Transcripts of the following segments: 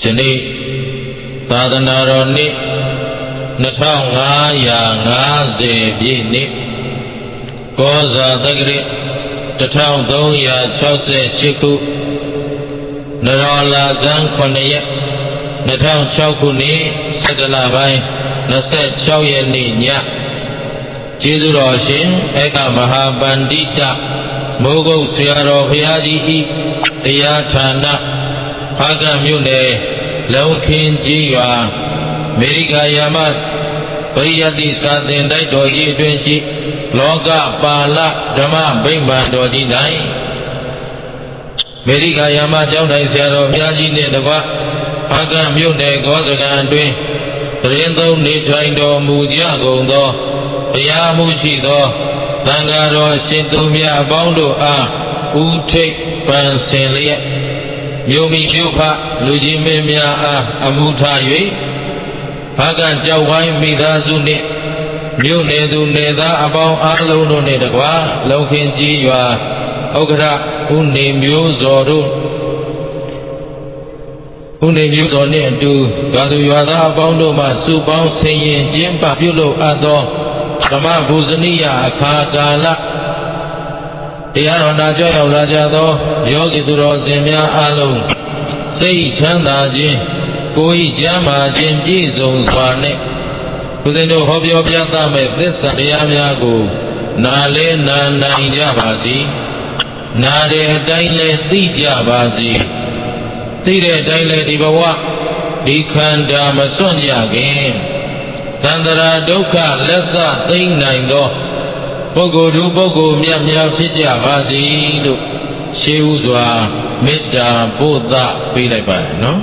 ယနေ့သာသနာတော်နှစ်2550ပြည့်နှစ်ကောဇာတက္ကရာ1368ခုနရောလာဇန်9ရက်2006ခုနှစ်17လပိုင်း26ရက်နေ့ညကျေးဇူးတော်ရှင်ဧကမဟာပန္တိတမိုးကုတ်ဆရာတော်ဘုရားကြီးဤတရားဌာနဖားကန့်မြို့နယ်လုံခင်းကြီးရွာအမေရိကန်ယာမပရိယတ္တိစာသင်တိုက်တော်ကြီးအတွင်းရှိလောကပါဠဓမ္မဗိမာန်တော်ကြီး၌အမေရိကန်ယာမကျောင်းတိုင်းဆရာတော်ဘုရားကြီးနှင့်တကွဖားကန့်မြို့နယ်ဂောစကန်အတွင်းတရင်သုံးနေထိုင်တော်မူကြကုန်သောဘုရားမှုရှိသောသံဃာတော်ရှင်သူများအပေါင်းတို့အားဥထိပ်ပန်ဆင်လျက်မြို့မိမြို့ဖလူကြီးမင်းများအားအမှုထား၍ဖားကန့်ကြောက်ဝိုင်းမိသားစုနှင့်မြို့နယ်သူနယ်သားအပေါင်းအားလုံးတို့နှင့်တကွလုံခင်းကြီးရွာဥက္ကဋ္ဌဦးနေမျိုးစောတို့ဦးနေမျိုးစောနှင့်အတူကာသူရွာသားအပေါင်းတို့မှစုပေါင်းဆင်ရင်ကျင်းပပြုလုပ်အပ်သောသမဗုဇနိယအခါကာလတရားတော်နာကြောရောက်လာကြသောယောဂီသူတော်စင်များအားလုံးစိတ်ချမ်းသာခြင်းကိုယ်ဤကျမ်းမာခြင်းပြည့်စုံစွာနဲ့ဘုရားတို့ဟောပြောပြသမဲ့သစ္စာတရားများကိုနာလဲနာနိုင်ကြပါစေနာတဲ့အတိုင်းလဲသိကြပါစေသိတဲ့အတိုင်းလဲဒီဘဝဒီခန္ဓာမစွန့်ကြခင်သန္တရာဒုက္ခလက်စသိမ့်နိုင်သောပုဂ္ဂိုလ်တို့ပုဂ္ဂိုလ်များများဖြစ်ကြပါစေလို့ရှေးဥစွာမေတ္တာပို့သပေးလိုက်ပါတယ်နော်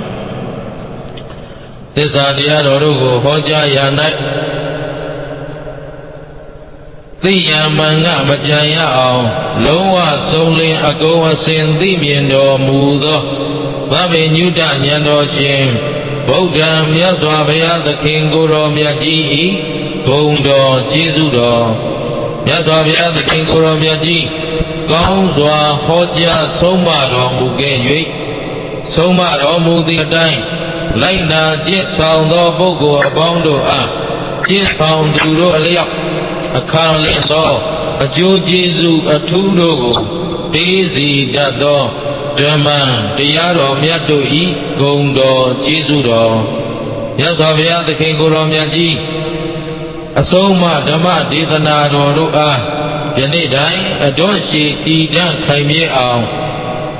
သစ္စာတရားတော်တို့ကိုဟောကြားရ၌သိရမှန်ကမကြံရအောင်လုံးဝဆုံးလင်းအကုန်အစင်သိမြင်တော်မူသောဗဗ္ဗညုတဉာဏ်တော်ရှင်ဗုဒ္ဓံမြတ်စွာဘုရားသခင်ကိုယ်တော်မြတ်ကြီးဤဂုဏ်တော်ကျေးဇူးတော်မြတ်စွာဘုရားသခင်ကိုယ်တော်မြတ်ကြီးကောင်းစွာဟောကြားဆုံးမတော်မူခဲ့၍ဆုံးမတော်မူသည့်အတိုင်းလိုက်နာကျင့်ဆောင်သောပုဂ္ဂိုလ်အပေါင်းတို့အားကျင့်ဆောင်သူတို့အလျောက်အခါလင့်သောအကျိုးကျေးဇူးအထူးတို့ကိုပေးစီတတ်သောဓမ္မတရားတော်မြတ်တို့ဤဂုဏ်တော်ကျေးဇူးတော်မြတ်စွာဘုရားသခင်ကိုယ်တော်မြတ်ကြီးအဆုံးမဓမ္မဒေသနာတော်တို့အားယနေ့တိုင်းအတော်ရှိတည်တံ့ခိုင်မြဲအောင်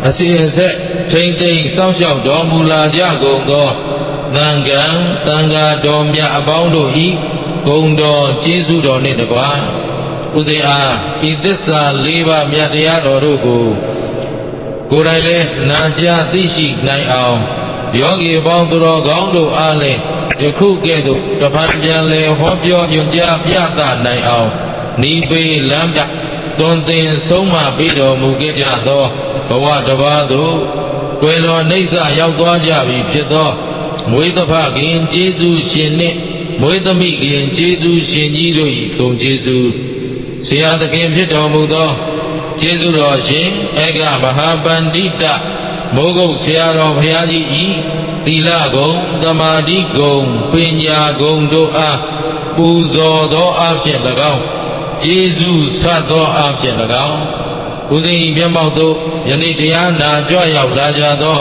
အစီအဆက်ထိမ့်သိမ့်စောင့်ရှောက်တော်မူလာကြကုန်သောသံဃာသံဃာတော်မြတ်အပေါင်းတို့ဤဂုဏ်တော်ကျေးဇူးတော်နှင့်တကားဥစဉ်အားဤသစ္စာ၄ပါးမြတ်တရားတော်တို့ကိုကိုယ်တိုင်လည်းနာကြားသိရှိနိုင်အောင်ယောဂီပေါင်းသူတော်ကောင်းတို့အားလည်းယခုကဲ့သို့တဖန်ပြန်လည်ဟောပြောညွှန်ကြားပြသနိုင်အောင်ဤပေးလမ်းပြသွန်သင်ဆုံးမပေးတော်မူခဲ့ကြသောဘဝတစ်ပါးသို့ကွယ်တော်နှိစ္စရောက်သွားကြပြီဖြစ်သောမွေးသဖခင်ကျေးဇူးရှင်နှင့်မွေးသမိခင်ကျေးဇူးရှင်ကြီးတို့၏ဂုဏ်ကျေးဇူးဆရာသခင်ဖြစ်တော်မူသောကျေးဇူးတော်ရှင်ဧကမဟာပန္တိတမိုးကုတ်ဆရာတော်ဘုရားကြီးဤသီလဂုဏ်သမာဓိဂုဏ်ပညာဂုဏ်တို့အားပူဇော်သောအဖြစ်၎င်းကျေးဇူးဆက်သောအဖြစ်၎င်းဥသိမျက်မှောက်သို့ယနေ့တရားနာကြွရောက်လာကြသော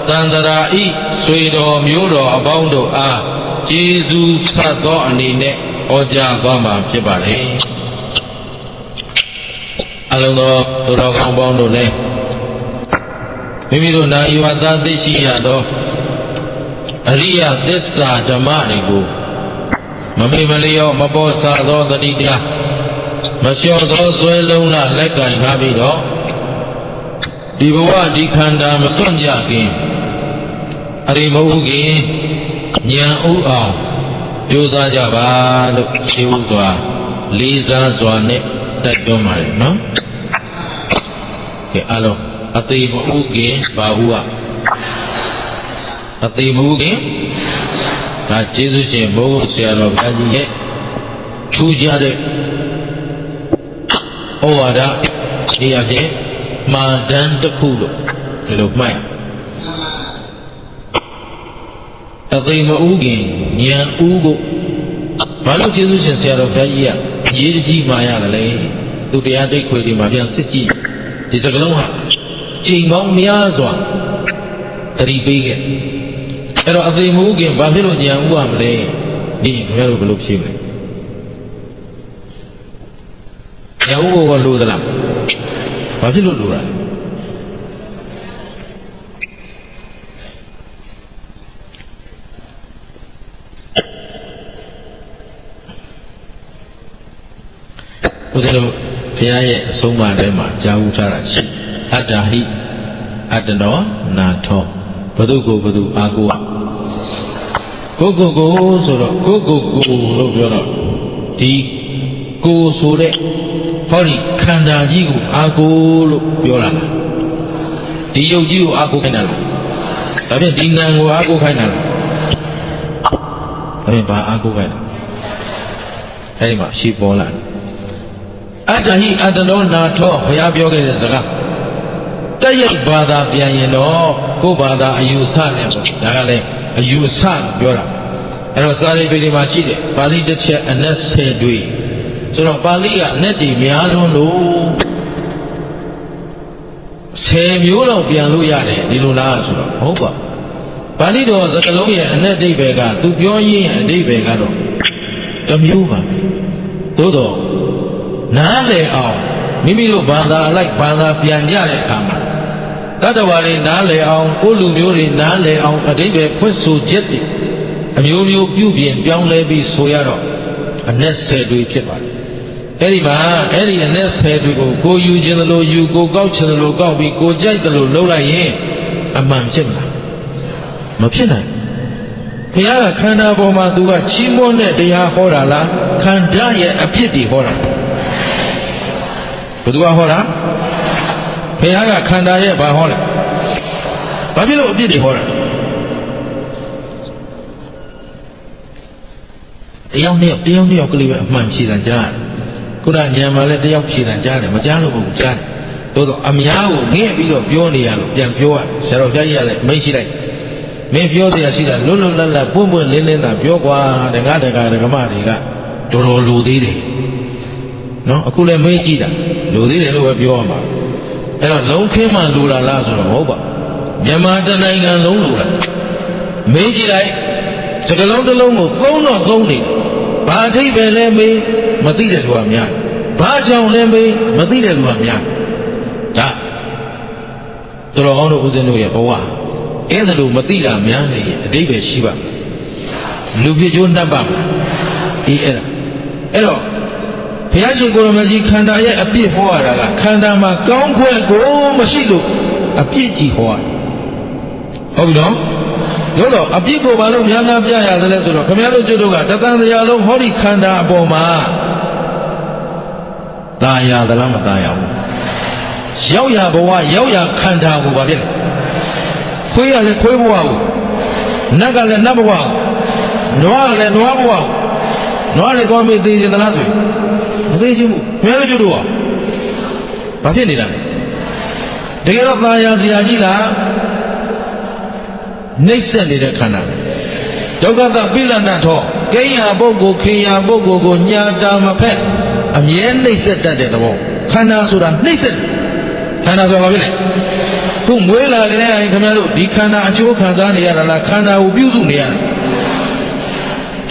သန္တရာဤဆွေတော်မျိုးတော်အပေါင်းတို့အားကျေးဇူးဆက်သောအနေနဲ့ဟောကြားသွားမှာဖြစ်ပါလေအလုံးသောသူတော်ကောင်းပေါင်းတို့လည်းမိမိတို့နာဤဝတ္တသိရှိရသောအရိယသစ္စာဓမ္မတွေကိုမမေ့မလျော့မပေါ်ဆသောတတိတရားမလျှော့သောဇွဲလုံးလားလက်ကင်ထားပြီးတော့ဒီဘဝဒီခန္ဓာမစွန့်ကြခင်အရိမဟုတ်ခင်ဉာဏ်ဥအောင်ကြိုးစားကြပါလို့ရှင်းဥစွာလေးစားစွာနဲ့တက်တွန်းပါတယ်နော်ကဲအားလုံးအသိမဟုတ်ခင်ဘာဟုအသိမဟုတ်ခင်ဒါကျေးဇူးရှင်ဘုရားဆရာတော်ဘုရားကြီးရဲ့ထူးခြားတဲ့ဩဝါဒဒီအဖြစ်မာဒန်တစ်ခုလို့ဒီလိုမှတ် အသိမဥခင်ဉာဏ်ဥကိုဘာလို့ကျေးဇူးရှင်ဆရာတော်ဘုရားကြီးကရေးတကြီးမှာရတယ်လေသူတရားတိတ်ခွေတွေမှာပြန်စစ်ကြည့်ဒီစကလုံးဟာချိန်ပေါင်းများစွာတတိပေးခဲ့အဲ့တော့အသိမဥခင်ဘာဖြစ်လို့ဉာဏ်ဥရမလဲဒီခင်ဗျားတို့ဘယ်လိုဖြေမလဲဉာဏ်ဥကိုလိုသလားဘာဖြစ်လို့လိုတာဦးဇင်းတို့ဘုရားရဲ့အဆုံးအမထဲမှာကြားဦးထားတာရှိအတ္တဟိအတ္တနောနာထောဘု து ကိုဘု து အာကိုကိုဆိုတော့ကိုလို့ပြောတော့ဒီကိုဆိုတဲ့ဟောဒီခန္ဓာကြီးကိုအာကိုလို့ပြောတာလားဒီယုတ်ကြီးကိုအာကိုခိုင်းတာလားဒါဖြင့်ဒီနာကိုအာကိုခိုင်းတာလားဒါဖြင့်ဘာအာကိုခိုင်းတာအဲ့ဒီမှာရှိပေါ်လာအတ္တဟိအတ္တနောနာထောဘုရားပြောခဲ့တဲ့စကားတရိပ်ဘာသာပြန်ရင်တော့ကိုယ်ဘာသာအယူဆနဲ့ပေါ့ဒါကလည်းအယူဆပြောတာအဲ့တော့စာရိပ္ပဒီမှာရှိတယ်ပါဠိတစ်ချက်အနက်10တွေဆိုတော့ပါဠိကအနက်တွေများလွန်းလို့10မျိုးလောက်ပြန်လို့ရတယ်ဒီလိုလားဆိုတော့ဟုတ်ပါပါဠိတော်စကားလုံးရဲ့အနက်အဓိပ္ပာယ်ကသူပြောရင်းအဓိပ္ပာယ်ကတော့တစ်မျိုးပါသို့တော့နားလည်အောင်မိမိတို့ဘာသာအလိုက်ဘာသာပြန်ကြတဲ့အခါမှာတတ္တဝါတွေနားလည်အောင်ကိုယ်လူမျိုးတွေနားလည်အောင်အဓိပ္ပာယ်ဖွင့်ဆိုချက်တွေအမျိုးမျိုးပြုပြင်ပြောင်းလဲပြီးဆိုရတော့အနက်10တွေဖြစ်ပါတယ်အဲ့ဒီမှာအဲ့ဒီအနက်10တွေကိုကိုယူခြင်းသလိုယူကိုကောက်ခြင်းသလိုကောက်ပြီးကိုကြိုက်သလိုလုပ်လိုက်ရင်အမှန်ဖြစ်မလားမဖြစ်နိုင်ဘုရားကခန္ဓာပေါ်မှာသူကချီးမွမ်းတဲ့တရားဟောတာလားခန္ဓာရဲ့အဖြစ်တွေဟောတာဘယ်သူကဟောတာဘုရားကခန္ဓာရဲ့ဘာဟောလဲဘာဖြစ်လို့အပြစ်တွေဟောတာတယောက်နဲ့တယောက်ကလေးပဲအမှန်ဖြေတာကြားတယ်ခုနညံမှာလည်းတယောက်ဖြေတာကြားတယ်မကြားလို့မဟုတ်ကြားတယ်သို့တော့အများကိုငဲ့ပြီးတော့ပြောနေရလို့ပြန်ပြောရဆရာတော်ဘုရားကြီးကလည်းမိတ်ရှိလိုက်မင်းပြောเสียရှိတာလွတ်လွတ်လပ်လပ်ပွင့်ပွင့်လင်းလင်းသာပြောကွာတကားဒကမတွေကတော်တော်လူသေးတယ်နော်အခုလည်းမေးကြည့်တာလူသေးတယ်လို့ပဲပြောရမှာအဲ့တော့လုံးခင်းမှလူလာလားဆိုတော့ဟုတ်ပါမြန်မာတနိုင်ငံလုံးလူလာမေးကြည့်လိုက်စကလုံးတစ်လုံးကိုသုံးတော့သုံးနေဘာအဓိပ္ပာယ်လဲမေးမသိတဲ့လူကများဘာကြောင့်လဲမေးမသိတဲ့လူကများဒါတော်ကောင်းတို့ဦးဇင်းတို့ရဲ့ဘဝအဲ့ဒါလို့မသိတာများနေရင်အဓိပ္ပာယ်ရှိပါလူဖြစ်ကျိုးတတ်ပါအေးအဲ့တော့ဘုရားရှင်ကိုရမကြီးခန္ဓာရဲ့အပြစ်ဟောရတာကခန္ဓာမှာကောင်းခွင့်ကိုမရှိလို့အပြစ်ကြီးဟောရတယ်ဟုတ်ပြီနော်တို့တော့အပြစ်ကိုဘာလို့များများပြရတယ်လဲဆိုတော့ခင်ဗျားတို့ကျွတ်တို့ကတသံတရားလုံးဟောဒီခန္ဓာအပေါ်မှာตายရသလားမตายရဘူးရောက်ရဘဝရောက်ရခန္ဓာကိုဘာဖြစ်လဲခွေးရလည်းခွေးဘဝကိုနတ်ကလည်းနတ်ဘဝကိုနွားကလည်းနွားဘဝကိုနွားလည်းကောင်းပြီသိချင်သလားဆိုမသိချင်ဘူးဘယ်လိုကျွတ်တို့ကဘာဖြစ်နေတာလဲတကယ်တော့ตายရစရာကြီးလားနှိမ့်ဆက်နေတဲ့ခန္ဓာဒုက္ခသပိလနာထောကိဉ္ယာပုဂ္ဂိုလ်ခေယပုဂ္ဂိုလ်ကိုညာတာမဖက်အမြဲနှိမ့်ဆက်တတ်တဲ့သဘောခန္ဓာဆိုတာနှိမ့်ဆက်ခန္ဓာဆိုတာဘာဖြစ်လဲခုမွေးလာကြတဲ့ခင်ဗျားတို့ဒီခန္ဓာအကျိုးခံစားနေရတာလားခန္ဓာကိုပြုစုနေရတာ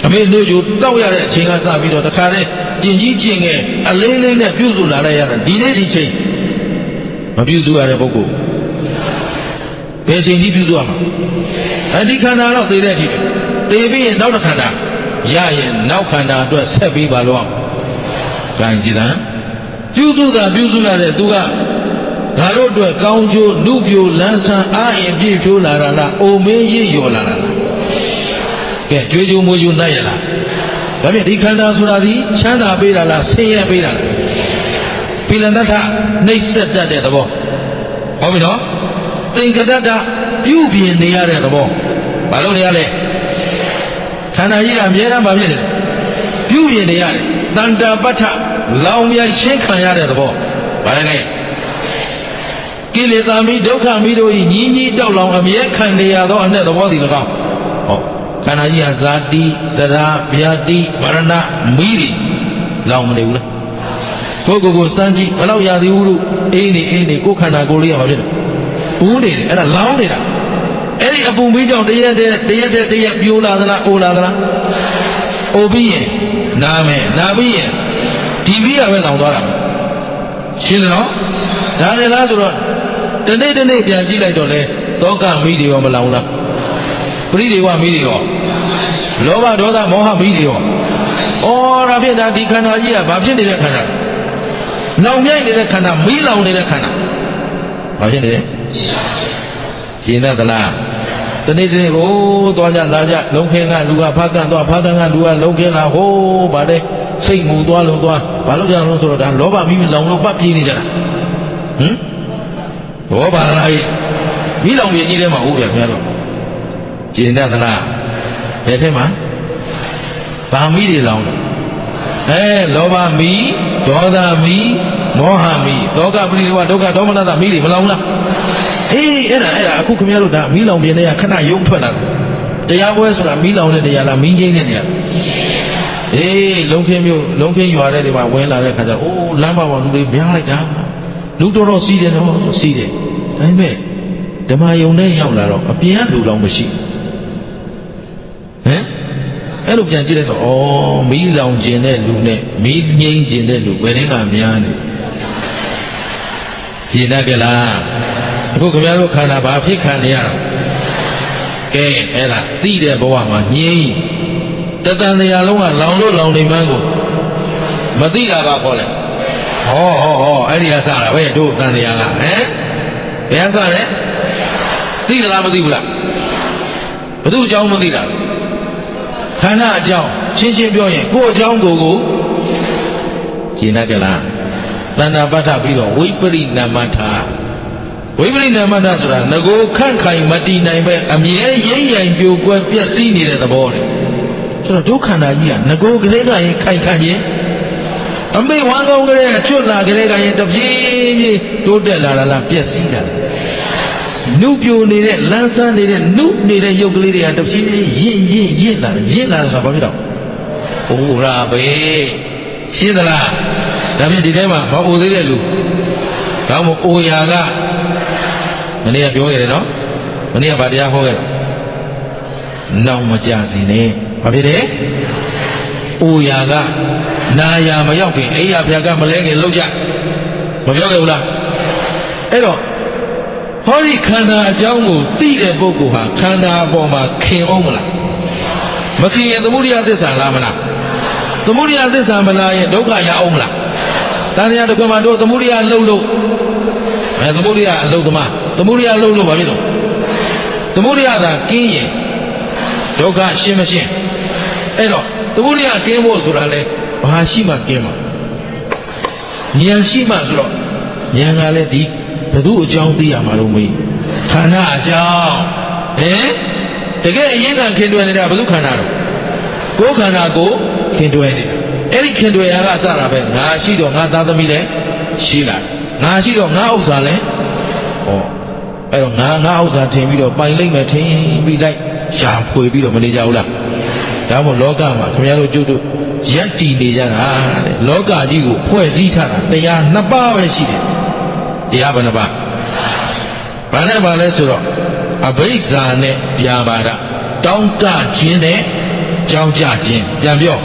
အမေတို့ကျိုးတောက်ရတဲ့အချိန်ကစပြီးတော့တခါတည်းကျင်ကြီးကျင်ငယ်အလေးလေးနဲ့ပြုစုလာလိုက်ရတာဒီနေ့ဒီချိန်မပြုစုရတဲ့ပုဂ္ဂိုလ်ဘယ်ချိန်ကြီးပြုစုရမှာဒီခန္ဓာတော့သိတဲ့အချိန်သိပြီးရင်နောက်တစ်ခန္ဓာရရင်နောက်ခန္ဓာအတွက်ဆက်ပြီးပါလို့အောင်ကြင်ကြည်တာပြုစုတာပြုစုရတဲ့သူကငါတို့အတွက်ကောင်းကျိုးလူပြိုလန်းဆန်းအားအင်ပြည့်ဖြိုးလာတာလားအိုမင်းရည်ရော်လာတာလားကဲကြွေးကြိုးမိုးကြိုးနိုင်ရလားဒါဖြင့်ဒီခန္ဓာဆိုတာဒီချမ်းသာပေးတာလားဆင်းရဲပေးတာလားပိလန္တထနှိမ့်ဆက်တတ်တဲ့သဘောဟုတ်ပြီနော်သင်္ကတတပြုပြင်နေရတဲ့သဘောဘာလို့နေရလဲခန္ဓာကြီးကအမြဲတမ်းမဖြစ်နေပြုပြင်နေရတယ်တန်တာပဋ္ဌလောင်မြိုက်ရှင်းခံရတဲ့သဘောဘာလဲကိလေသာမိဒုက္ခမိတို့ဤညီညီတောက်လောင်အမြဲခံနေရသောအ내သဘောဒီ၎င်းဟောခ ခန္ဓာကြီးဟာဇာတိဇရာဗျာတိမရဏမီးလောင်မနေဘူးလားကိုကိုစမ်းကြည့်ဘယ်တော့ရသည်ဟုလို့အေးနေကိုခန္ဓာကိုယ်လေးကမဖြစ်ဘူးနေတယ်အဲ့ဒါလောင်နေတာအဲ့ဒီအပူမီးကြောင့်တရက်ပြိုးလာသလားအိုလာသလားအိုပြီးရင်နာမယ်နာပြီးရင်ဒီပြီးရပဲလောင်သွားတာရှင်းတယ်နော်ဒါလည်းလားဆိုတော့တနေ့ပြန်ကြည့်လိုက်တော့လေတောကမီးတွေရောမလောင်လားပရိဒေဝမီးတွေရောလောဘဒေါသမောဟမီးတွေရောဩဒါဖြစ်တာဒီခန္ဓာကြီးကဘာဖြစ်နေတဲ့ခန္ဓာလောင်မြိုက်နေတဲ့ခန္ဓာမီးလောင်နေတဲ့ခန္ဓာဘာဖြစ်နေလဲရှင်းသလားတနေ့ကိုသွားကြလာကြလုံးခင်းကလူကဖားကန်သွားဖားကန်ကလူကလုံးခင်းလာဟိုးဗါတဲ့စိတ်မူသွားလို့သွားဘာလို့ကြလို့ဆိုတော့ဒါလောဘမီးလောင်လို့ပတ်ပြေးနေကြတာဘောပါလားမီးလောင်ပြင်းကြီးထဲမှာဟုတ်ပြခင်ဗျားတို့ရှင်းသလားဘယ်ထဲမှာဗာမီးတွေလောင်တယ်လောဘမီးဒေါသမီးမောဟမီးလောကပရိဒေဝဒုက္ခဒေါမနတမီးတွေမလောင်လားအေးအဲ့ဒါအခုခင်ဗျားတို့ဒါမီးလောင်ပြင်းတွေကခဏရုံထွက်လာတယ်တရားပွဲဆိုတာမီးလောင်တဲ့နေရာလားမီးငိမ့်တဲ့နေရာအေးလုံးခင်းရွာတဲ့တွေမှာဝင်လာတဲ့ခါကျအိုးလမ်းပေါ်လူတွေများလိုက်တာလူတော်စီးတယ်နော်စီးတယ်ဒါပေမဲ့ဓမ္မယုံနဲ့ရောက်လာတော့အပြင်ကလူတော်မရှိအဲ့လိုပြန်ကြည့်လိုက်တော့မီးလောင်ကျင်တဲ့လူနဲ့မီးငိမ့်ကျင်တဲ့လူဘယ်တည်းကများနေရှင်းတတ်ကြလားအခုခင်ဗျားတို့ခန္ဓာဘာဖြစ်ခံနေရတော့ကဲအဲ့ဒါသိတဲ့ဘဝမှာငြိမ်းတတန်တရားလုံးကလောင်လို့လောင်နေမှန်းကိုမသိတာပါခေါ်လဲဟောအဲ့ဒီကစတာပဲတို့တန်တရားကဘယ်ကစလဲသိလားမသိဘူးလားဘသူအကြောင်းမသိတာခန္ဓာအကြောင်းရှင်းပြောရင်ကိုယ်အကြောင်းကိုရှင်းတတ်ကြလားတဏ္ဍပဋ္ဌပြီးတော့ဝိပရိနာမထာဝိပရိနာမထာဆိုတာငကိုခန့်ခိုင်မတည်နိုင်ပဲအမြဲရိမ့်ရိုင်ပြိုကွဲပြည့်စည်နေတဲ့သဘောတဲ့ဆိုတော့ဒုက္ခန္တာကြီးကငကိုကလေးကရင်ခိုင်ခံခြင်းအမေဝမ်းကောင်းကလေးချွတ်လာကလေးကရင်တပြေးပြေးတိုးတက်လာလားပြည့်စည်တာနုပြိုနေတဲ့လန်းဆန်းနေတဲ့နုနေတဲ့ရုပ်ကလေးတွေကတဖြည်းဖြည်းရင့်လာဆိုတာဘာဖြစ်တော့ဟိုရာပဲရှင်းသလားဒါဖြင့်ဒီထဲမှာမအိုသေးတဲ့လူဒါမှမဟုတ်အိုရာကမနေ့ကပြောခဲ့တယ်နော်မနေ့ကဗာတရားဟောခဲ့တော့နောင်မကြစီနဲ့ဘာဖြစ်လဲအိုရာကနာယာမရောက်ခင်အိယာဖျာကမလဲခင်လောက်ကြမပြောခဲ့ဘူးလားအဲ့တော့ဟောဒီခန္ဓာအကြောင်းကိုသိတဲ့ပုဂ္ဂိုလ်ဟာခန္ဓာအပေါ်မှာခင်အောင်မလားမခင်ရင်သမုဒိယသစ္စာလားမလားသမုဒိယသစ္စာမလားရင်ဒုက္ခရအောင်မလားတန်တရားတစ်ခွန်းမှာတို့သမုဒိယလှုပ်လို့သမုဒိယအလုတ်သမားသမုဒိယလှုပ်လို့ဘာဖြစ်လို့သမုဒိယသာကင်းရင်ဒုက္ခရှင်းမရှင်းအဲ့တော့သမုဒိယကင်းဖို့ဆိုတာလေဘာရှိမှကင်းမှာဉာဏ်ရှိမှဆိုတော့ဉာဏ်ကလည်းဒီဘသူအကြောင်းသိရမှာလို့မေးခန္ဓာအကြောင်းတကယ်အရင်ကခင်တွယ်နေတာဘသူခန္ဓာတော့ကိုယ်ခန္ဓာကိုခင်တွယ်နေတာအဲ့ဒီခင်တွယ်ရာကစတာပဲငါရှိတော့ငါသားသမီးလည်းရှိလာငါရှိတော့ငါဥစ္စာလည်းအဲ့တော့ငါဥစ္စာထင်ပြီးတော့ပိုင်လိုက်မယ်ထင်ပြီးလိုက်ရှာဖွေပြီးတော့မနေကြဘူးလားဒါမှမဟုတ်လောကမှာခင်ဗျားတို့ကျုပ်တို့ရက်တည်နေကြတာတဲ့လောကကြီးကိုဖွဲ့စည်းထားတာတရားနှစ်ပါးပဲရှိတယ်တရားဘယ်နှပါးဘာနဲ့ပါလဲဆိုတော့အဘိဇ္ဇာနဲ့ပြာပါဒတောင်းတခြင်းနဲ့ကြောင်းကြခြင်းပြန်ပြော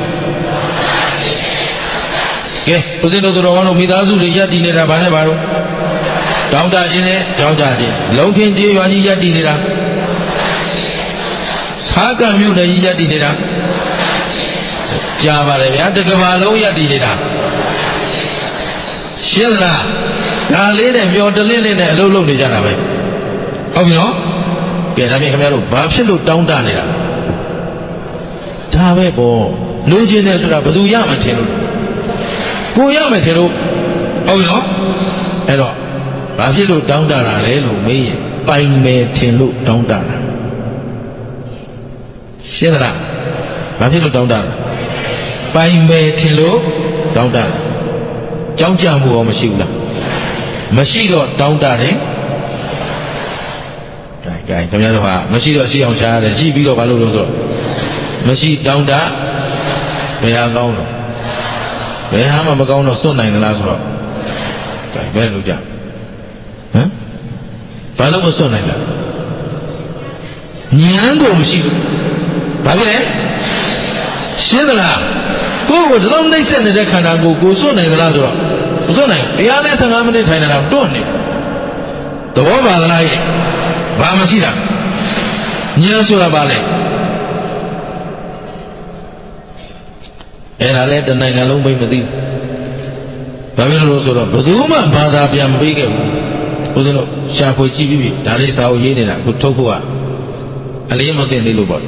ကဲဦးဇင်းတို့တော်ကောင်းတို့မိသားစုတွေရက်တည်နေတာဘာနဲ့ပါတော့တောင်းတခြင်းနဲ့ကြောင်းကြခြင်းလုံးခင်းကြီးရွာကြီးရက်တည်နေတာဟာကံမြို့နယ်ကြီးရက်တည်နေတာကြားပါတယ်ဗျာတကဘာလုံးရက်တည်နေတာရှင်းလားဒါလေးနဲ့မျောတလင်းလေးနဲ့အလုပ်လုပ်နေကြတာပဲဟုတ်ပြီနော်ကဲဒါပြင်ခင်ဗျားတို့ဘာဖြစ်လို့တောင်းတနေတာဒါပဲပေါ့လူချင်းတယ်ဆိုတာဘယ်သူရမှထင်လို့ကိုရမယ်ထင်လို့ဟုတ်ပြီနော်အဲ့တော့ဘာဖြစ်လို့တောင်းတတာလဲလို့မေးရင်ပိုင်မယ်ထင်လို့တောင်းတတာရှင်းသလားဘာဖြစ်လို့တောင်းတတာပိုင်မယ်ထင်လို့တောင်းတတာကြောင်းကြမှုရောမရှိဘူးလားမရှိတော့တောင်းတတယ်။ဒါခင်ဗျားတို့ဟာမရှိတော့ရှိအောင်ရှားရတယ်ရှိပြီးတော့ဘာလို့လို့ဆိုတော့ မရှိတောင်းတဘယ်ဟာကောင်းတော့ဘယ်ဟာမှမကောင်းတော့စွန့်နိုင်သလားဆိုတော့ဘယ်လိုကြဟမ်ဘာလို့မစွန့်နိုင်လဲဉာဏ်ကိုမရှိဘူးဘာဖြစ်လဲရှင်းသလားကိုယ်ကဒီလိုနှိမ့်ဆက်နေတဲ့ခန္ဓာကိုစွန့်နိုင်သလားဆိုတော့မစွန့်နိုင်တရားနဲ့15မိနစ်ထိုင်နေတာတွန့်နေသဘောပါသလားဘာမရှိတာဉာဏ်ဆိုတာဘာလဲအဲ့ဒါလဲတနိုင်ငံလုံးသိမသိဘာဖြစ်လို့ဆိုတော့ဘယ်သူမှဘာသာပြန်မပေးခဲ့ဘူးဦးဇင်းတို့ရှာဖွေကြည့်ပြီးဒါလေးစာအုပ်ရေးနေတာအခုထုတ်ဖို့ကအလေးမသိသေးလို့ပေါ့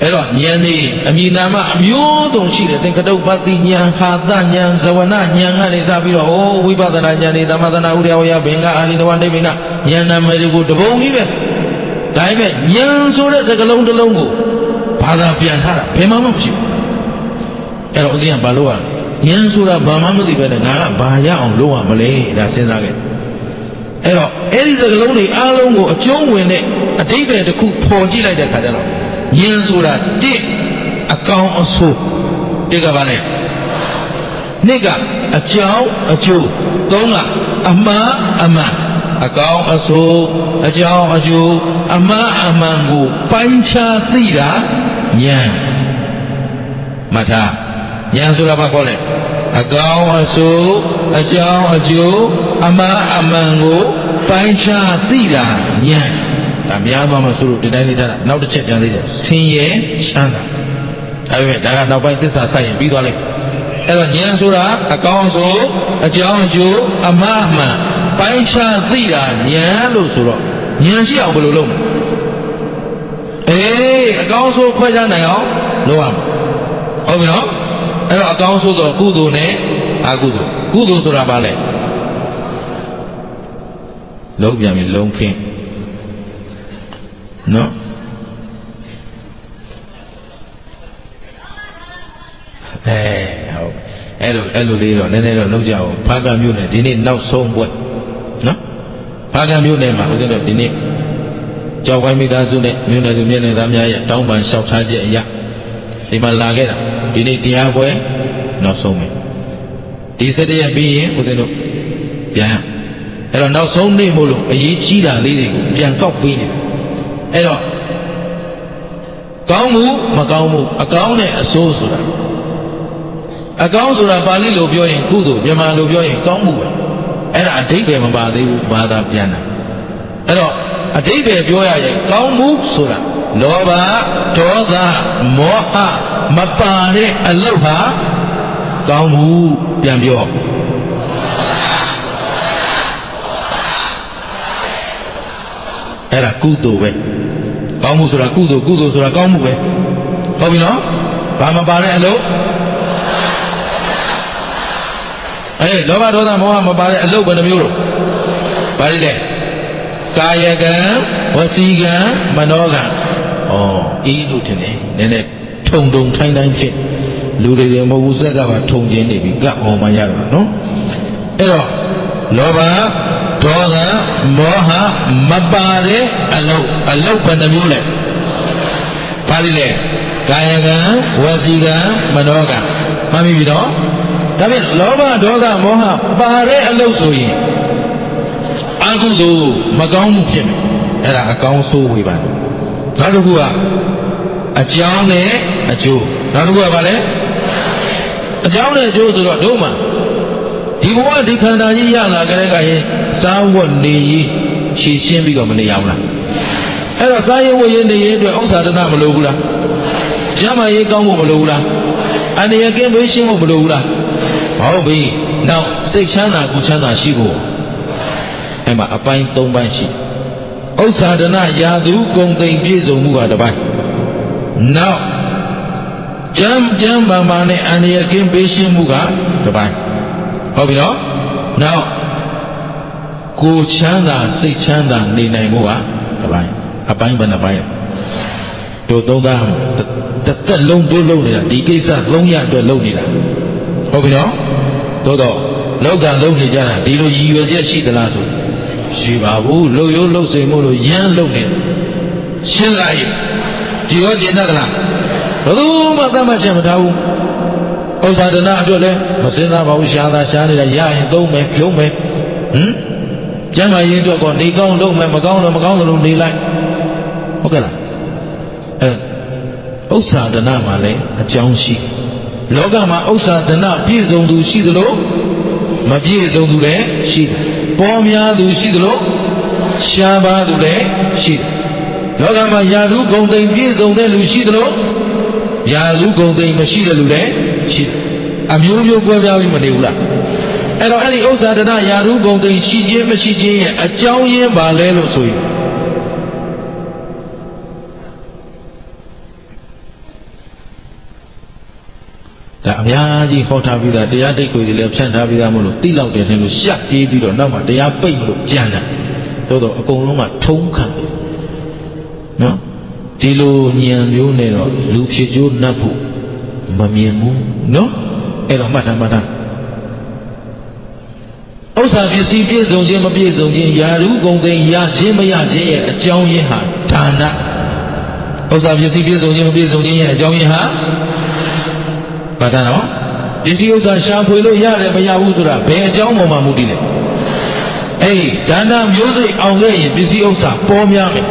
အဲ့တော့ဉာဏ်นี่အမိနာမအမျိုးစုံရှိတယ်သင်္ကတုပ္ပတိဉာဏ်ဟာသဉာဏ်ဇဝနဉာဏ်ကနေစပြီးတော့ဝိပဿနာဉာဏ်นี่သမသနာဥဒယဝယဘင်္ဂအာရိတဝနိဗ္ဗိနဉာဏ်နာမတွေကိုတပုံကြီးပဲဒါပေမဲ့ဉာဏ်ဆိုတဲ့စကားလုံးတစ်လုံးကိုဘာသာပြန်ထားတာဘယ်မှမရှိဘူးအဲ့တော့ဦးဇင်းကဘာလို့ရဉာဏ်ဆိုတာဘာမှမသိပဲနဲ့ငါကဘာရအောင်လုပ်ရမလဲဒါစဉ်းစားခဲ့အဲ့တော့အဲ့ဒီစကားလုံးတွေအားလုံးကိုအကျုံးဝင်တဲ့အဓိပ္ပာယ်တစ်ခုပေါ်ကြည့်လိုက်တဲ့ခါကျတော့ဉာဏ်ဆိုတာတစ်အကောင်အဆိုးတစ်ကဘာလဲနှစ်ကအကြောင်းအကျိုးသုံးကအမှားအမှန်အကောင်အဆိုးအကြောင်းအကျိုးအမှားအမှန်ကိုပိုင်းခြားသိတာဉာဏ်မှတ်ထားဉာဏ်ဆိုတာဘာခေါ်လဲအကောင်အဆိုးအကြောင်းအကျိုးအမှားအမှန်ကိုပိုင်းခြားသိတာဉာဏ်ဒါများသွားမှဆိုလို့ဒီတိုင်းလေးထားတာနောက်တစ်ချက်ပြန်သေးတယ်ဆင်းရဲချမ်းသာဒါပေမဲ့ဒါကနောက်ပိုင်းသစ္စာစိုက်ရင်ပြီးသွားလိမ့်အဲ့တော့ဉာဏ်ဆိုတာအကောင်အဆိုးအကြောင်းအကျိုးအမှားအမှန်ပိုင်းခြားသိတာဉာဏ်လို့ဆိုတော့ဉာဏ်ရှိအောင်ဘယ်လိုလုပ်မလဲအကောင်အဆိုးခွဲခြားနိုင်အောင်လုပ်ရမှာဟုတ်ပြီနော်အဲ့တော့အကောင်ဆိုတော့ကုသိုလ်နဲ့အကုသိုလ်ကုသိုလ်ဆိုတာဘာလဲလုံးပြန်ပြီလုံးခင်းနော်ဟုတ်အဲ့လိုလေးတော့နည်းနည်းတော့လုံးကြအောင်ဖားကံမြို့နယ်ဒီနေ့နောက်ဆုံးပွဲနော်ဖားကံမြို့နယ်မှာဦးဇင်းတို့ဒီနေ့ကြောက်ကိုင်းမိသားစုနဲ့မြို့နယ်သူမြို့နယ်သားများရဲ့တောင်းပန်လျှောက်ထားချက်အရာဒီမှာလာခဲ့တာဒီနေ့တရားပွဲနောက်ဆုံးပဲဒီ7ရက်ပြီးရင်ဦးဇင်းတို့ပြန်အဲ့တော့နောက်ဆုံးနေ့မို့လို့အရေးကြီးတာလေးတွေကိုပြန်ကောက်ပေးနေအဲ့တော့ကောင်းမှုမကောင်းမှုအကောင်းနဲ့အဆိုးဆိုတာအကောင်းဆိုတာပါဠိလိုပြောရင်ကုသိုလ်မြန်မာလိုပြောရင်ကောင်းမှုပဲအဲ့ဒါအဓိပ္ပာယ်မပါသေးဘူးဘာသာပြန်တာအဲ့တော့အဓိပ္ပာယ်ပြောရရင်ကောင်းမှုဆိုတာလောဘဒေါသမောဟမပါတဲ့အလုပ်ဟာကောင်းမှုပြန်ပြောအဲ့ဒါကုသိုလ်ပဲကောင်းမှုဆိုတာကုသိုလ်ကုသိုလ်ဆိုတာကောင်းမှုပဲဟုတ်ပြီနော်ဘာမပါတဲ့အလုပ်လောဘဒေါသမောဟမပါတဲ့အလုပ်ဘယ်နှမျိုးလို့ဘာလဲကာယကံဝစီကံမနောကံအေးလို့ထင်တယ်နည်းနည်းထုံထုံထိုင်းတိုင်းဖြစ်လူတွေမဟုတ်ဘူးစက်ကပါထုံကျင်းနေပြီကဟောမှရတော့နော်အဲ့တော့လောဘဒေါသမောဟမပါတဲ့အလုပ်ဘယ်နှမျိုးလဲဘာလဲကာယကံဝစီကံမနောကံမှတ်ပြီနော်ဒါဖြင့်လောဘဒေါသမောဟပါတဲ့အလုပ်ဆိုရင်အကုသိုလ်မကောင်းမှုဖြစ်မယ်အဲ့ဒါအကောင်းဆိုးဝေဖန်နောက်တစ်ခုကအကြောင်းနဲ့အကျိုးနောက်တစ်ခုကဘာလဲအကြောင်းနဲ့အကျိုးဆိုတော့တို့မှာဒီဘဝဒီခန္ဓာကြီးရလာကြတဲ့ကရင်စားဝတ်နေရေးဖြည့်ရှင်းပြီးတော့မနေရဘူးလားအဲ့တော့စားရေးဝတ်ရေးနေရေးအတွက်ဥစ္စာဒနာမလိုဘူးလားကျမ်းမာရေးကောင်းဖို့မလိုဘူးလားအန္တရာယ်ကင်းဘေးရှင်းဖို့မလိုဘူးလားဟုတ်ပြီနောက်စိတ်ချမ်းသာကိုယ်ချမ်းသာရှိဖို့အဲ့မှာအပိုင်း၃ပိုင်းရှိဥစ္စာဒနာယာသူကုန်သိမ့်ပြည့်စုံမှုကတစ်ပိုင်းနောက်ကျမ်းမာနဲ့အန္တရာယ်ကင်းဘေးရှင်းမှုကတစ်ပိုင်းဟုတ်ပြီနော်နောက်ကိုယ်ချမ်းသာစိတ်ချမ်းသာနေနိုင်မှုကတစ်ပိုင်းအပိုင်းဘယ်နှပိုင်းတို့သုံးသားတစ်သက်လုံးတို့လုပ်နေတာဒီကိစ္စ3ရက်အတွက်လုပ်နေတာဟုတ်ပြီနော်သို့တော့လောက်ကလုပ်နေကြတာဒီလိုရည်ရွယ်ချက်ရှိသလားဆိုရှိပါဘူးလှုပ်ရိုးလှုပ်စိမ်မှုလို့ရမ်းလုပ်နေရှင်းလိုက်ဒီရောကျင်တတ်သလား ဘယ်သူမှသတ်မှတ်ချက်မထားဘူးဥစ္စာဒနာအတွက်လည်းမစင်စားပါဘူးရှားတာရှားနေတာရရင်သုံးမယ်ဖြုံးမယ်ကျမ်းမာရေးအတွက်ကနေကောင်းလုပ်မယ်မကောင်းလို့မကောင်းသလိုနေလိုက်ဟုတ်ကဲ့လားဥစ္စာဒနာမှာလည်းအကြောင်းရှိလောကမှာဥစ္စာဒနာပြည့်စုံသူရှိသလိုမပြည့်စုံသူလည်းရှိတယ်ပေါ်များသူရှိသလိုရှားပါသူလည်းရှိတယ်လောကမှာယာရုဂုံသိမ်ပြည့်စုံတဲ့လူရှိသလိုယာရုဂုံသိမ်မရှိတဲ့လူလည်းရှိတယ်အမျိုးမျိုးကွဲပြားပြီးမနေဘူးလားအဲ့တော့အဲ့ဒီဥစ္စာဒနာယာရုဂုံသိမ်ရှိခြင်းမရှိခြင်းရဲ့အကြောင်းရင်းပါလဲလို့ဆိုရင်ဒါအများကြီးဟောထားပြီးသားတရားတိတ်ကိုတွေလည်းဖြန့်ထားပြီးသားမလို့တိလောက်တယ်ထင်လို့ရှက်ပြေးပြီးတော့နောက်မှတရားပိတ်မလို့ကြံတာတော့အကုန်လုံးကထုံးခံတယ်နော်ဒီလိုဉာဏ်မျိုးနဲ့တော့လူဖြစ်ကျိုးနှပ်ဖို့မမြင်ဘူးနော်အဲ့တော့မှတ်ထားဥစ္စာပစ္စည်းပြည့်စုံခြင်းမပြည့်စုံခြင်းယာရုဂုံသိမ်းရခြင်းမရခြင်းရဲ့အကြောင်းရင်းဟာဒါနဥစ္စာပစ္စည်းပြည့်စုံခြင်းမပြည့်စုံခြင်းရဲ့အကြောင်းရင်းဟာဘာသာနော်ပစ္စည်းဥစ္စာရှာဖွေလို့ရတယ်မရဘူးဆိုတာဘယ်အကြောင်းပေါ်မှာမူတည်လဲအေးဒါနမျိုးစိတ်အောင်ခဲ့ရင်ပစ္စည်းဥစ္စာပေါ်များမယ်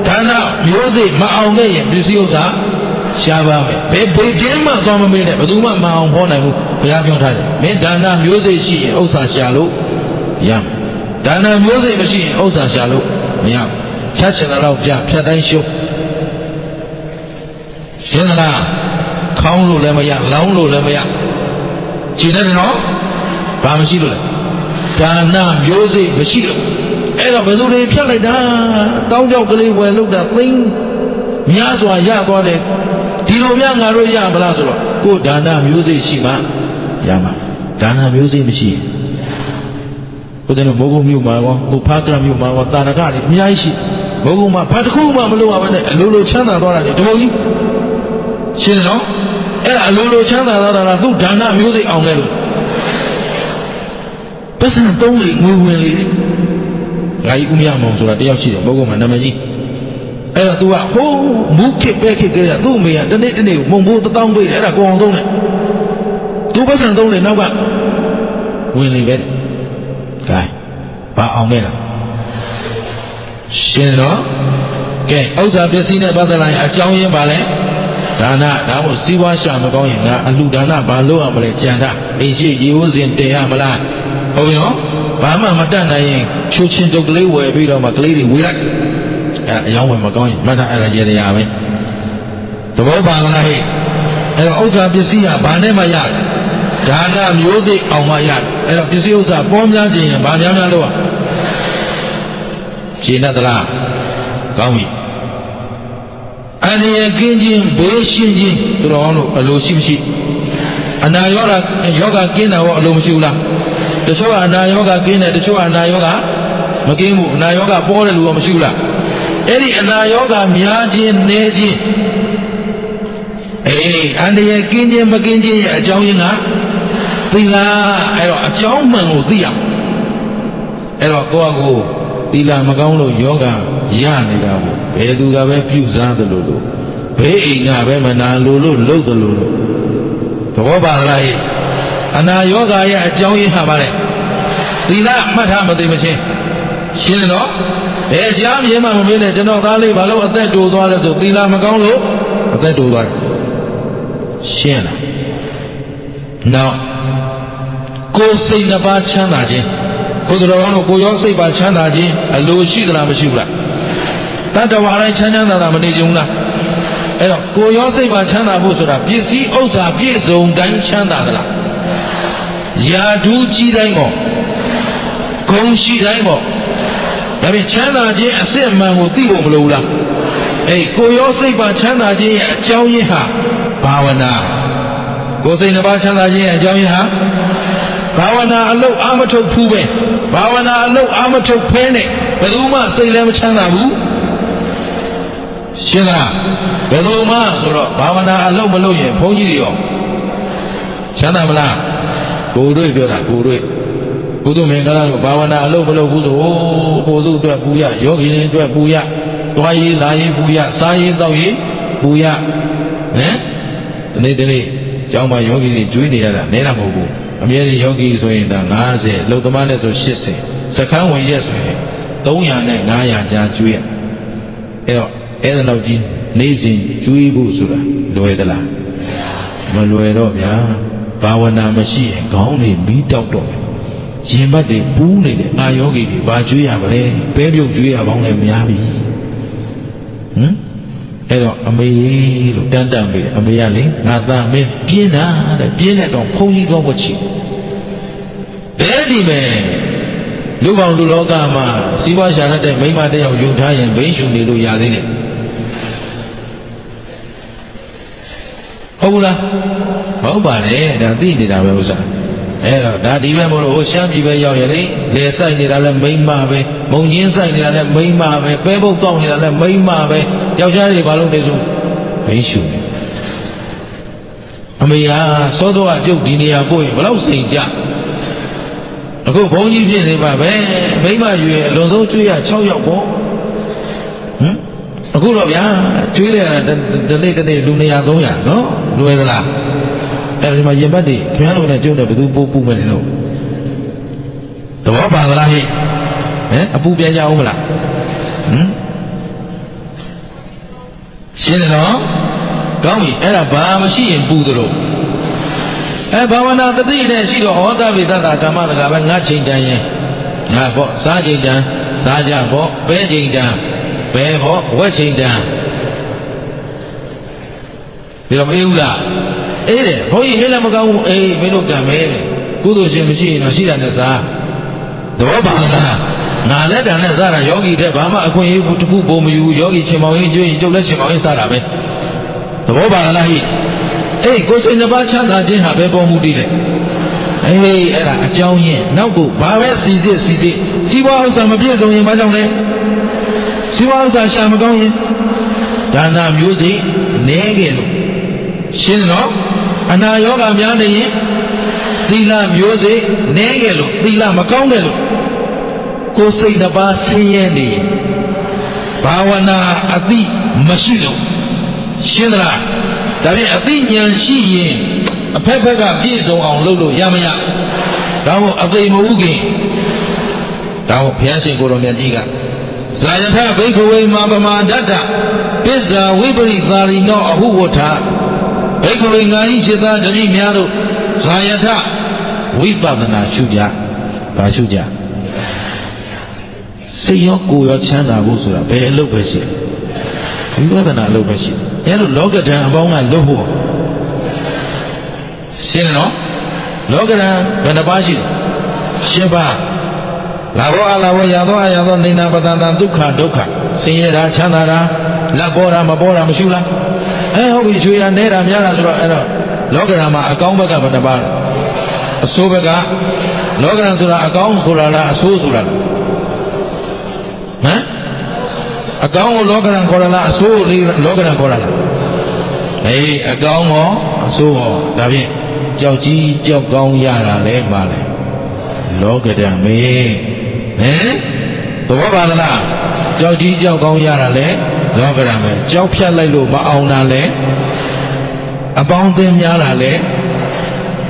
ဒါနမျိုးစိတ်မအောင်ခဲ့ရင်ပစ္စည်းဥစ္စာရှားပါမယ်ဘယ်တင်းမှသွားမမေးနဲ့ဘယ်သူမှမအောင်ဟောနိုင်ဘူးဘုရားပြောထားတယ်မင်းဒါနမျိုးစိတ်ရှိရင်ဥစ္စာရှာလို့ရမယ်ဒါနမျိုးစိတ်မရှိရင်ဥစ္စာရှာလို့မရဘူးဖြတ်ချင်တဲ့တော့ပြဖြတ်တိုင်းရှုပ်ရှင်းသလားခေါင်းလို့လည်းမရလောင်းလို့လည်းမရကြည်တယ်နော်ဘာမရှိလို့လဲဒါနမျိုးစိတ်မရှိလို့အဲ့တော့ဘယ်သူတွေဖြတ်လိုက်တာတောင်းကြောက်ကလေးဝယ်လို့တာသိန်းများစွာရသွားတယ်ဒီလိုများငါတို့ရမလားဆိုတော့ကိုယ်ဒါနမျိုးစိတ်ရှိမှရမှာဒါနမျိုးစိတ်မရှိဘုရားမိုးကုတ်မြို့မှာကောကိုဖားကရမြို့မှာကောတာရကတွေအများကြီးရှိမိုးကုတ်မှာဘာတစ်ခုမှမလုပ်ရဘဲနဲ့အလိုလိုချမ်းသာသွားတာဒီတမုံကြီးရှင်းနော်အဲ့အလိုလိုချမ်းသာသွားတာသူဒါနမျိုးစိတ်အောင်ခဲ့လို့ပတ်စံသုံးလေငွေဝင်လေဂါကြီးဦးမြမောင်ဆိုတာတယောက်ရှိတယ်မိုးကုတ်မှာနာမည်ကြီးအဲ့တော့ तू ကဟိုးမူးခစ်ပဲခစ်ကြရသူ့အမေကတနေ့ကိုမုံဘိုး1000ပေးတယ်အဲ့ဒါကိုအောင်သုံးတယ် तू ပတ်စံသုံးလေနောက်ကဝင်လေပဲဂါဘာအောင်ခဲ့လားရှင်းတော့ကဲဥစ္စာပစ္စည်းနဲ့ပတ်သက်လာရင်အကြောင်းရင်းပါလဲဒါနဒါမို့စီးပွားရှာမကောင်းရင်ငါအလှဒါနဘာလို့ရမလဲကြံတာအိမ်ရှိရေဝစဉ်တင်ရမလားဟုတ်ပြီနော်ဘာမှမတတ်နိုင်ရင်ချိုးချင်းတုတ်ကလေးဝယ်ပြီးတော့မှကလေးတွေဝေးလိုက်အဲ့အယောင်းဝယ်မကောင်းရင်မှတ်ထားအဲ့ဒါရေတရားပဲသဘောပါလားဟဲ့အဲ့တော့ဥစ္စာပစ္စည်းကဘာနဲ့မှရတယ်ဒါနမျိုးစိတ်အောင်မှရတယ်အဲ့တော့ပစ္စည်းဥစ္စာပေါ်များခြင်းရင်ဘာများများလို့ရှင်းတတ်လားကောင်းပြီအန္တရာယ်ကင်းခြင်းဘေးရှင်းခြင်းသူတော်တို့အလိုရှိမရှိအနာရောဂါကင်းတာရောအလိုမရှိဘူးလားတချို့ကအနာရောဂါကင်းတယ်တချို့ကအနာရောဂါမကင်းဘူးအနာရောဂါပေါ်တယ်လူရောမရှိဘူးလားအဲ့ဒီအနာရောဂါများခြင်းနည်းခြင်းအန္တရာယ်ကင်းခြင်းမကင်းခြင်းရဲ့အကြောင်းရင်းကသီလအဲ့တော့အကြောင်းမှန်ကိုသိရအောင်အဲ့တော့ကိုယ့်အကိုသီလမကောင်းလို့ယောဂရနေတာကိုဘယ်သူကပဲပြုစားသလိုလိုဘေးအိမ်ကပဲမနာလိုလို့လှုပ်သလိုလိုသဘောပါလားအနာယောဂရဲ့အကြောင်းရင်းဟာပါလေသီလမှတ်ထားမသိမချင်းရှင်းတော့ဘယ်အကြောင်းရင်းမှမမေးနဲ့ကျွန်တော်သားလေးဘာလို့အသက်တိုးသွားလဲဆိုသီလမကောင်းလို့အသက်တိုးသွားတယ်ရှင်းလားနောက်ကိုယ်စိတ်နှစ်ပါးချမ်းသာခြင်းဘုရားတော်တို့ကိုရောစိတ်ပါချမ်းသာခြင်းအလိုရှိသလားမရှိဘူးလားတတ္တဝါတိုင်းချမ်းသာတာမနေကြဘူးလားအဲ့တော့ကိုရောစိတ်ပါချမ်းသာဖို့ဆိုတာပစ္စည်းဥစ္စာပြည့်စုံတိုင်းချမ်းသာသလားယာဓုကြီးတိုင်းပေါ့ဂုဏ်ရှိတိုင်းပေါ့ဒါဖြင့်ချမ်းသာခြင်းအစစ်အမှန်ကိုသိဖို့မလိုဘူးလားအေးကိုရောစိတ်ပါချမ်းသာခြင်းရဲ့အကြောင်းရင်းဟာဘာဝနာကိုယ်စိတ်နှစ်ပါးချမ်းသာခြင်းရဲ့အကြောင်းရင်းဟာဘာဝနာအလုပ်အာမထုတ်ဖူးပဲဘာဝနာအလုပ်အာမထုတ်ဖဲနဲ့ဘယ်သူမှစိတ်လည်းမချမ်းသာဘူးရှင်းလားဘယ်လိုမှဆိုတော့ဘာဝနာအလုပ်မလုပ်ရင်ဘုန်းကြီးတွေရောချမ်းသာမလားကိုယ်တွေ့ပြောတာကိုယ်တွေ့ဘုသူမင်္ဂလာကိုဘာဝနာအလုပ်မလုပ်ဘူးဆိုဟိုသူအတွက်ပူရယောဂီတွေအတွက်ပူရတွားရေးလာရေးပူရစားရေးတောက်ရေးပူရ ဒီနေ့ကျောင်းမှာယောဂီတွေကျွေးနေရတာနဲတာမဟုတ်ဘူးအမြဲတမ်းယောဂီဆိုရင်ဒါ90လုံသမားနဲ့ဆို80စခန်းဝင်ရက်ဆိုရင်300နဲ့900ကြားကျွေးရအဲ့ဒါတော့ကြီးနေ့စဉ်ကျွေးဖို့ဆိုတာလွယ်သလားမလွယ်တော့ဗျာဘာဝနာမရှိရင်ခေါင်းတွေမီးတောက်တော့ရင်ဘတ်တွေပူးနေတယ်အာယောဂီတွေဘာကျွေးရပါလဲပဲပြုတ်ကျွေးရပေါင်းလည်းများပြီအဲ့တော့အမေလို့တန်းတန်းပြီးအမေကလေငါသားမင်းပြင်းတာတဲ့ပြင်းတဲ့တော့ဖုံကြီးကောင်းဖို့ချီဘယ်ဒီမဲ့လူပေါင်းလူလောကမှာစီးပွားရှာတဲ့မိန်းမတယောက်ယူထားရင်ဘိန်းရှူနေလို့ရသေးတယ်ဟုတ်ဘူးလားဟုတ်ပါတယ်ဒါသိနေတာပဲဥစ္စာအဲ့တော့ဒါဒီပဲမလို့ဟိုရှမ်းပြည်ပဲရောက်ရလေလေဆိုင်နေတာလည်းမိန်းမပဲမုံချင်းဆိုင်နေတာလည်းမိန်းမပဲပဲပုတ်တောက်နေတာလည်းမိန်းမပဲယောက်ျားတွေဘာလို့လဲဆိုဘိန်းရှူနေအမေဟာစောတော့အကျုပ်ဒီနေရာပို့ရင်ဘလောက်စိန်ကြအခုဘုန်းကြီးဖြစ်နေပါပဲမိန်းမယူရင်အလွန်ဆုံးကျွေးရ6ယောက်ပေါ့အခုတော့ဗျာကျွေးရတဲ့နေ့လူ200 300နော်လွယ်သလားအဲဒီမှာရင်ဘတ်တွေခင်ဗျားတို့နဲ့ကျုပ်နဲ့ဘယ်သူပို့မယ်လို့သဘောပါသလားဟိအပူပြန်ကြအောင်မလားရှင်းတယ်နော်ကောင်းပြီအဲ့ဒါဘာမရှိရင်ပူသလိုဘာဝနာတတိနဲ့ရှိတော့ဟောသဗ္ဗေတ္တကမ္မတကပဲငါချိန်တန်ရင်ငါပေါ့စားချိန်တန်စားကြပေါ့ပဲချိန်တန်ပဲပေါ့ဝက်ချိန်တန်ပြီးတော့မအေးဘူးလားအေးတယ်ဘုန်းကြီးဟင်းလည်းမကောင်းဘူးအေးမင်းတို့ကံပဲကုသိုလ်ရှင်မရှိရင်တော့ရှိတာနဲ့စားသဘောပါလားငါလည်းကံနဲ့စားတာယောဂီတဲ့ဘာမှအခွင့်အရေးတစ်ခုပုံမယူယောဂီချင်းမောင်ရင်ကျွေးရင်ကျုပ်လည်းချင်းမောင်ရင်စားတာပဲသဘောပါလားဟိအေးကိုယ်စိတ်နှပါချမ်းသာခြင်းဟာပဲပေါ်မှုတည်တယ်အေးအဲ့ဒါအကြောင်းရင်းနောက်ကိုဘာပဲစီစစ်စီးပွားဥစ္စာမပြည့်စုံရင်ဘာကြောင့်လဲစီးပွားဥစ္စာရှာမကောင်းရင်ဒါနမျိုးစိနဲခဲ့လို့ရှင်းနော်အနာယောဂများနေရင်သီလမျိုးစိနဲခဲ့လို့သီလမကောင်းခဲ့လို့ကိုယ်စိတ်တစ်ပါးဆင်းရဲနေဘာဝနာအသိမရှိလို့ရှင်းသလားဒါဖြင့်အသိဉာဏ်ရှိရင်အဖက်ဖက်ကပြည့်စုံအောင်လုပ်လို့ရမရဒါမို့အသိမဟုတ်ခင်ဒါမို့ဘုရားရှင်ကိုယ်တော်မြတ်ကြီးကဇာယထဘိက္ခဝေမာပမာဒတ္တပစ္စာဝိပရိသာရိနောအဟုဝဋ္ဌဘိက္ခဝေငါဤစေတတတိများတို့ဇာယထဝိပဿနာရှုကြဘာရှုကြစိတ်ရောကိုယ်ရောချမ်းသာဖို့ဆိုတာဘယ်အလုပ်ပဲရှိဝိပဿနာအလုပ်ပဲရှိအဲလိုလောကဓာတ်အပေါင်းကလွတ်ဖို့ရှင်းနော်လောကဓာတ်ဘယ်နှပါရှိလဲ7ပါးလာဘောအလာဘောရသောအရသောနေနာပတန်တဒုက္ခဒုက္ခဆင်းရဲတာချမ်းသာတာလက်ပေါ်တာမပေါ်တာမရှိလားဟုတ်ပြီချွေရနေတာများတာဆိုတော့အဲ့တော့လောကဓာတ်မှာအကောင်းဘက်ကဘယ်နှပါအဆိုးဘက်ကလောကဓာတ်ဆိုတာအကောင်းဆိုတာလားအဆိုးဆိုတာလားအကောင်းကိုလောကဓာတ်ခေါ်ရလားအဆိုးလေးလောကဓာတ်ခေါ်ရလားအကောင်းရောအဆိုးရောဒါဖြင့်ကြောက်ကြီးကြောက်ကောင်းရတာလဲပါလေလောကဓာတ်မေသဘောပါသလားကြောက်ကြီးကြောက်ကောင်းရတာလဲလောကဓာတ်မေကြောက်ဖြတ်လိုက်လို့မအောင်တာလဲအပေါင်းအသင်းများတာလဲ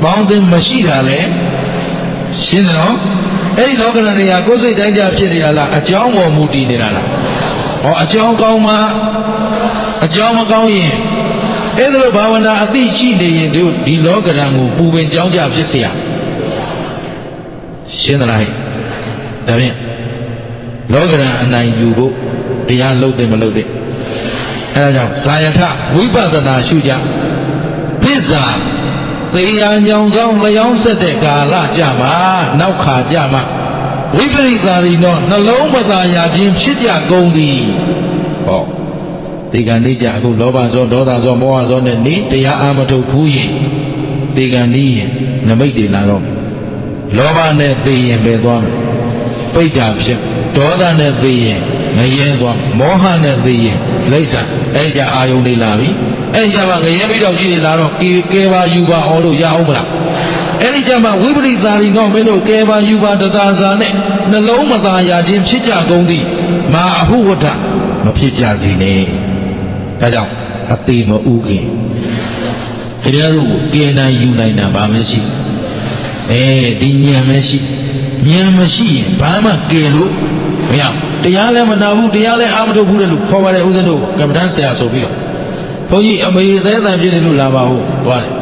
ပေါင်းအသင်းမရှိတာလဲရှင်းတယ်နော်အဲ့ဒီလောကဓာတ်တွေကကိုယ်စိတ်တိုင်းကြဖြစ်နေတာလားအကြောင်းပေါ်မူတည်နေတာလားအကြောင်းကောင်းမှအကြောင်းမကောင်းရင်အဲ့ဒါလိုဘာဝနာအသိရှိနေရင်တို့ဒီလောကဓာတ်ကိုပူပင်ကြောင်းကြဖြစ်เสียရှင်းသလားဟဲ့ဒါဖြင့်လောကဓာတ်အနိုင်ယူဖို့တရားလုပ်တယ်မလုပ်တယ်အဲဒါကြောင့်ဇာယထဝိပဿနာရှုကြပစ္စာသေရာညောင်ဆောင်လျောင်းဆက်တဲ့ကာလကြမှာနောက်ခါကြမှာဝိပရိသာရိနောနှလုံးမသာရာခြင်းဖြစ်ကြကုန်သည်ဒီကနေ့ကြအခုလောဘဇောဒေါသဇောမောဟဇောနဲ့နေတရားအာမထုတ်ဘူးရင်ဒီကနေ့ရင်နမိတ်တွေလာတော့လောဘနဲ့သိရင်ပဲသွားမယ်ပိဋ္ဌာဖြစ်ဒေါသနဲ့သိရင်ငရဲသွားမောဟနဲ့သိရင်လိစ္ဆာအဲ့ကြအာယုန်တွေလာပြီအဲ့ကြမှာငရဲပြီးတော့ကြည့်နေလာတော့ကဲပါယူပါအောင်လို့ရအောင်မလားအဲ့ဒီကြမှာဝိပရိသာရိနောမင်းတို့ကဲပါယူပါတသာစာနဲ့နှလုံးမသာရာခြင်းဖြစ်ကြကုန်သည်မာအဟုဝတ္ထမဖြစ်ကြစေနဲ့ဒါကြောင့်အတိမဥခင် ခင်ဗျားတို့ကိုကဲနိုင်ယူနိုင်တာဘာမှရှိဒီဉာဏ်မရှိဉာဏ်မရှိရင်ဘာမှကဲလို့မရတရားလည်းမနာဘူးတရားလည်းအားမထုတ်ဘူးတဲ့လူခေါ်ပါတယ်ဦးဇင်းတို့ကမ္ဘာတန်းဆရာဆိုပြီးတော့ဘုန်းကြီးအမေသေးတန်ဖြစ်နေလို့လာပါဦးသွားတယ်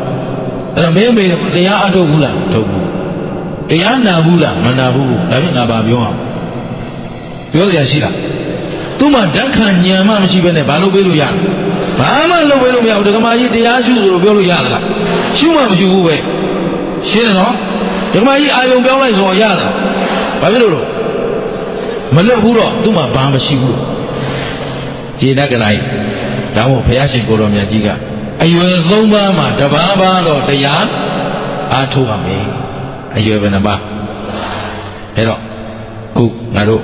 အဲ့တော့မင်းအမေတရားအထုတ်ဘူးလားထုတ်ဘူးတရားနာဘူးလားမနာဘူးဒါဖြင့်ငါပါပြောအောင်ပြောရရှိလားသူ့မှာဓက္ခံဉာဏ်မှမရှိဘဲနဲ့ဘာလို့ပေးလို့ရလဲဘာမှလုပ်ပေးလို့မရဘူးဒကမာကြီးတရားရှုဆိုလို့ပြောလို့ရသလားရှုမှမရှုဘူးပဲရှင်းတယ်နော်ဒကမာကြီးအာယုံပြောင်းလိုက်ဆိုတော့ရတာဘာဖြစ်လို့မလုပ်ဘူးတော့သူ့မှာဘာမရှိဘူးခြေတက်ကလိုက်ဒါမို့ဘုရားရှင်ကိုတော်မြတ်ကြီးကအရွယ်၃ပါးမှာတစ်ပါးပါတော့တရားအားထုတ်ရမယ်အရွယ်ဘယ်နှပါအဲ့တော့ခုငါတို့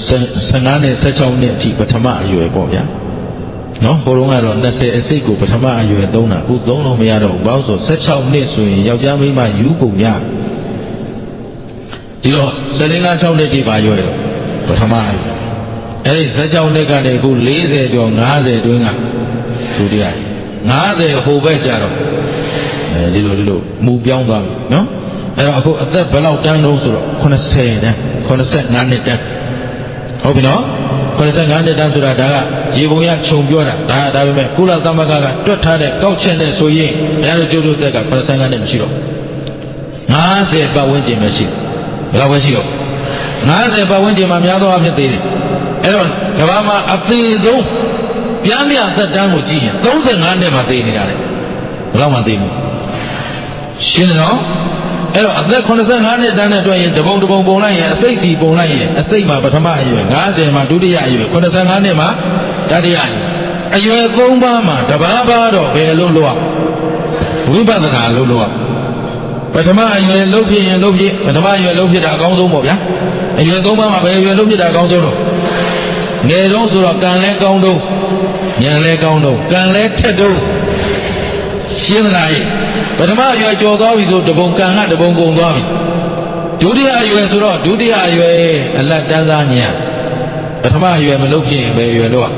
15နဲ့16နှစ်အထိပထမအရွယ်ပေါ့ဗျာနော်ဟိုတုန်းကတော့20အစိတ်ကိုပထမအရွယ်သုံးတာအခုသုံးလို့မရတော့ဘူးဘာလို့ဆို16နှစ်ဆိုရင်ယောက်ျားမိန်းမယူကုန်ရဒီတော့15 6နှစ်ထိပါရွယ်တော့ပထမအရွယ်အဲ့ဒီ16နှစ်ကနေအခု40ကျော်50တွင်းကဒုတိယ50ဟိုဘက်ကြတော့ဒီလိုမူပြောင်းသွားပြီနော်အဲ့တော့အခုအသက်ဘယ်လောက်တန်းလို့ဆိုတော့80တန်း85နှစ်တန်းဟုတ်ပြီနော်85နှစ်တန်းဆိုတာဒါကရေပုံရခြုံပြောတာဒါပေမဲ့ကုလသမဂ္ဂကတွက်ထားတဲ့ကောက်ချက်နဲ့ဆိုရင်ဘုရားတို့ကျိုးတို့သက်က85နှစ်မရှိတော့50ပတ်ဝန်းကျင်ပဲရှိဘယ်လောက်ပဲရှိတော့50ပတ်ဝန်းကျင်မှာများသောအားဖြင့်သေးတယ်အဲ့တော့ကမ္ဘာမှာအသေးဆုံးပြားမြသက်တမ်းကိုကြည့်ရင်35နှစ်မှာသေနေတာလေဘယ်လောက်မှသေမှုရှင်းတယ်နော်အဲ့တော့အသက်85နှစ်တန်းနဲ့တွက်ရင်တပုံပုံလိုက်ရင်အစိတ်စီပုံလိုက်ရင်အစိတ်မှာပထမအရွယ်50မှာဒုတိယအရွယ်85နှစ်မှာတတိယအရွယ်3ပါးမှာတစ်ပါးပါတော့ဘယ်လိုလုပ်ဝိပဿနာလုပ်ပထမအရွယ်လုပ်ဖြစ်ရင်လုပ်ဖြစ်ပထမအရွယ်လုပ်ဖြစ်တာအကောင်းဆုံးပေါ့ဗျာအရွယ်3ပါးမှာဘယ်အရွယ်လုပ်ဖြစ်တာအကောင်းဆုံးတော့ငယ်တုန်းဆိုတော့ကံလဲကောင်းတုန်းဉာဏ်လဲကောင်းတုန်းကံလဲထက်တုန်းရှင်းသလားပထမအရွယ်ကျော်သွားပြီဆိုတပုံကံကတပုံကုန်သွားပြီဒုတိယအရွယ်ဆိုတော့ဒုတိယအရွယ်အလတ်တန်းသားဉာဏ်ပထမအရွယ်မလုပ်ဖြစ်ရင်ဘယ်အရွယ်လို့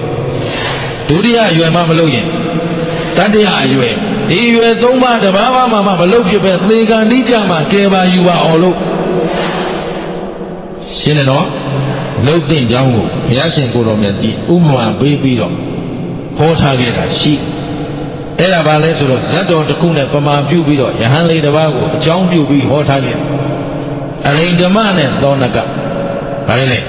ဒုတိယအရွယ်မှမလုပ်ရင်တတိယအရွယ်ဒီအရွယ်3ပါးတစ်ပါးမှမလုပ်ဖြစ်ပဲသေကံတိကြမှာကဲပါယူပါအောင်လို့ရှင်းတယ်နော်လုတ်တဲ့ကြောင်းကိုဘုရားရှင်ကိုတော်မြတ်ကြီးဥပမာပေးပြီးတော့ဟောထားခဲ့တာရှိအဲ့ဒါဘာလဲဆိုတော့ဇတ်တော်တစ်ခုနဲ့ပမာပြုပြီးတော့ယဟန်လေးတစ်ပါးကိုအကြောင်းပြုပြီးဟောထားခဲ့အရိဓမ္မနဲ့သောနကဘာလဲလဲ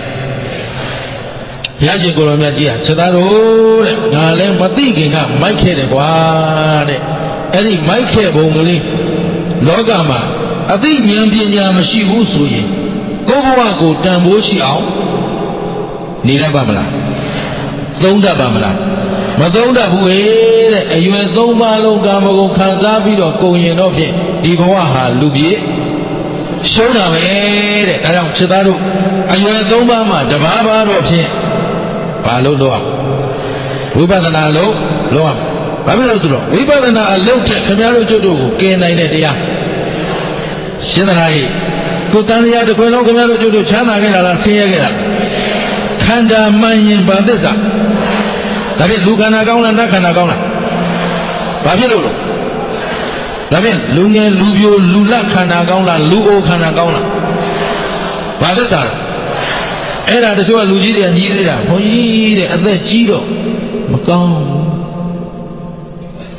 ဘုရားရှင်ကိုတော်မြတ်ကြီးကခြေသားတော်တဲ့ငါလည်းမသိခင်ကမိုက်ခဲ့တယ်ကွာတဲ့အဲ့ဒီမိုက်ခဲ့ပုံကလေးလောကမှာအသိဉာဏ်ပညာမရှိဘူးဆိုရင်ကိုယ်ဘဝကိုတန်ဖိုးရှိအောင်နေရပါမလားသုံးတတ်ပါမလားမသုံးတတ်ဘူးတဲ့အရွယ်3ပါးလုံးကာမဂုဏ်ခံစားပြီးတော့ကုန်ရင်တော့ဖြင့်ဒီဘဝဟာလူပြေရှုံးတာပဲတဲ့ဒါကြောင့်ခြေသားတို့အရွယ်3ပါးမှာတစ်ပါးပါတော့ဖြင့်ဘာလို့လုပ်အောင်ဝိပဿနာလုပ်အောင်ဘာဖြစ်လို့ဆိုတော့ဝိပဿနာအလုပ်ထက်ခင်ဗျားတို့ကျွတ်တို့ကိုကယ်နိုင်တဲ့တရားရှင်းသလားဟိကိုတန်တရားတစ်ခွင်လုံးခင်ဗျားတို့ကျွတ်တို့ချမ်းသာခဲ့တာလားဆင်းရဲခဲ့တာခန္ဓာမှန်ရင်ဘာသစ္စာဒါဖြင့်လူခန္ဓာကောင်းလားနတ်ခန္ဓာကောင်းလားဘာဖြစ်လို့လဲဒါဖြင့်လူငယ်လူပြိုလူလတ်ခန္ဓာကောင်းလားလူအိုခန္ဓာကောင်းလားဘာသစ္စာလဲအဲ့ဒါတချို့ကလူကြီးတွေကညီးသေးတာဘုန်းကြီးတဲ့အသက်ကြီးတော့မကောင်းဘူး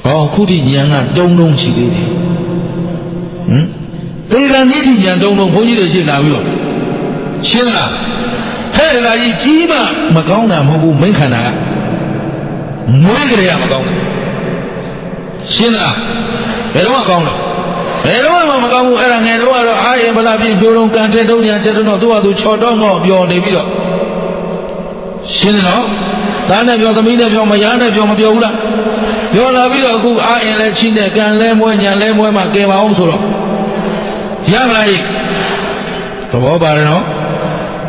ဟောခုထိဉာဏ်ကတုံးရှိသေးတယ်သေကံကြီးဉာဏ်တုံးဘုန်းကြီးတွေရှိလာပြီးတော့ရှင်းလားဟဲ့ဒါကြီးကြီးမှမကောင်းတာမဟုတ်ဘူးမိခန္ဓာကမွေးကြရမကောင်းဘူးရှင်းလားဘယ်တော့မှကောင်းလို့ဘယ်တော့မှမကောင်းဘူးအဲ့ဒါငယ်တော့ကတော့အာရင်ဗလာပြင်းဖြိုးတော့ကန်တဲ့တုံးညာချက်တော့သူ့ဟာသူချော်တော့ငေါ့ပြောနေပြီးတော့ရှင်းတယ်နော်သားနဲ့ပြောသမီးနဲ့ပြောမယားနဲ့ပြောမပြောဘူးလားပြောလာပြီးတော့အခုအာရင်လဲချင်းတဲ့ကန်လဲမွေးညာလဲမွေးမှကဲပါအောင်ဆိုတော့ရမလားသဘောပါတယ်နော်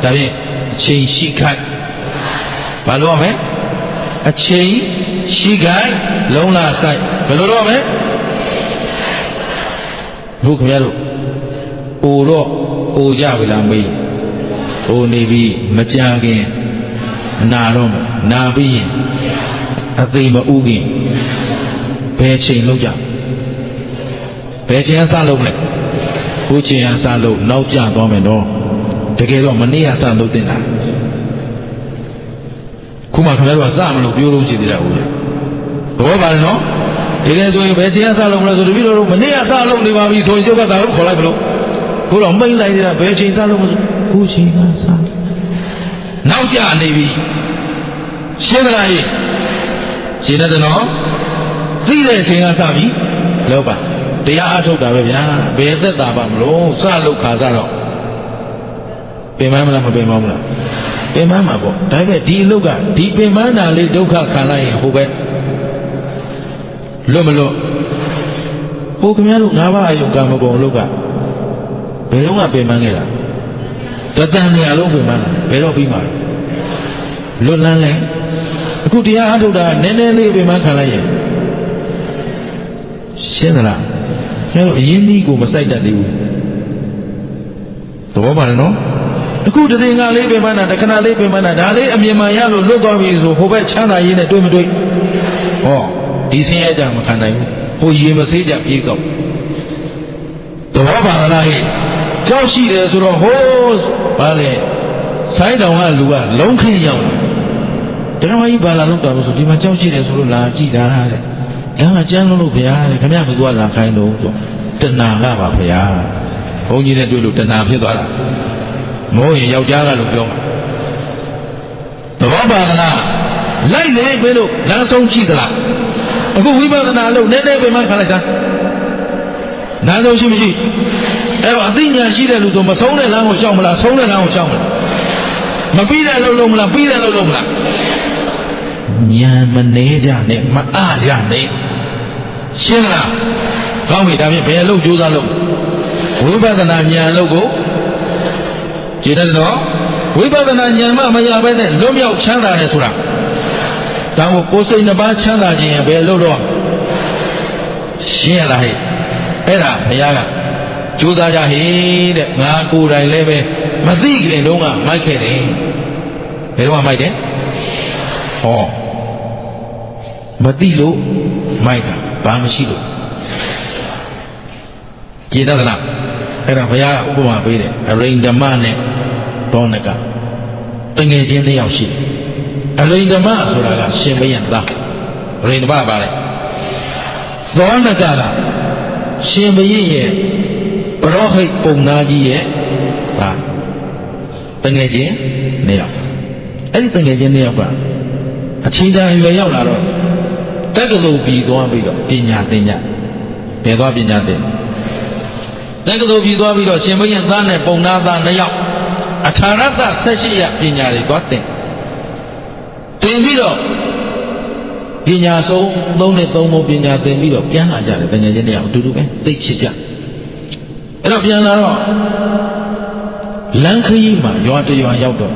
ဒါဖြင့်အချိန်ရှိခိုက်ဘာလို့ရမလဲအချိန်ရှိခိုက်လုံးလာဆိုင်ဘယ်လိုတော့မလဲတို့ခင်ဗျားတို့အိုတော့အိုကြပြီလားမေးအိုနေပြီမကြခင်နာတော့နာပြီးရင်အသိမဥခင်ဘယ်ချိန်လောက်ကြ ဘယ်ချင်းအစလုံးလဲခုချင်းအစလုံးနောက်ကျသွားမယ်နော်တကယ်တော့မနေ့ကစလုံးတင်တာခုမှခင်ဗျားတို့ကစမလို့ပြောလို့ရှိသေးတာဟုတ်လားဘောပါတယ်နော်ဒီကဲဆိုရင်ဘယ်ချင်းအစလုံးမလဲဆိုတပည့်တော်တို့မနေ့ကစလုံးနေပါပြီဆိုရင်ကျုပ်ကသာလို့ခေါ်လိုက်မလို့ခုတော့မိတ်လိုက်သေးတာဘယ်ချင်းစလုံးမဆိုခုချင်းကစနောက်ကျနေပြီရှင်းသလားဟိရှင်းတယ်နော်သိတဲ့အချိန်ကစပြီလောက်ပါတရားအထုတ်တာပဲဗျာဘယ်သက်တာပါမလို့စလို့ခါစတော့ပင်မမလားမပင်မဘူးလားပင်မမှာပေါ့ဒါပေမဲ့ဒီအလုပ်ကဒီပင်မနာလေးဒုက္ခခံလိုက်ရင်ဟိုပဲလွတ်မလွတ်ဟိုခင်ဗျားတို့၅ပါးအယုံကမကုန်လို့ကဘယ်တော့မှပင်မခဲ့တာတတန်နေအလုံးပင်မလာဘယ်တော့ပြီးမှာလွတ်လန်းလဲအခုတရားအထုတ်တာနည်းနည်းလေးပင်မခံလိုက်ရင်ရှင်းသလားကျတော့အရင်ဒီကိုမစိုက်တတ်သေးဘူးသဘောပါတယ်နော်အခုတည်ငါလေးပင်မနာတခဏလေးပင်မနာဒါလေးအမြင်မှန်ရလို့လွတ်သွားပြီဆိုဟိုဘက်ချမ်းသာရေးနဲ့တွေ့မတွေ့ဟောဒီဆင်းရဲကြမခံနိုင်ဘူးဟိုရေမဆေးကြပြေးကောက်သဘောပါလားဟဲ့ကြောက်ရှိတယ်ဆိုတော့ဟိုးဘာလဲဆိုင်းတောင်ကလူကလုံးခင်းရောက်တယ်တရားမကြီးဘာလာလို့တော်လို့ဆိုဒီမှာကြောက်ရှိတယ်ဆိုလို့လာကြည့်တာတဲ့အဲ့မှာကျမ်းလို့ဗျာတဲ့ခင်ဗျားဘယ်သူကလာခိုင်းတော့ဆိုတဏှာကပါဗျာဘုန်းကြီးနဲ့တွေ့လို့တဏှာဖြစ်သွားတာမဟုတ်ရင်ယောက်ျားကလို့ပြောမှာသဘောပါလားလိုက်လေမင်းတို့လမ်းဆုံးကြည့်သလားအခုဝိပဿနာလို့နည်းနည်းပဲမှခါလိုက်စမ်းလမ်းဆုံးရှိမရှိအဲ့တော့အသိဉာဏ်ရှိတဲ့လူဆိုမဆုံးတဲ့လမ်းကိုရှောက်မလားဆုံးတဲ့လမ်းကိုရှောက်မလားမပြီးတဲ့လို့လုံးမလားပြီးတဲ့လို့လုံးမလားဉာဏ်မနေကြနဲ့မအားကြနဲ့ရှင်းလားကောင်းပြီဒါဖြင့်ဘယ်လို့ကြိုးစားလို့ဝိပဿနာဉာဏ်လို့ကိုကြည်တယ်နော်ဝိပဿနာဉာဏ်မှမရဘဲနဲ့လွတ်မြောက်ချမ်းသာတယ်ဆိုတာဒါကိုကိုယ်စိတ်နှစ်ပါးချမ်းသာခြင်းဘယ်လို့တော့ရှင်းရလားဟဲ့အဲ့ဒါဘုရားကကြိုးစားကြဟေ့တဲ့ငါကိုယ်တိုင်လည်းပဲမသိခင်တုန်းကမိုက်ခဲ့တယ်ဘယ်တော့မှမိုက်တယ်ဟောမသိလို့မိုက်တာဘာမှရှိလို့ကြည်တတ်လားအဲ့ဒါဘုရားကဥပမာပေးတယ်အရိန္ဒမနဲ့သောနကတငယ်ချင်းတစ်ယောက်ရှိတယ်အရိန္ဒမဆိုတာကရှင်ဘုရင်သားအရိန္ဒမပါလေသောနကကရှင်ဘုရင်ရဲ့ပရောဟိတ်ပုံနာကြီးရဲ့ဒါတငယ်ချင်းနှစ်ယောက်အဲ့ဒီတငယ်ချင်းနှစ်ယောက်ကအချင်းတန်ရွယ်ရောက်လာတော့တက္ကသိုလ်ပြီးသွားပြီးတော့ပညာသင်ကြဘယ်သွားပညာသင်တက္ကသိုလ်ပြီးသွားပြီးတော့ရှင်ဘုရင်သားနဲ့ပုံနာသားနှစ်ယောက်အထာရတ18ရပညာတွေသွားသင်ပြီးတော့ပညာဆုံး3နဲ့3မို့ပညာသင်ပြီးတော့ပြန်လာကြတယ်တကယ်ချင်းတရားအတူတူပဲသိချစ်ကြအဲ့တော့ပြန်လာတော့လမ်းခရီးမှာရွာတရွာရောက်တော့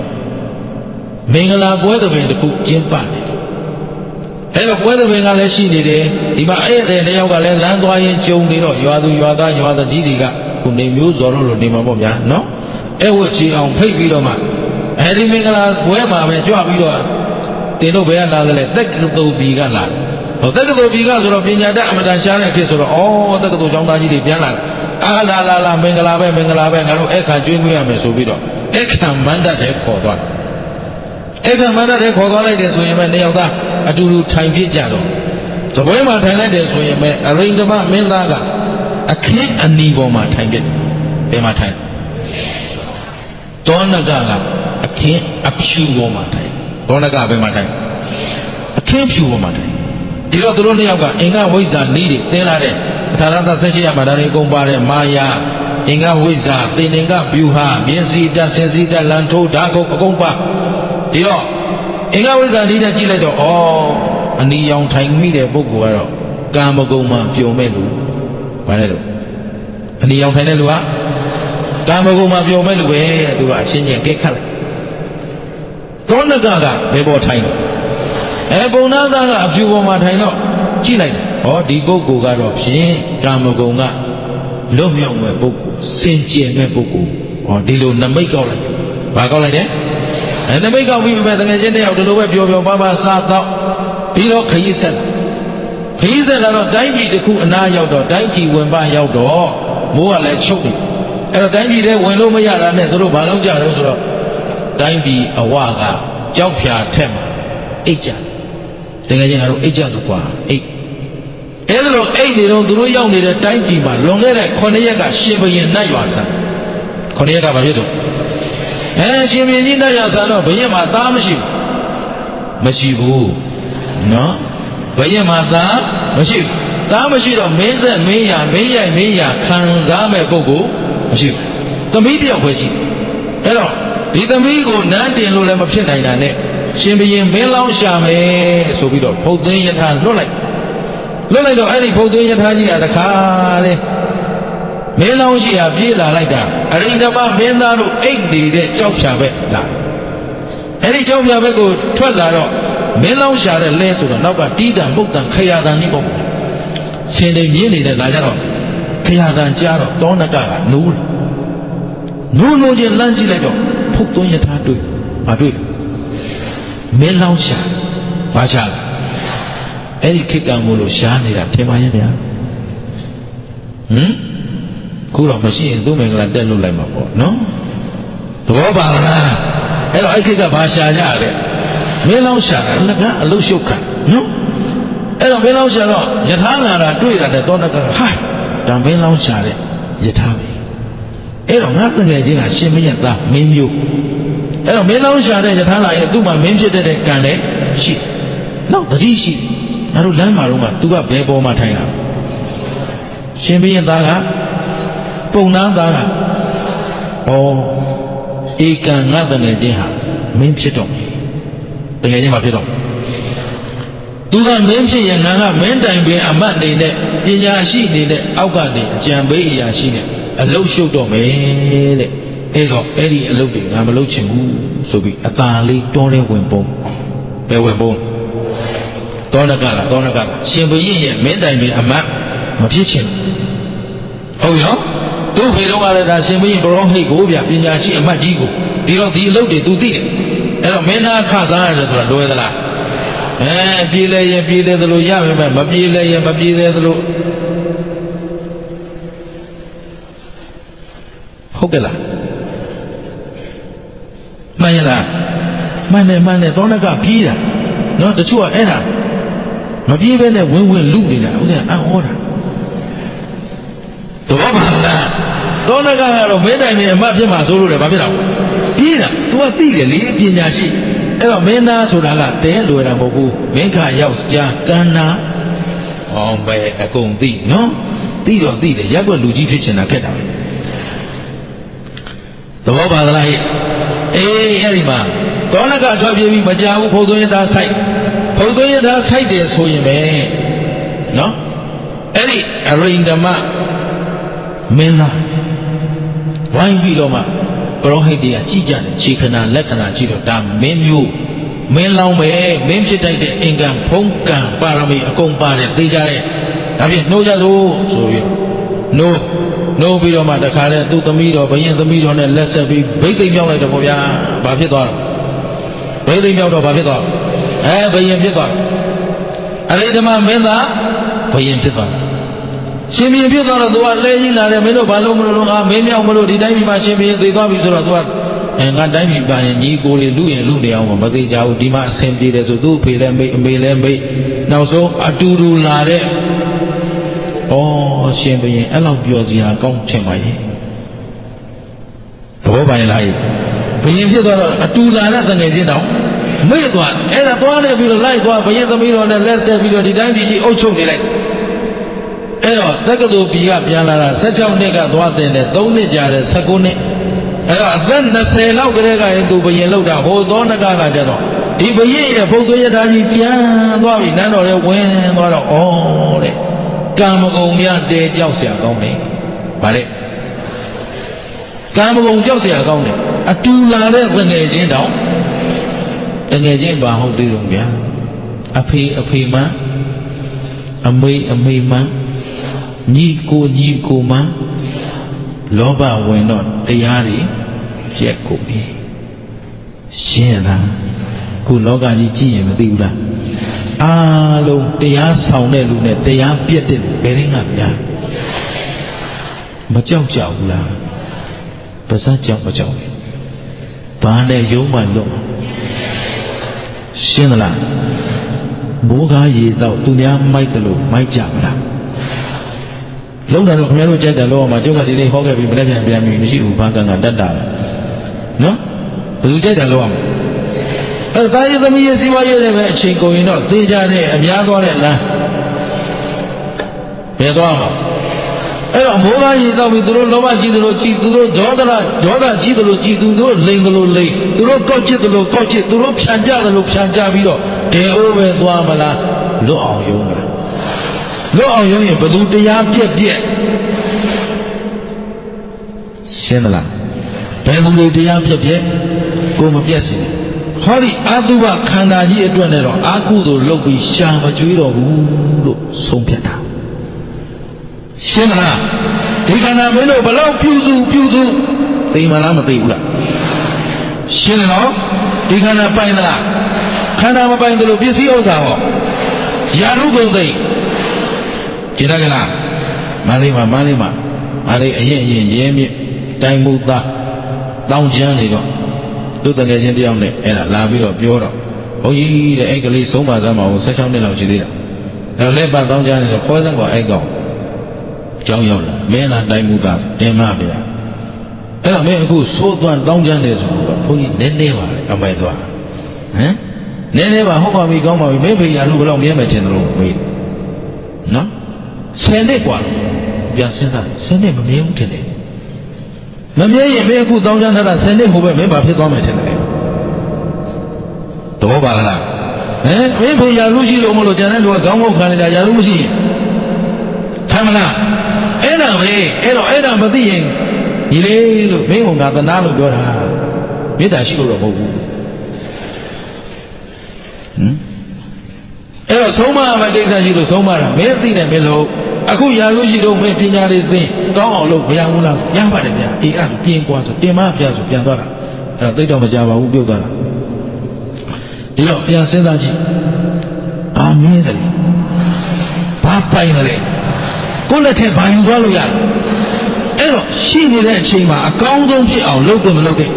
မင်္ဂလာပွဲသဘင်တစ်ခုကျင်းပနေတယ်အဲ့တော့ပွဲသဘင်ကလည်းရှိနေတယ်ဒီမှာအဲ့တဲ့တယောက်ကလည်းလမ်းသွားရင်ကြုံနေတော့ရွာသူရွာသားရွာသားကြီးတွေကခုနေမျိုးစော်လို့နေမှာပေါ့ဗျာနော်အဲ့ဝတ်ချီအောင်ဖိတ်ပြီးတော့မှအဲ့ဒီမင်္ဂလာပွဲမှာပဲကြွပြီးတော့တင်တို့ဘယ်ကလာသလဲတက္ကသိုလ်ပြည်ကလာတယ်ဟောတက္ကသိုလ်ပြည်ကဆိုတော့ပညာတတ်အမတန်ရှားတဲ့ဖြစ်ဆိုတော့ဩတက္ကသိုလ်ကျောင်းသားကြီးတွေပြန်လာအားလာမင်္ဂလာပဲငါတို့အခါကျွေးမွေးရမယ်ဆိုပြီးတော့အခါမန္တတဲ့ခေါ်သွားတယ်အခါမန္တတဲ့ခေါ်သွားလိုက်တယ်ဆိုရင်ပဲနေရောက်သားအတူတူထိုင်ပြကြတော့သပွဲမှာထိုင်လိုက်တယ်ဆိုရင်ပဲအရိန္ဒမမင်းသားကအခင်းအနီးပေါ်မှာထိုင်ပြတယ်ဘယ်မှာထိုင်တောနကအခင်းအဖြူပေါ်မှာထိုင်တောနကဘယ်မှာထိုင်အခင်းဖြူပေါ်မှာထိုင်ဒီတော့သူတို့နှစ်ယောက်ကအင်္ဂဝိဇ္ဇာနီးတွေသင်လာတဲ့အထာရတ18ရမှာဒါတွေအကုန်ပါတယ်မာယာအင်္ဂဝိဇ္ဇာသင်္င်္ဂဗျူဟာမျက်စိတက်စင်စီတက်လန်ထိုးဓာတ်ကုန်အကုန်ပါဒီတော့အင်္ဂဝိဇ္ဇာနီးနဲ့ကြည့်လိုက်တော့အနီရောင်ထိုင်မိတဲ့ပုဂ္ဂိုလ်ကတော့ကာမဂုဏ်မှာပျော်မဲ့လူဘာလဲလို့အနီရောင်ထိုင်တဲ့လူကကာမဂုဏ်မှာပျော်မဲ့လူပဲသူကအရှင်းချင်းကဲခတ်လိုက်သောနကဘယ်ပေါ်ထိုင်လဲပုံနာသားကအဖြူပေါ်မှာထိုင်တော့ကြည့်လိုက်ဟောဒီပုဂ္ဂိုလ်ကတော့ဖြင့်ကာမဂုဏ်ကလွတ်မြောက်မဲ့ပုဂ္ဂိုလ်စင်ကြယ်မဲ့ပုဂ္ဂိုလ်ဟောဒီလိုနမိတ်ကောက်လိုက်ဘာကောက်လိုက်လဲနမိတ်ကောက်ပြီးပဲတကယ်ချင်းတယောက်ဒီလိုပဲပျော်ပျော်ပါပါစားတော့ပြီးတော့ခရီးဆက်ခ ခီးဆက်လာတော့တိုင်းပြည်တစ်ခုအနာရောက်တော့တိုင်းပြည်ဝင်ပရောက်တော့မိုးကလည်းချုပ်နေအဲ့တော့တိုင်းပြည်ထဲဝင်လို့မရတာနဲ့သူတို့ဘာလုပ်ကြလဲဆိုတော့တိုင်းပြည်အဝကကြောက်ဖြာထက်မှာအိတ်ကြတကယ်ချင်းကတော့အိတ်ကြလို့ကွာအိတ်အဲ့လိုအိတ်နေတော့သူတို့ရောက်နေတဲ့တိုင်းပြည်မှာလွန်ခဲ့တဲ့9ရက်ကရှင်ဘရင်နတ်ရွာဆန်9ရက်ကဘာဖြစ်တော့ရှင်ဘရင်ကြီးနတ်ရွာဆန်တော့ဘရင်မှာသားမရှိဘူးနော်ဘရင်မှာသားမရှိဘူးသားမရှိတော့မင်းဆက်မင်းရမင်းရိုက်မင်းရခံစားမဲ့ပုဂ္ဂိုလ်မရှိဘူးသမီးတယောက်ပဲရှိအဲ့တော့ဒီသမီးကိုနန်းတင်လို့လည်းမဖြစ်နိုင်တာနဲ့ရှင်ဘရင်မင်းလောင်းရှာမယ်ဆိုပြီးတော့ဖုတ်သိမ်းယထာလွတ်လိုက်တော့အဲ့ဒီဖုတ်သိမ်းယထာကြီးကတခါလေမင်းလောင်းရှိရာပြေးလာလိုက်တာအရိန္ဒမမင်းသားတို့အိတ်နေတဲ့ကြောက်ဖြာပဲလာအဲ့ဒီကြောက်ဖြာဘက်ကိုထွက်လာတော့မင်းလောင်းရှာတဲ့လဲဆိုတော့နောက်ကတီးတံပုတ်တံခရာတံကြီးပေါ့ရှင်တွေမြင်းနေတဲ့လာကြတော့ခရာတံကြားတော့တောနကကနိုးချင်းလမ်းကြည့်လိုက်တော့ဖုတ်သွင်းယထာတွေ့ဘာတွေ့မင်းလောင်းရှာဘာရှာလဲအဲ့ဒီခိကံမို့လို့ရှားနေတာထင်ပါရဲ့ဗျာခုတော့မရှိရင်သူ့မင်္ဂလာတက်လို့လိုက်မှာပေါ့နော်သဘောပါလားအဲ့တော့အဲ့ခိကဘာရှာကြလဲမင်းလောင်းရှာတာလက်ကအလုရှုပ်ခံနော်အဲ့တော့မင်းလောင်းရှာတော့ယထာလာတာတွေ့တာတဲ့သောနကဟာဒါမင်းလောင်းရှာတဲ့ယထာပဲအဲ့တော့ငါတကယ်ချင်းကရှင်မင်းရဲ့သားမင်းမျိုးအဲ့တော့မင်းလောင်းရှာတဲ့ယထာလာရဲ့သူ့မှာမင်းဖြစ်တဲ့ကံလည်းရှိနောက်တတိရှိငါတို့လမ်းမှာတော့ကသူကဘယ်ပေါ်မှာထိုင်တာရှင်ဘုရင်သားကပုံနာသားကဧကံငါတကယ်ချင်းဟာမင်းဖြစ်တော့တကယ်ချင်းမှာဖြစ်တော့သူကမင်းဖြစ်ရင်ငါကမင်းတိုင်ပင်အမတ်နေနဲ့ပညာရှိနေတဲ့အောက်ကနေအကြံပေးအရာရှိနေအလုရှုပ်တော့မယ်တဲ့အဲ့တော့အဲ့ဒီအလုတွေငါမလုချင်ဘူးဆိုပြီးအသာလေးတောထဲဝင်ပုံပဲဝင်ပုံတောနကရှင်ဘုရင်ရဲ့မင်းတိုင်ပင်အမတ်မဖြစ်ချင်ဟုတ်ရောသူ့ဖေတော့ကလည်းဒါရှင်ဘုရင်ဘရောဟိတ်ကိုဗျပညာရှိအမတ်ကြီးကိုဒီတော့ဒီအလုတွေသူသိတယ်အဲ့တော့မင်းသားခသားရတယ်ဆိုတာလွယ်သလားပြေးလဲရင်ပြေးတယ်သလိုရမယ်မပြေးလဲရင်မပြေးတယ်သလိုဟုတ်ကဲ့လားမှန်ရလားမှန်တယ်သောနကပြေးတာနော်တချို့ကအဲ့ဒါမပြေးပဲနဲ့ဝင်လူနေတာဥစ္စာအံ့ဩတာတော့ပါလားသောနကကတော့မင်းတိုင်နေအမတ်ဖြစ်မှာဆိုလို့လေဘာဖြစ်တော့ပြေးတာ तू ကသိတယ်လေပညာရှိအဲ့တော့မင်းသားဆိုတာကတဲလွယ်တာမဟုတ်ဘူးမင်းခယောက်ျားကန္နာပဲအကုန်သိနော်သိတော့သိတယ်ရက်ွက်လူကြီးဖြစ်ချင်တာခက်တာပဲသဘောပါသလားဟဲ့အဲ့ဒီမှာတောနကထွက်ပြေးပြီးမကြဘူးဖုတ်သွင်းသားဆိုင်တယ်ဆိုရင်ပဲနော်အဲ့ဒီအရိန္ဒမမင်းသားဝိုင်းပြီးတော့မှပရောဟိတ်တွေကကြည့်ကြတယ်ခြေခဏလက္ခဏာကြည့်တော့ဒါမင်းမျိုးမင်းလောင်းပဲမင်းဖြစ်တိုက်တဲ့အင်္ဂံဖုံးကံပါရမီအကုန်ပါတယ်သိကြတယ်ဒါဖြင့်နှိုးကြသို့ဆိုပြီးနှိုးပြီးတော့မှတခါတည်းသူ့သမီးတော်ဘယင်သမီးတော်နဲ့လက်ဆက်ပြီးဘိသိက်မြောက်လိုက်တော့ဗျာဘာဖြစ်သွားဘိသိက်မြောက်တော့ဘာဖြစ်သွားဘယင်ဖြစ်သွားအရိဓမမင်းသားဘယင်ဖြစ်သွားရှင်ဘီဖြစ်သွားတော့သူကလဲကြီးလာတယ်မင်းတို့ဘာလို့မလို့မင်းမြောက်မလို့ဒီတိုင်းပြည်မှာရှင်ဘီသေသွားပြီဆိုတော့သူကငါတိုင်းပြည်ပါရင်ညီကိုတွေလူရင်လူနေအောင်မသေးကြဘူးဒီမှာအဆင်ပြေတယ်ဆိုသူ့ဖေလည်းမိတ်အမေလည်းမိတ်နောက်ဆုံးအတူတူလာတဲ့ရှင်ဘီရင်အဲ့လောက်ပြောစရာကောင်းထင်ပါရဲ့သဘောပါရဲ့လားဘီရင်ဖြစ်သွားတော့အတူလာတဲ့တငယ်ချင်းတောင်မိတ်သွားအဲ့ဒါသွားနေပြီးတော့လိုက်သွားဘီရင်သမီးတော်နဲ့လက်ဆက်ပြီးတော့ဒီတိုင်းပြည်ကြီးအုပ်ချုပ်နေလိုက်အဲ့တော့တက္ကသိုလ်ပြည်ကပြန်လာတာ16နှစ်ကသွားတင်တယ်3နှစ်ကြာတယ်19နှစ်အဲ့တော့အသက်20လောက်ကလေးကရင်သူဘယင်လောက်တာဟိုသောနကကကြတော့ဒီဘယင်ရဲ့ဘုတ်သွေးရသားကြီးပြန်သွားပြီနန်းတော်ထဲဝင်သွားတော့တဲ့ကံမကုံများတဲကြောက်เสียကောင်းတယ်ဗါတဲ့ကံမကုံကြောက်เสียကောင်းတယ်အတူလာတဲ့ငွေချင်းတောင်တငယ်ချင်းပါဟုတ်သေးတော့ဗျာအဖေမအမေမညီကိုမလောဘဝင်တော့တရားတွေကျက်ကုန်ပြီရှင်းလားခုလောကကြီးကြည့်ရင်မသိဘူးလား အားလုံးတရားဆောင်တဲ့လူနဲ့တရားပြည့်တဲ့လူဘယ်ရင်းကများမကြောက်ကြဘူးလားပါစကြောက်မကြောက်ဘူးဘာနဲ့ယုံမှလို့ရှင်းသလားမိုးကားရေတော့သူများမိုက်တယ်လို့မိုက်ကြမလားလုံးတယ်လို့ခင်ဗျားတို့ကြိုက်တယ်လို့မှကျုပ်ကဒီနေ့ဟောခဲ့ပြီးမနေ့ပြန်ပြန်ပြီးမရှိဘူးဘာကံကတတ်တာနော်ဘယ်သူကြိုက်တယ်လို့အောင်အဲသားရသမီးရစီဝါရတဲ့ပဲအချိန်ကုန်ရင်တော့သိကြတဲ့အများသွားတဲ့လမ်းဘယ်သွားမှာအဲ့တော့မိုးကားရေတော့ပြီးသူတို့လောဘကြီးတယ်လို့ကြီးသူတို့ဒေါသကြီးတယ်လို့ကြီးသူတို့လိန်တယ်လို့လိန်သူတို့ကောက်ချစ်တယ်လို့ကောက်ချစ်သူတို့ဖြန်ကြတယ်လို့ဖြန်ကြပြီးတော့ဒေအိုးပဲသွားမလားလွတ်အောင်ယုံမလားလွတ်အောင်ယုံရင်ဘယ်သူတရားပြက်ရှင်းသလားဘယ်သူတွေတရားပြက်ကိုမပြက်စီဟောဒီအာတုဘခန္ဓာကြီးအတွက်နဲ့တော့အာကုသို့လုပ်ပြီးရှာမကြွေးတော့ဘူးလို့ဆုံးဖြတ်တာရှင်းမလားဒီခန္ဓာမင်းတို့ဘလောက်ပြုစုသိမလားမသိဘူးလားရှင်းနော်ဒီခန္ဓာပိုင်သလားခန္ဓာမပိုင်သလိုပစ္စည်းဥစ္စာဟောယာရုကုန်သိကျင်တယ်ကလားမလေးမှာအရင်ရဲမြင့်တိုင်မှုသားတောင်းချမ်းနေတော့သူ့တကယ်ချင်းတယောက်နဲ့အဲ့ဒါလာပြီးတော့ပြောတော့ဘုန်းကြီးတဲ့အဲ့ကလေးဆုံးပါသမ်းပါဦး16နှစ်လောက်ရှိသေးတာအဲ့တော့လက်ပတ်တောင်းချမ်းနေတော့ခေါ်စမ်းကောအဲ့ကောင်ကြောင်းရောက်လာမင်းလားတိုင်မှုသားတင်မဗျာအဲ့တော့မင်းအခုသိုးသွန်းတောင်းချမ်းနေဆိုတော့ဘုန်းကြီးနည်းနည်းပါလေအမိုက်သွားဟမ်နည်းနည်းပါဟုတ်ပါပြီကောင်းပါပြီမင်းဖေရလူဘယ်လောက်မြဲမယ်ထင်တယ်လို့မေးနော်10နှစ်กว่าပြန်စဉ်းစား10နှစ်မမြဲဘူးထင်တယ်မမြဲရင်မင်းအခုတောင်းချမ်းထားတာ10နှစ်ဟိုပဲမင်းဘာဖြစ်သွားမယ်ထင်တယ်သဘောပါလားဟမ်မင်းဖေရလူရှိလို့မလို့ကျန်တဲ့လူကခေါင်းငုတ်ခံနေတာရလူမရှိရင်ခံမလားအဲ့ဒါပဲအဲ့တော့အဲ့ဒါမသိရင်ဒီလေလို့မင်းကငါသနာလို့ပြောတာမေတ္တာရှိလို့တော့မဟုတ်ဘူးအဲ့တော့ဆုံးမမကိစ္စရှိလို့ဆုံးမတာမင်းသိတယ်မင်းလို့အခုရာလို့ရှိတော့မင်းပညာတွေသိကောင်းအောင်လုပ်မရဘူးလားရပါတယ်ဗျာအေးအဲ့ဒါပြင်းကွာဆိုတင်မပြဆိုပြန်သွားတာအဲ့တော့သိတော့မကြပါဘူးပြုတ်သွားတာဒီတော့ပြန်စဉ်းစားကြည့်ဘာမြင်တယ်ဘာပိုင်တယ်ကိုယ့်လက်ထက်ဘာယူသွားလို့ရလဲအဲ့တော့ရှိနေတဲ့အချိန်မှာအကောင်းဆုံးဖြစ်အောင်လုပ်တယ်မလုပ်တဲ့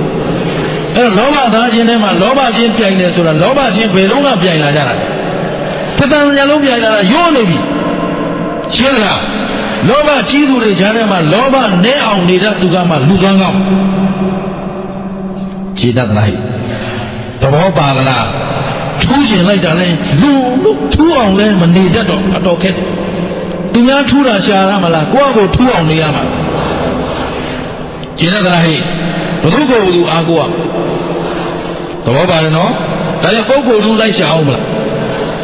အဲ့တော့လောဘသားခြင်းထဲမှာလောဘခြင်းပြိုင်တယ်ဆိုတာလောဘခြင်းဘယ်တော့မှပြိုင်လာကြတာလဲတသံဉာဏ်လုံးပြိုင်လာတာရောနေပြီရှင်းလားလောဘကြီးသူတွေကြားထဲမှာလောဘနည်းအောင်နေတဲ့သူကမှလူသွမ်းကောင်းခြေတတ်လားသဘောပါလားထူးကျင်လိုက်တာလဲလူထူးအောင်လဲမနေတတ်တော့အတော်ခက်သူများထူးတာရှာရမလားကိုယ့်အကိုထူးအောင်နေရမှာခြေတတ်လားဟဲ့ဘုသူကိုဘုသူအားကိုးသဘောပါလဲနော်ဒါကြောင့်ပုဂ္ဂိုလ်လူလိုက်ရှာအောင်မလား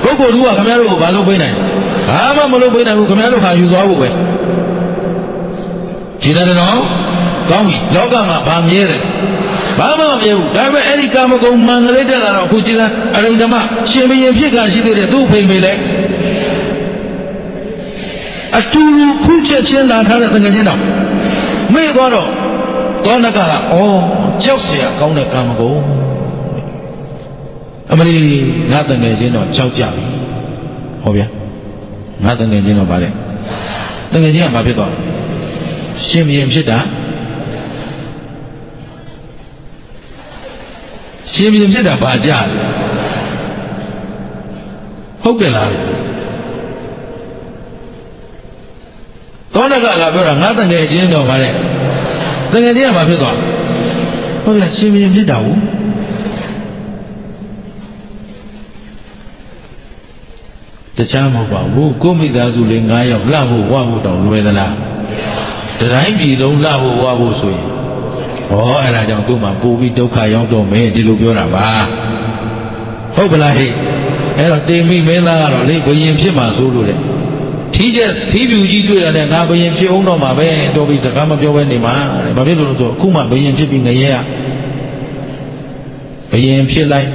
ပုဂ္ဂိုလ်လူကခင်ဗျားတို့ကိုဘာလုပ်ပေးနိုင်ဘာမှမလုပ်ပေးနိုင်ဘူးခင်ဗျားတို့ဟာယူသွားဖို့ပဲကြည်တယ်နော်ကောင်းပြီလောကမှာဘာမြဲတယ်ဘာမှမမြဲဘူးဒါပေမဲ့အဲ့ဒီကာမဂုဏ်မှန်ကလေးတက်လာတော့အခုကြည်တယ်အရိဓမ္မရှင်ဘုရင်ဖြစ်ကရှိသေးတယ်သူ့ဖိမိလေအတူတူခုချက်ချင်းလာထားတဲ့သင်္ကန်းချင်းတော်မေ့သွားတော့သောနကကကြောက်เสียကောင်းတဲ့ကာမဂုဏ်အမလီငါတငယ်ချင်းတော့ကြောက်ကြပြီဟောဗျာငါတငယ်ချင်းတော့ဗါတဲ့တငယ်ချင်းကဘာဖြစ်သွားရှင်ဘုရင်ဖြစ်တာရှင်ဘုရင်ဖြစ်တာဘာကြလဲဟုတ်ကဲ့လားသောနကလာပြောတာငါတငယ်ချင်းတော့ဗါတဲ့တငယ်ချင်းကဘာဖြစ်သွားဟုတ်ဗျာရှင်ဘုရင်ဖြစ်တာဟုတ်တခြားမဟုတ်ပါဘူးကိုမိသားစုလေး9ယောက်လှဖို့ဝဖို့တောင်လွယ်သလားတတိုင်းပြည်လုံးလှဖို့ဝဖို့ဆိုရင်အဲ့ဒါကြောင့်သူ့မှာပူပြီးဒုက္ခရောက်တော့မယ်ဒီလိုပြောတာပါဟုတ်ပလားဟဲ့အဲ့တော့တေမိမင်းသားကတော့လေဘုရင်ဖြစ်မှာဆိုလို့တဲ့ထီးပြူကြီးတွေ့ရတဲ့ငါဘုရင်ဖြစ်အောင်တော့မှာပဲတော်ပြီစကားမပြောဘဲနေမှာဘာဖြစ်လို့လဲဆိုအခုမှဘုရင်ဖြစ်ပြီးငရဲကဘုရင်ဖြစ်လိုက်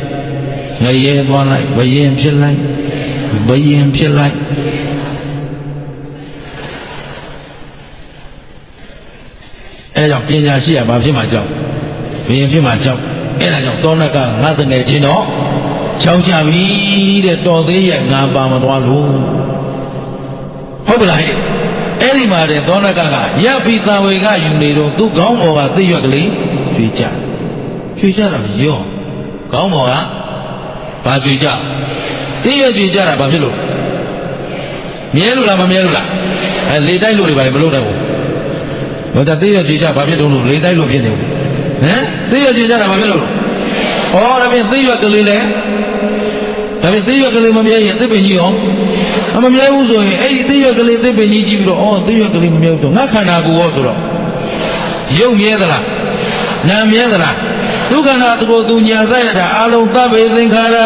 ငရဲသွားလိုက်ဘုရင်ဖြစ်လိုက်ဘယင်ဖြစ်လိုက်အဲကြောင့်ပညာရှိရဘာဖြစ်မှာကြောက်ဘယင်ဖြစ်မှာကြောက်အဲဒါကြောင့်သောနကငါတငယ်ချင်းတော့ ကြောက်ကြပြီတဲ့တော်သေးရဲ့ငါပါမသွားလို့ဟုတ်ပါလားအဲ့ဒီမှာတဲ့သောနကရပ်ပြီးတံဝေကယူနေတော့သူ့ခေါင်းပေါ်ကသိရွက်ကလေးရွှေကြတော့ရောခေါင်းပေါ်ကဘာရွှေကြသိရွက်ရွှေကြတာဘာဖြစ်လို့မြဲလို့လားမမြဲလို့လားလေတိုက်လို့တွေပါလေမလုပ်တော့ဘူးဟောဒါသိရွက်ရွှေကြဘာဖြစ်တော့လို့လေတိုက်လို့ဖြစ်နေဘူးဟမ်သိရွက်ရွှေကြတာဘာဖြစ်လို့ဩဒါဖြင့်သိရွက်ကလေးလဲဒါဖြင့်သိရွက်ကလေးမမြဲရင်သစ်ပင်ကြီးရောမမြဲဘူးဆိုရင်အဲ့ဒီသိရွက်ကလေးသစ်ပင်ကြီးကြည့်ပြီးတော့သိရွက်ကလေးမမြဲဘူးဆိုငါခန္ဓာကိုယ်ရောဆိုတော့ရုပ်မြဲသလားနာမြဲသလားဒုက္ခနာသူကိုသူညာဆိုင်ရတာအလုံးသဗ္ဗေသင်္ခါရ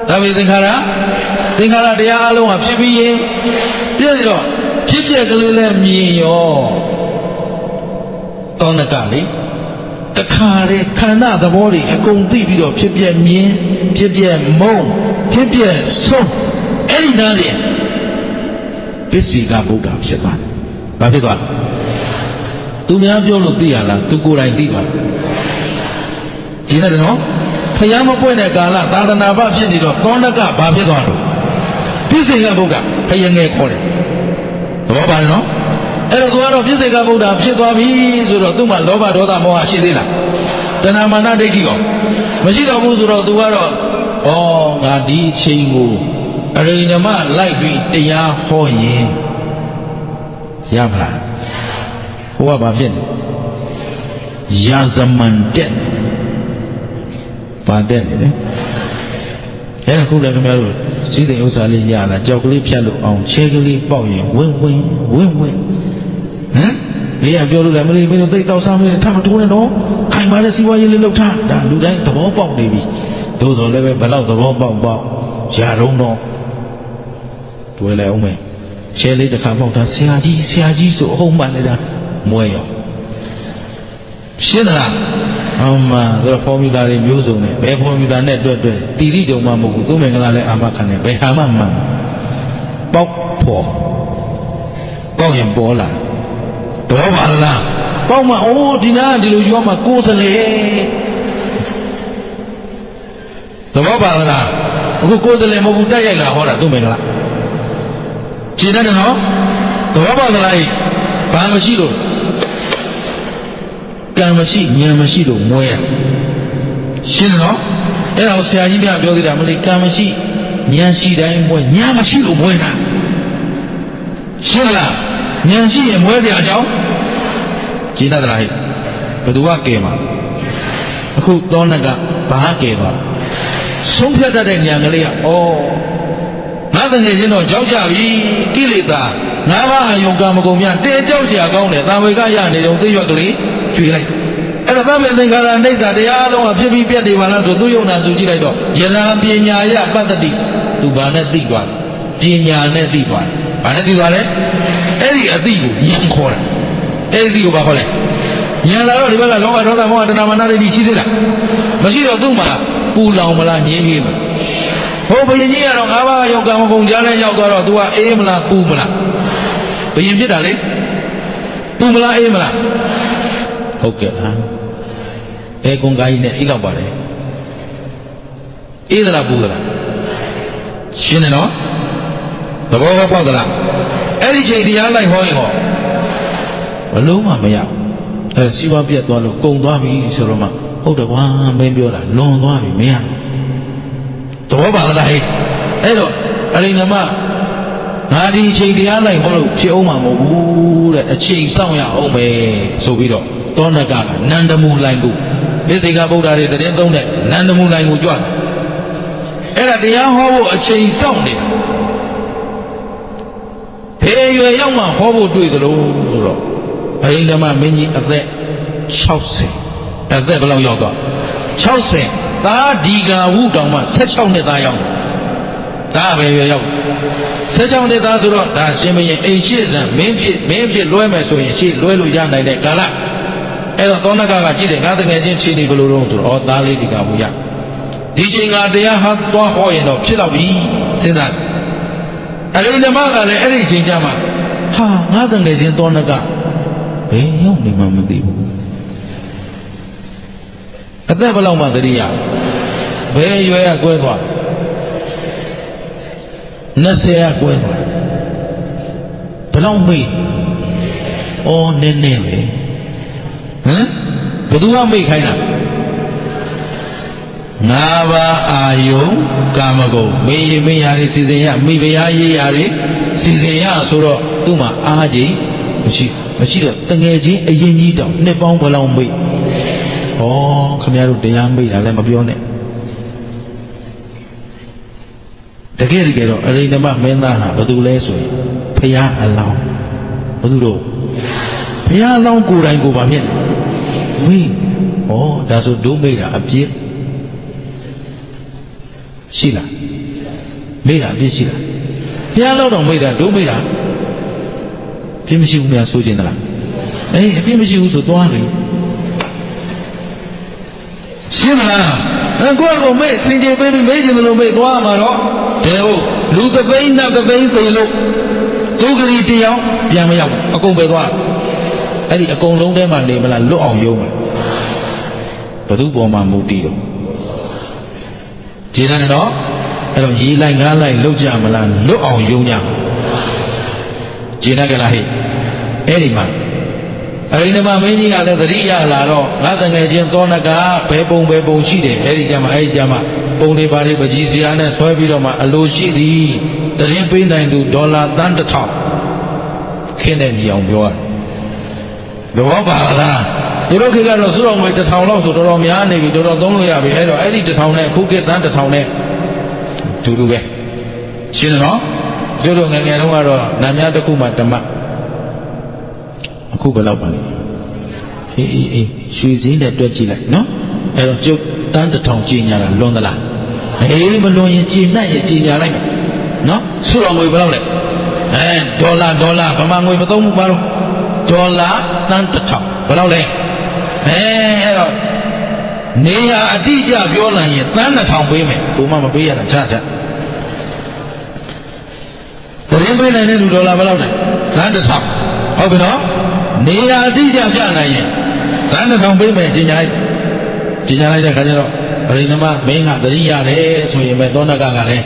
သဗ္ဗေသင်္ခါရတရားအလုံးဟာဖြစ်ပြီးရင်ပြည့်တော့ဖြစ်ပြက်ကလေးလည်းမြင်ရောတောနကလေတခါလေခန္ဓာသဘောတွေအကုန်သိပြီးတော့ဖြစ်ပြက်မြင်ဖြစ်ပြက်မုံဖြစ်ပြက်ဆုံးအဲ့ဒီနားလေပစ္စည်းကဗုဒ္ဓဖြစ်သွားတယ်။ဘာဖြစ်သွားလဲ။သူများပြောလို့သိရလားသူကိုယ်တိုင်သိပါလား။ဒီနေ့တော့ဖျားမပွင့်တဲ့ကာလသာသနာ့ဘဖြစ်နေတော့သောနကဘာဖြစ်သွားလို့ပစ္စည်းကဗုဒ္ဓဖယငယ်ခေါ်တယ်။သဘောပါနော်။အဲ့တော့သူကတော့ပစ္စည်းကဗုဒ္ဓဖြစ်သွားပြီဆိုတော့သူ့မှာလောဘဒေါသမောဟရှိသေးလား။တဏမာနဒိဋ္ဌိရောမရှိတော့ဘူးဆိုတော့သူကတော့ငါဒီအချိန်ကိုအရိဓမ္မလိုက်ပြီးတရားဟောရင်ရမလားဟိုကဘာဖြစ်လဲရာဇမန်တက်ပါတက်နေတယ်အဲ့ဒါခုလည်းခင်ဗျားတို့စီးတဲ့ဥစ္စာလေးရလာကြောက်ကလေးဖြတ်လို့အောင်ချဲကလေးပေါက်ရင်ဝင်းဟမ်ဘေးကပြောလို့လည်းမင်းတို့သိတော့စားမင်းထပ်မထိုးနဲ့တော့ခိုင်ပါတဲ့စီးပွားရေးလေးလုပ်ထားဒါလူတိုင်းသဘောပေါက်နေပြီသို့တော်လည်းပဲဘယ်တော့သဘောပေါက်ရာတော့တော့တွေ့လဲအောင်မယ်ရှဲလေးတစ်ခါပေါက်တာဆရာကြီးဆိုအဟုတ်မှလည်းဒါမွဲရောရှင်းသလားမှန်ဆိုတော့ဖော်မြူလာတွေမျိုးစုံနဲ့ဘယ်ဖော်မြူလာနဲ့တွက်တီတိတုံမှမဟုတ်ဘူးသူ့မင်္ဂလာလည်းအာမခံတယ်ဘယ်ဟာမှမှန်ပေါက်ဖို့ပေါက်ရင်ပေါ်လာတော့ပါလားပေါက်မှဒီနာဒီလိုရောမှကိုယ်စလေသဘောပါလားအခုကိုယ်စလေမဟုတ်ဘူးတက်ရိုက်လာဟောတာသူ့မင်္ဂလာရှင်းတယ်နော်သဘောပါလားဘာမရှိလို့ကံမရှိဉာဏ်မရှိလို့မွဲရရှင်းတယ်နော်အဲ့ဒါကိုဆရာကြီးများပြောသေးတာမလို့ကံမရှိဉာဏ်ရှိတိုင်းမွဲဉာဏ်မရှိလို့မွဲတာရှင်းလားဉာဏ်ရှိရင်မွဲကြအကြောင်းရှင်းတတ်လားဘယ်သူကကဲမှာအခုသောနကဘာကဲပါဆုံးဖြတ်တတ်တဲ့ဉာဏ်ကလေးကငါတကယ်ချင်းတော့ကြောက်ကြပြီကိလေသာငါးပါးအယုံကံမကုန်မြတဲကြောက်เสียကောင်းတယ်သံဝေကရနေတော့သိရွက်ကလေးကျွေလိုက်အဲ့ဒါသဗ္ဗေသင်္ခါရအိဋ္ဌာတရားအလုံးကဖြစ်ပြီးပြတ်နေပါလားဆိုသူယုံနာသူကြည့်လိုက်တော့ယရံပညာယပတ္တိသူဘာနဲ့သိသွားပညာနဲ့သိသွားဘာနဲ့သိသွားလဲအဲ့ဒီအသိကိုဉာဏ်ခေါ်တာအဲ့ဒီကိုဘာခေါ်လဲဉာဏ်လာတော့ဒီဘက်ကလောဘဒေါသမောဟတဏမာနဒိဋ္ဌိရှိသေးလားမရှိတော့သူ့မှာပူလောင်မလားငြင်းဟေးမလားဟိုဘယင်ကြီးကတော့ငါးပါးယောက်ကံမကုန်ကြားနဲ့ရောက်သွားတော့ तू ကအေးမလားပူမလားဘယင်ဖြစ်တာလေပူမလားအေးမလားဟုတ်ကဲ့အဲကွန်ကာကြီးနဲ့အိလောက်ပါတယ်အေးသလားပူသလားရှင်းတယ်နော်သဘောပေါက်သလားအဲ့ဒီချိန်တရားလိုက်ဟောရင်ဟောဘလုံးမှမရအဲစီးပွားပြတ်သွားလို့ကုံသွားပြီဆိုတော့မှဟုတ်တယ်ကွာမင်းပြောတာလွန်သွားပြီမရသဘောပါလားဟဲ့အဲ့တော့အရိဏမငါဒီအချိန်တရားလိုက်ဟောလို့ဖြစ်အောင်မှာမဟုတ်ဘူးတဲ့အချိန်စောင့်ရအောင်ပဲဆိုပြီးတော့သောနကနန္ဒမူလိုင်ကိုပိစိကဗုဒ္ဓတွေတည်သုံးတဲ့နန္ဒမူလိုင်ကိုကြွတယ်အဲ့ဒါတရားဟောဖို့အချိန်စောင့်နေတာဘယ်ရွယ်ရောက်မှဟောဖို့တွေ့သလိုဆိုတော့အရိဏမမင်းကြီးအသက်60အသက်ဘယ်လောက်ရောက်သွား60သာဒီကာဝုတောင်မှ16နှစ်သားရောက်ဒါပဲရောက်16နှစ်သားဆိုတော့ဒါရှင်မင်းအိမ်ရှိစံမင်းဖြစ်လွဲမယ်ဆိုရင်ရှိလွဲလို့ရနိုင်တဲ့ကာလအဲ့တော့သောနကကြည့်တယ်ငါတကယ်ချင်းချိန်နေဘလို့တော့ဆိုတော့သားလေးဒီကာဝုရဒီချိန်ကတရားဟာသွားဟောရင်တော့ဖြစ်တော့ပြီစဉ်းစားအရိဓမ္မကလည်းအဲ့ဒီချိန်ကျမှဟာငါတကယ်ချင်းသောနကဘယ်ရောက်နေမှမသိဘူးအသက်ဘယ်လောက်မှသတိရ ဘယ်ရွယ်ကကွဲသွား20ကကွဲသွားဘယ်လောက်မေ့အော်နည်းနည်းပဲဟမ်ဘယ်သူကမေ့ခိုင်းတာ5ပါးအာယုံကာမဂုဏ်မေ့ရမေ့ရလေးစီစဉ်ရမိဖုရားရေးရလေးစီစဉ်ရဆိုတော့သူ့မှာအားကြီးမရှိတော့တငယ်ချင်းအရင်ကြီးတောင်နှစ်ပေါင်းဘယ်လောက်မေ့ဩခင်ဗျားတို့တရားမေ့တာလည်းမပြောနဲ့တကယ်တော့အရိဏမမင်းသားဟာဘယ်သူလဲဆိုရင်ဖရာအလောင်းဘယ်သူတို့ဖရာအလောင်းကိုယ်တိုင်ကိုပါဖြစ်မေ့ဩဒါဆိုဒုမေ့တာအပြစ်ရှိလားမေ့တာအပြစ်ရှိလားဖရာလောက်တော့မေ့တာဒုမေ့တာပြစ်မရှိဘူးများဆိုကျင်သလားအေးအပြစ်မရှိဘူးဆိုသွားလေရှင်းမလားကိုယ့်ကိုမေ့စင်ကြယ်ပေးပြီးမေ့ကျင်တယ်လို့မေ့သွားမှာတော့တဲဟုတ်လူသပိန်းနတ်သပိန်းသေလို့ဒုက္ခရီတရားပြန်မရောက်အကုန်ပဲသွားအဲ့ဒီအကုန်လုံးထဲမှာနေမလားလွတ်အောင်ယုံမှာဘသူပေါ်မှာမူတည်တော့ခြေတယ်နော်အဲ့တော့ရေးလိုက်ငားလိုက်လောက်ကြမလားလွတ်အောင်ယုံကြခြေတယ်ကြလားဟဲ့အဲ့ဒီမှာအရိဏမမင်းကြီးကလည်းသတိရလာတော့ငါတငယ်ချင်းသောနကဘယ်ပုံရှိတယ်အဲ့ဒီကြမှာပုံလေးပါလေးပကြီးစရာနဲ့ဆွဲပြီးတော့မှအလိုရှိသည်တရင်ပေးနိုင်သူဒေါ်လာသန်း1000ခင်းတဲ့ညီအောင်ပြောရတယ်တော့ပါလားဒီလိုခေတ်ကတော့စုတော်ငွေ1000လောက်ဆိုတော်တော်များနေပြီတော်တော်သုံးလို့ရပြီအဲ့တော့အဲ့ဒီ1000နဲ့အခုခေတ်သန်း1000နဲ့တူတူပဲရှင်းတယ်နော်တို့တို့ငယ်ငယ်တုန်းကတော့နာမည်တစ်ခုမှဓမ္မအခုဘယ်လောက်ပါလဲအေးရွှေစည်းနဲ့တွက်ကြည့်လိုက်နော်အဲ့တော့ကျုပ်တန်း1000ကြီးညာတာလွန်သလားအေးမလွန်ရင်ကြီးနှံ့ရင်ကြီးညာလိုက်နော်စုတော်ငွေဘယ်လောက်လဲဒေါ်လာဗမာငွေမသုံးဘူးပါတော့ဒေါ်လာတန်း1000ဘယ်လောက်လဲအဲ့တော့နေရအတိအကျပြောလိုက်ရင်တန်း1000ပေးမယ်ဘုမမပေးရတာချသတင်းပေးနိုင်တဲ့လူဒေါ်လာဘယ်လောက်လဲတန်း1000ဟုတ်ပြီနော်နေရအတိအကျပြနိုင်ရင်တန်း1000ပေးမယ်ကြီးညာလိုက်တဲ့ခါကျတော့အရိဏမမင်းကသတိရတယ်ဆိုရင်ပဲသောနကကလည်း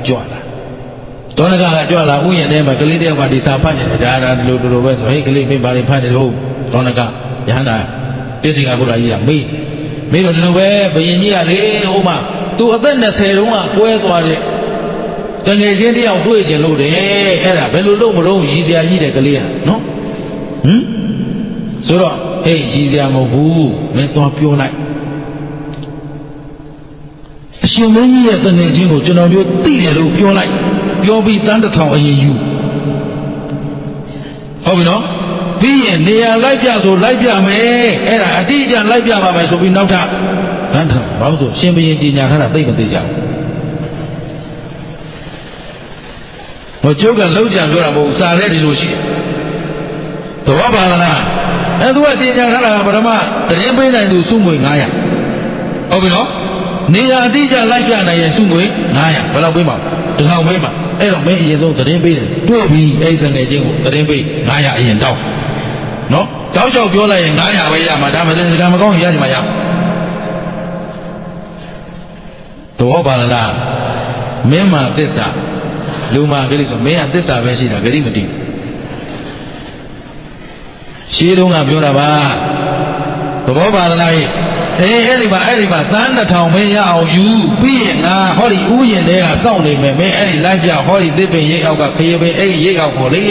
ကြွလာသောနကကကြွလာဥယျာဉ်ထဲမှာကလေးတယောက်ကဒီစာဖတ်နေတယ်ဒါလိုပဲဆိုဟေးကလေးမင်းဘာတွေဖတ်နေလို့သောနကယဟန္တာပြည့်စင်ကဘုရားကြီးကမေးတော့ဒီလိုပဲဘယင်ကြီးကလေဟိုမှာသူအသက်20တုန်းကကွဲသွားတဲ့တငယ်ချင်းတယောက်တွေ့ကျင်လို့တယ်အဲ့ဒါဘယ်လိုလုပ်မလို့ရည်စရာကြီးတဲ့ကလေးကနော်ဆိုတော့ဟေးရည်စရာမဟုတ်ဘူးမင်းသွားပြောလိုက်အရှင်မင်းကြီးရဲ့တငယ်ချင်းကိုကျွန်တော်ပြောသိတယ်လို့ပြောလိုက်ပြောပြီးတန်း1000အရင်ယူဟုတ်ပြီနော်ပြီးရင်နေရာလိုက်ပြဆိုလိုက်ပြမယ်အဲ့ဒါအတိအကျလိုက်ပြပါမယ်ဆိုပြီးနောက်ထပ်တန်း1000ဘာလို့ဆိုရှင်ဘုရင်ကြီးညာထားတာသိမသိကြဘူးဟိုကျုပ်ကလောက်ကြံပြောတာမဟုတ်စာထဲဒီလိုရှိတယ်သဘောပါလားအဲ့သူကကြီးညာထားတာပထမသတင်းပေးနိုင်သူစုငွေ900ဟုတ်ပြီနော်နေရာအတိအကျလိုက်ပြနိုင်ရင်စုငွေ900ဘယ်လောက်ပေးမှာ1000ပေးမှာအဲ့တော့မင်းအရင်ဆုံးသတင်းပေးတယ်တွေ့ပြီအဲ့ဒီငယ်ချင်းကိုသတင်းပေး900အရင်တောင်းနော်တောက်လျှောက်ပြောလိုက်ရင်900ပဲရမှာဒါမှမဟုတ်ဒါမကောင်းရင်ရချင်မှရတော့ပါလားမင်းမှာသစ္စာလူမှာဂရိဆိုမင်းကသစ္စာပဲရှိတာဂရိမတည်ရှင်းတော့ကပြောတာပါသဘောပါလားအဲ့ဒီမှာသန်း1000မင်းရအောင်ယူပြီးရင်ငါဟောဒီဥယျာဉ်တဲကစောင့်နေမယ်မင်းအဲ့ဒီလိုက်ပြဟောဒီသစ်ပင်ရိတ်အောက်ကခရီးပင်အဲ့ဒီရိတ်အောက်ကိုလေ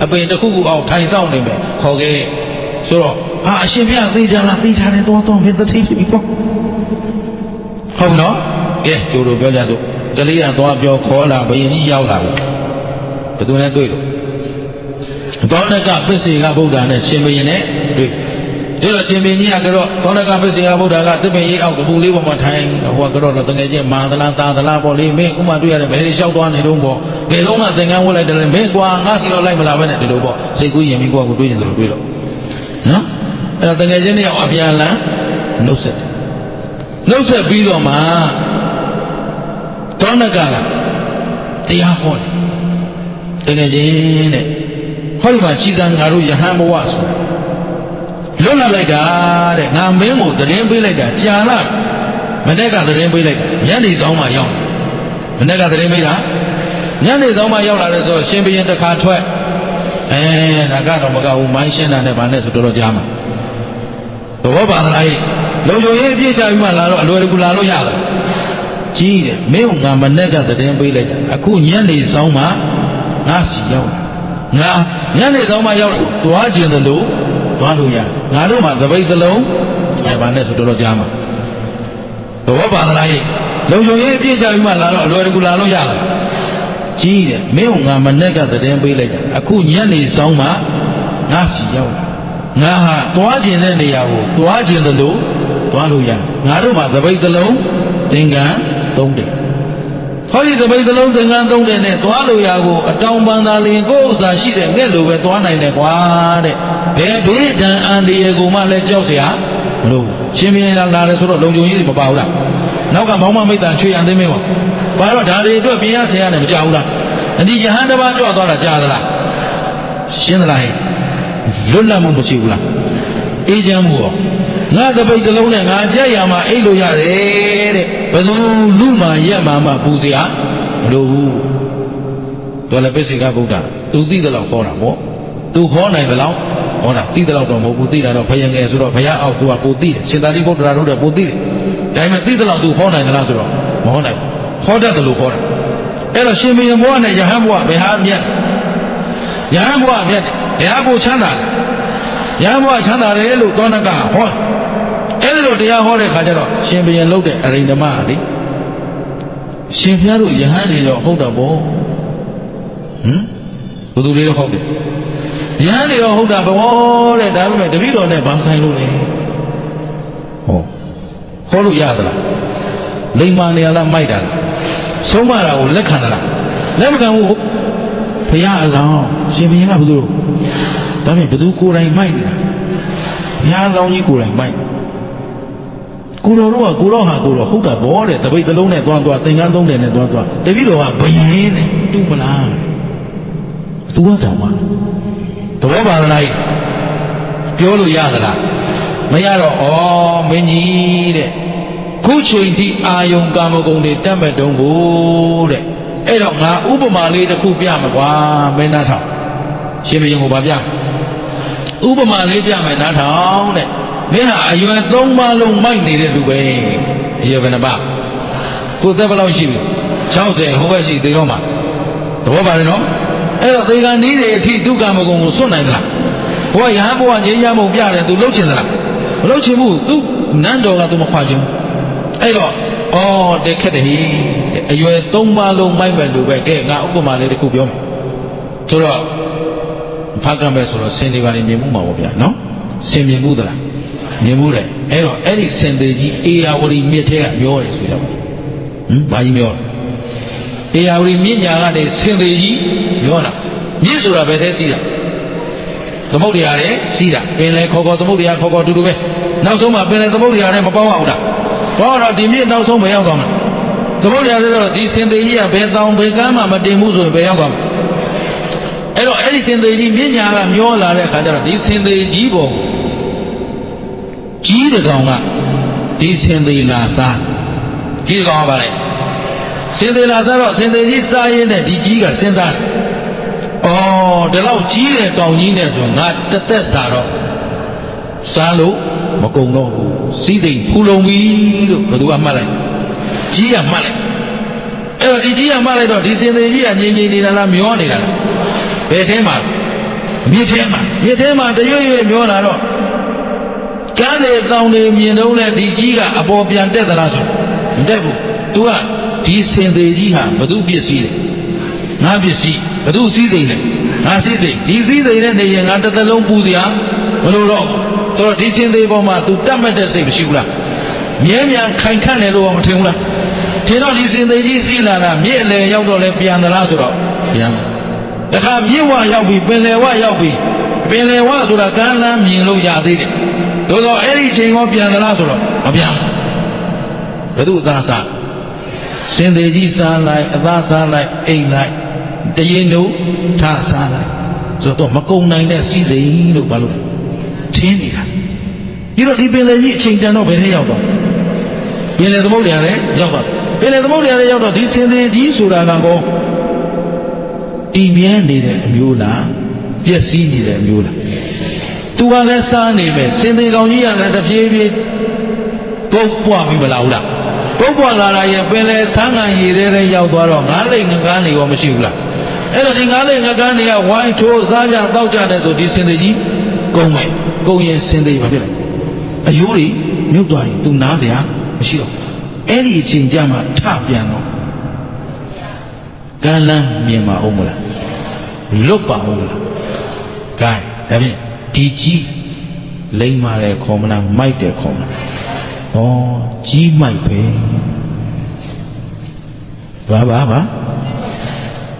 အပင်တစ်ခုခုအောက်ထိုင်စောင့်နေမယ်ခေါ်ခဲ့ဆိုတော့အရှင်ဘုရားသိကြလားသိကြတယ်တော့မင်းသတိဖြစ်ပြီပေါ့ဟုတ်နော်ကဲတို့တို့ပြောကြတို့ကလေးကသွားပြောခေါ်လာဘယင်ကြီးရောက်လာပြီဘယ်သူနဲ့တွေ့လို့သောနကပစ္စေကဗုဒ္ဓနဲ့ရှင်ဘယင်နဲ့တွေ့ဒီလိုရှင်ဘင်ကြီးကတော့သောနကပစ္စေကဗုဒ္ဓကသစ်ပင်ရိပ်အောက်ကပူလေးပေါ်မှာထိုင်ဟိုကတော့တကယ်ချင်းမာသလားတာသလားပေါ့လေမင်းဥမာတွေ့ရတယ်ဘယ်လိုလျှောက်သွားနေတော့ပေါ့ဘယ်လုံးကသင်္ကန်းဝတ်လိုက်တယ်မင်းကွာငါစီတော့လိုက်မလာပဲနဲ့ဒီလိုပေါ့စိတ်ကူးရင်ပြီးကွာကိုတွေးနေတယ်လို့တွေးတော့နော်အဲ့တော့တကယ်ချင်းတယောက်အပြန်လန်းနှုတ်ဆက်ပြီးတော့မှသောနကတရားဟောတယ်တကယ်ချင်းတဲ့ဟောဒီမှာခြိတံငါတို့ယဟန်ဘဝဆိုတာလွတ်လပ်လိုက်တာတဲ့ငါမင်းကိုသတင်းပေးလိုက်တာကြာလာ မနေ့ကသတင်းပေးလိုက်ညနေ3မှရောက်မနေ့ကသတင်းပေးတာညနေ3မှရောက်လာတဲ့ဆိုရှင်ဘုရင်တစ်ခါထွက်ဒါကတော့မကဘူးမိုင်းရှင်းတာနဲ့ဗာနဲ့ဆိုတော်တော်ကြားမှာသဘောပါလားလုံခြုံရေးအပြည့်ချပြီးမှလာတော့အလွယ်တကူလာလို့ရတယ်ကြီးတယ်မင်းကငါမနေ့ကသတင်းပေးလိုက်တာအခုညနေ3မှငါစီရောက်ငါညနေ3မှရောက်သွားခြင်းတယ်လို့သွားလို့ရငါတို့မှသပိတ်သလုံးဗာနဲ့ဆိုတော်တော်ကြားမှာသဘောပါလားလုံခြုံရေးအပြည့်ချပြီးမှလာတော့အလွယ်တကူလာလို့ရတယ်ကြီးတယ်မင်းကငါမနေ့ကသတင်းပေးလိုက်တာအခုညနေ3မှငါစီရောက်ငါဟာသွားခြင်းတဲ့နေရာကိုသွားခြင်းတယ်လို့သွားလို့ရငါတို့မှသပိတ်သလုံးသင်္ကန်း3တယ်ဟောဒီသပိတ်သလုံးသင်္ကန်း3တယ်နဲ့သွားလို့ရကိုအတောင်ပန်သာလင်ကိုယ်ဥစ္စာရှိတဲ့ငှက်လိုပဲသွားနိုင်တယ်ကွာတဲ့ဘယ်ဘေးဒဏ်အန္တရာယ်ကိုမှလည်းကြောက်เสียမလို့ရှင်မင်းလာတယ်ဆိုတော့လုံခြုံရေးတွေမပါဘူးလားနောက်ကမောင်မမိတ်တန်ချွေရန်သိမင်းပါဘာတော့ဒါတွေအတွက်ပြင်ရဆင်ရတယ်မကြောက်ဘူးလားအဒီယဟန်တစ်ပါးကြွသွားတာကြားသလားရှင်းသလားလွတ်လပ်မှုမရှိဘူးလားအေးချမ်းမှုရောငါတပိတ်တလုံးနဲ့ငါကြက်ရမှာအိတ်လို့ရတယ်တဲ့ဘယ်သူလူမှရက်မှပူစရာမလိုဘူးတော်လည်းပစ္စေကဗုဒ္ဓသူသိတယ်လို့ခေါ်တာပေါ့သူခေါ်နိုင်တယ်လို့ဟောတာသိတယ်လို့တော့မဟုတ်ဘူးသိတာတော့ဘယံငယ်ဆိုတော့ဘုရားအောက်သူကပိုသိတယ်ရှင်သာရိပုတ္တရာတို့တဲ့ပိုသိတယ်ဒါပေမဲ့သိတယ်လို့သူခေါ်နိုင်တယ်လားဆိုတော့မဟောနိုင်ဘူးခေါ်တတ်တယ်လို့ခေါ်တာအဲ့တော့ရှင်မင်းဘုရားနဲ့ယဟန်ဘုရားဘယ်ဟာမြတ်ယဟန်ဘုရားမြတ်တယ်ဘယ်ဟာကိုချမ်းသာတယ်ယဟန်ဘုရားချမ်းသာတယ်လို့သောဏကဟောအဲ့ဒီလိုတရားဟောတဲ့ခါကျတော့ရှင်ဘုရင်လုပ်တဲ့အရိန္ဒမလေရှင်ဘုရားတို့ယဟန်တွေတော့ဟုတ်တော့ဘောဘယ်သူတွေတော့ဟုတ်တယ်ယဟန်တွေတော့ဟုတ်တာဘောတဲ့ဒါပေမဲ့တပည့်တော်နဲ့ဘာဆိုင်လို့လဲဟောလို့ရသလားလိမ္မာနေရလားမိုက်တာလားဆုံးမတာကိုလက်ခံသလားလက်မခံဘူးဘုရားအလောင်းရှင်ဘုရင်ကဘယ်သူဒါပေမဲ့ဘယ်သူကိုယ်တိုင်မိုက်နေတာဘုရားအလောင်းကြီးကိုယ်တိုင်မိုက်ကိုတော်တို့ကကိုတော်ဟာကိုတော်ဟုတ်တာဘောတဲ့တပိတ်သလုံးနဲ့သွားသင်္ကန်း3တယ်နဲ့သွားတပည့်တော်ကဘယင်းနဲ့တူမလားသူကတောင်မှသဘောပါလားပြောလို့ရသလားမရတော့ဩမင်းကြီးတဲ့ခုချိန်ထိအာယုံကာမဂုဏ်တွေတတ်မဲ့တုံးကိုတဲ့အဲ့တော့ငါဥပမာလေးတစ်ခုပြမယ်ကွာမင်းသားထောင်ရှင်ဘုရင်ကိုဗာပြဥပမာလေးပြမယ်သားထောင်တဲ့မင်းဟာအရွယ်3ပါးလုံးမိုက်နေတဲ့လူပဲအရွယ်ဘယ်နှပါကိုသက်ဘယ်လောက်ရှိပြီ60ဟိုဘက်ရှိသေးတော့မှာသဘောပါတယ်နော်အဲ့တော့သေကံနည်းတွေအထိဒုက္ခမဂုံကိုစွန့်နိုင်သလားဘုရားယဟန်ဘုရားငြိမ်းချမ်းမှုပြတယ်သူလှုပ်ချင်သလားမလှုပ်ချင်ဘူးသူနန်းတော်ကသူမခွာချင်အဲ့တော့တဲ့ခက်တယ်ဟိအရွယ်3ပါးလုံးမိုက်မဲ့လူပဲကဲငါဥပမာလေးတစ်ခုပြောမယ်ဆိုတော့ဖတ်ကြမယ်ဆိုတော့စင်တွေပါနေမြင်မှုမှာပေါ့ဗျာနော်စင်မြင်မှုသလားမြင်မှုတယ်အဲ့တော့အဲ့ဒီစင်သေးကြီးအေယာဝတီမြစ်ထဲကမျောတယ်ဆိုတော့ဘာကြီးမျောအေယာဝတီမြစ်ညာကနေစင်သေးကြီးမျောတာမြစ်ဆိုတာဘယ်ထဲစီးတာသမုဒ္ဒရာနဲ့စီးတာပင်လေခေါ်သမုဒ္ဒရာခေါ်တူတူပဲနောက်ဆုံးမှပင်လေသမုဒ္ဒရာနဲ့မပေါင်းအောင်လားဘောတော့ဒီမြစ်နောက်ဆုံးဘယ်ရောက်သွားမလဲသမုဒ္ဒရာဆိုတော့ဒီစင်သေးကြီးကဘယ်တောင်ဘယ်ကမ်းမှမတင်ဘူးဆိုရင်ဘယ်ရောက်သွားမလဲအဲ့တော့အဲ့ဒီစင်သေးကြီးမြစ်ညာကမျောလာတဲ့အခါကျတော့ဒီစင်သေးကြီးပေါ်ကြီးတကောင်ကဒီစင်သေးလာစားကြီးတကောင်ကပါလေစင်သေးလာစားတော့စင်သေးကြီးစားရင်းနဲ့ဒီကြီးကစဉ်းစားတယ်ဒီလောက်ကြီးတဲ့ကောင်ကြီးနဲ့ဆိုငါတသက်စားတော့စားလို့မကုန်တော့ဘူးစီးစိမ်ဖူလုံပြီလို့ဘယ်သူကမှတ်လိုက်ကြီးကမှတ်လိုက်အဲ့တော့ဒီကြီးကမှတ်လိုက်တော့ဒီစင်သေးကြီးကငြိမ်ငြိမ်နေတာလားမျောနေတာလားဘယ်ထဲမှာမြစ်ထဲမှာတရွေ့ရွေ့မျောလာတော့ကမ်းတွေတောင်တွေမြင်တော့လဲဒီကြီးကအပေါ်ပြန်တက်သလားဆိုမတက်ဘူးသူကဒီစင်သေးကြီးဟာဘသူပစ္စည်းလဲငါပစ္စည်းဘသူစည်းစိမ်လဲငါစည်းစိမ်ဒီစည်းစိမ်နဲ့နေရင်ငါတစ်သက်လုံးပူစရာမလိုတော့ဆိုတော့ဒီစင်သေးပေါ်မှာသူတတ်မှတ်တဲ့စိတ်မရှိဘူးလားမြဲမြံခိုင်ခန့်တယ်လို့မထင်ဘူးလားထင်တော့ဒီစင်သေးကြီးစီးလာတာမြစ်အလယ်ရောက်တော့လဲပြန်သလားဆိုတော့ပြန်တခါမြစ်ဝရောက်ပြီပင်လယ်ဝရောက်ပြီပင်လယ်ဝဆိုတာကမ်းလမ်းမြင်လို့ရသေးတယ်သို့တော့အဲ့ဒီချိန်ကောပြန်သလားဆိုတော့မပြန်ဘယ်သူအသာစားစင်သေးကြီးစားလိုက်အသာစားလိုက်အိမ်လိုက်တရင်တို့ထားစားလိုက်ဆိုတော့မကုံနိုင်တဲ့စီးစိမ်လို့ဘာလို့ထင်းနေတာပြီးတော့ဒီပင်လယ်ကြီးအချိန်တန်တော့ဘယ်ထဲရောက်တော့ ပြင်လေသမုဒ္ဒရာလည်းရောက်တော့ပြင်လေသမုဒ္ဒရာလည်းရောက်တော့ဒီစင်သေးကြီးဆိုတာကတော့တည်မြဲနေတဲ့အမျိုးလားပျက်စီးနေတဲ့အမျိုးလားသူကလည်းစားနေမယ်စင်သေးကောင်ကြီးကလည်းတပြေးပြေးပုတ်ပွားပြီးမလာဘူးလားပုတ်ပွားလာတာရဲ့ပင်လေဆန်းငံရည်တဲ့ရောက်သွားတော့ငါးလိမ်ငကားနေရောမရှိဘူးလားအဲ့တော့ဒီငါးလိမ်ငကားနေကဝိုင်းထိုးစားကြတောက်ကြတဲ့ဆိုဒီစင်သေးကြီးကုန်မယ်ကုန်ရင်စင်သေးပါဖြစ်တယ်အယိုးတွေမြုပ်သွားရင်သူနားเสียမရှိတော့အဲ့ဒီအချိန်ကြမှာထပြန်တော့ကမ်းလန်းမြင်ပါအောင်မလားလွတ်ပါအောင်လားဂိုင်းဒါဖြင့်ဒီကြီးလိမ့်မာတယ်ခေါ်မလားမိုက်တယ်ခေါ်မလားဩကြီးမိုက်ပဲဘာ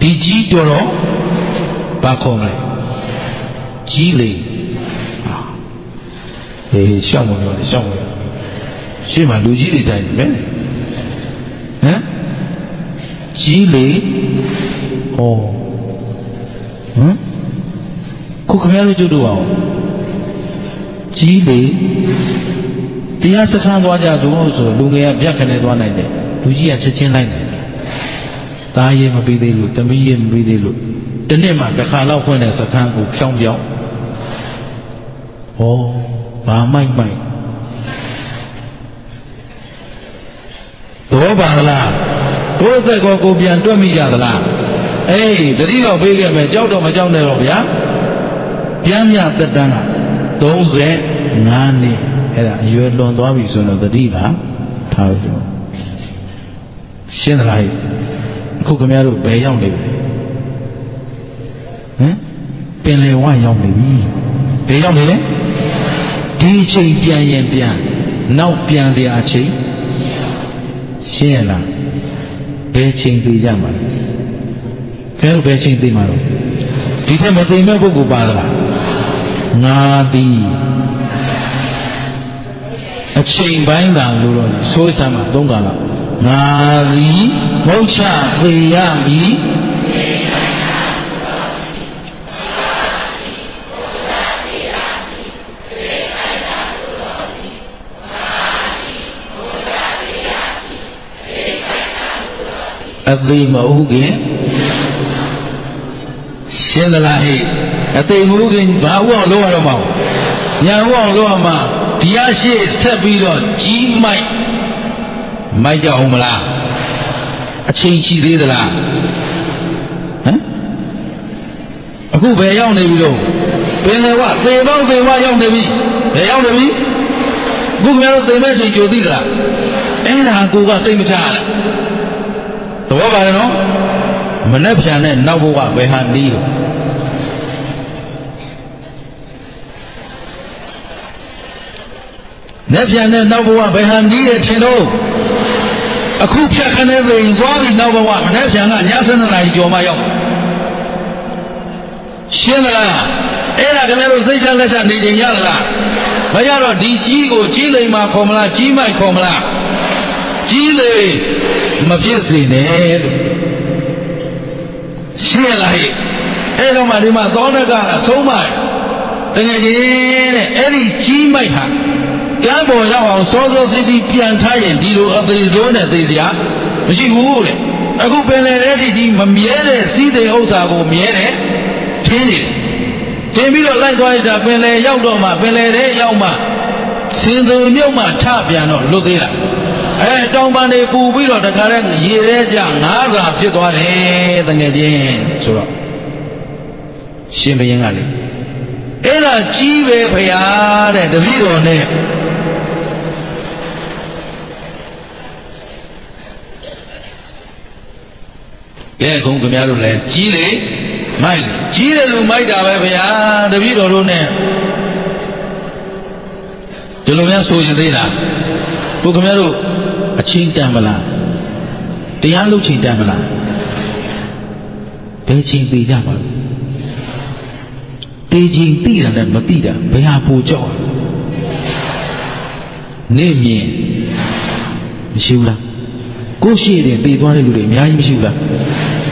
ဒီကြီးတော်တော့ဘာခေါ်မလဲကြီးလေရှောက်မလို့ရှောက်မလို့ရှေ့မှာလူကြီးတွေတိုင်းပဲဟမ်ကြီးလေဟောခုခင်ဗျားတို့ကျွတ်တော့အောင်ကြီးလေတရားစခန်းသွားကြသူဆိုလူငယ်ကပြက်ခနဲ့သွားနိုင်တယ်လူကြီးကချက်ချင်းလိုက်တယ်သားရေးမပြီးသေးလို့သမီးရေးမပြီးသေးလို့တနေ့မှတစ်ခါလောက်ဖွင့်တဲ့စခန်းကိုဖြောင်းပြောင်းဟောဘာမိုက်တော့ပါလားကိုယ်သက်ကိုပြန်တွက်မိကြသလားအေးတတိတော့ပေးခဲ့မယ်ကြောက်တော့မကြောက်နဲ့တော့ဗျာပြန်မြသက်တမ်းက35နှစ်အဲ့ဒါအရွယ်လွန်သွားပြီဆိုတော့တတိကထားလို့ရှင်းသလားအခုခင်ဗျားတို့ဘယ်ရောက်နေပြီပင်လယ်ဝရောက်နေပြီဘယ်ရောက်နေလဲဒီချိန်ပြန်ရင်ပြန်နောက်ပြန်စရာအချိန်ရှင်းရလားဘယ်ချိန်သိကြမှာလဲဘယ်ချိန်သိမှာတော့ဒီထက်မသိမဲ့ပုဂ္ဂိုလ်ပါလားငါသည်အချိန်ပိုင်းသာလို့တော့ဆိုးစမ်းမှာ3ခါလောက်ငါသည်မုတ်ချသေရမည်အသေးမဟုတ်ခင်ရှင်းသလားဟဲ့အသေးမဟုတ်ခင်ဘာဥအောင်လုပ်ရတော့မဟုတ်ညာဥအောင်လုပ်ရမှာဒီအရှိဆက်ပြီးတော့ကြီးမိုက်ကြအောင်မလားအချိန်ရှိသေးသလားဟမ်အခုဘယ်ရောက်နေပြီလို့ပင်လေဝသေပေါင်းသေဝရောက်နေပြီဘယ်ရောက်နေပြီအခုခင်ဗျားတို့သေမဲ့ချိန်ကြိုသိသလားအဲ့ဒါကိုကစိတ်မချရလားသဘောပါတယ်နော်မနှက်ဖြန်နဲ့နောက်ဘဝဘယ်ဟာနီးလို့နှက်ဖြန်နဲ့နောက်ဘဝဘယ်ဟာနီးတယ်ထင်တော့အခုဖြတ်ခနဲ့သိရင်သွားပြီးနောက်ဘဝမနှက်ဖြန်ကည7 နာရီကျော်မှရောက်ရှင်းသလားအဲ့ဒါခင်ဗျားတို့စိတ်ချလက်ချနေတင်ရသလားမရတော့ဒီကြီးကိုကြီးလိမ်မှာခေါ်မလားကြီးမိုက်ခေါ်မလားကြီးလေမဖြစ်စေနဲ့လို့ရှင်းလားဟဲ့အဲ့တော့မှဒီမှာသောဏကအဆုံးမတကယ်ကြီးတဲ့အဲ့ဒီကြီးမိုက်ဟာကံပေါ်ရောက်အောင်စောစောစီးစီးပြန်ထားရင်ဒီလိုအသေးစိုးနဲ့သိစရာမရှိဘူးတဲ့အခုပင်လေတဲ့ဒီမမြဲတဲ့စီးတဲ့ဥစ္စာကိုမြဲတယ်ထင်းနေတယ်ထင်းပြီးတော့လိုက်သွားရတာပင်လေရောက်တော့မှပင်လေတဲ့ရောက်မှစင်သူမြုပ်မှထပြန်တော့လွတ်သေးလားတောင်ပန်တွေပူပြီးတော့တခါတည်းရေထဲကျ9စာဖြစ်သွားတယ်တကယ်ချင်းဆိုတော့ရှင်ဘုရင်ကလေအဲ့ဒါကြီးပဲဖရာတဲ့တပည့်တော်နဲ့ကဲခုံခင်ဗျားတို့လည်းကြီးလေမိုက်ကြီးတယ်လို့မိုက်တာပဲဖရာတပည့်တော်တို့နဲ့ဒီလိုများဆိုရင်သေးလားကိုခင်ဗျားတို့အချင်းတန်မလားတရားလုပ်ချင်းတန်မလားဘယ်ချင်းသိကြပါလဲတေချင်းသိတာနဲ့မသိတာဘယ်ဟာပိုကြောက်နေမြင်မရှိဘူးလားကိုရှိတယ်သိသွားတဲ့လူတွေအများကြီးမရှိဘူးလား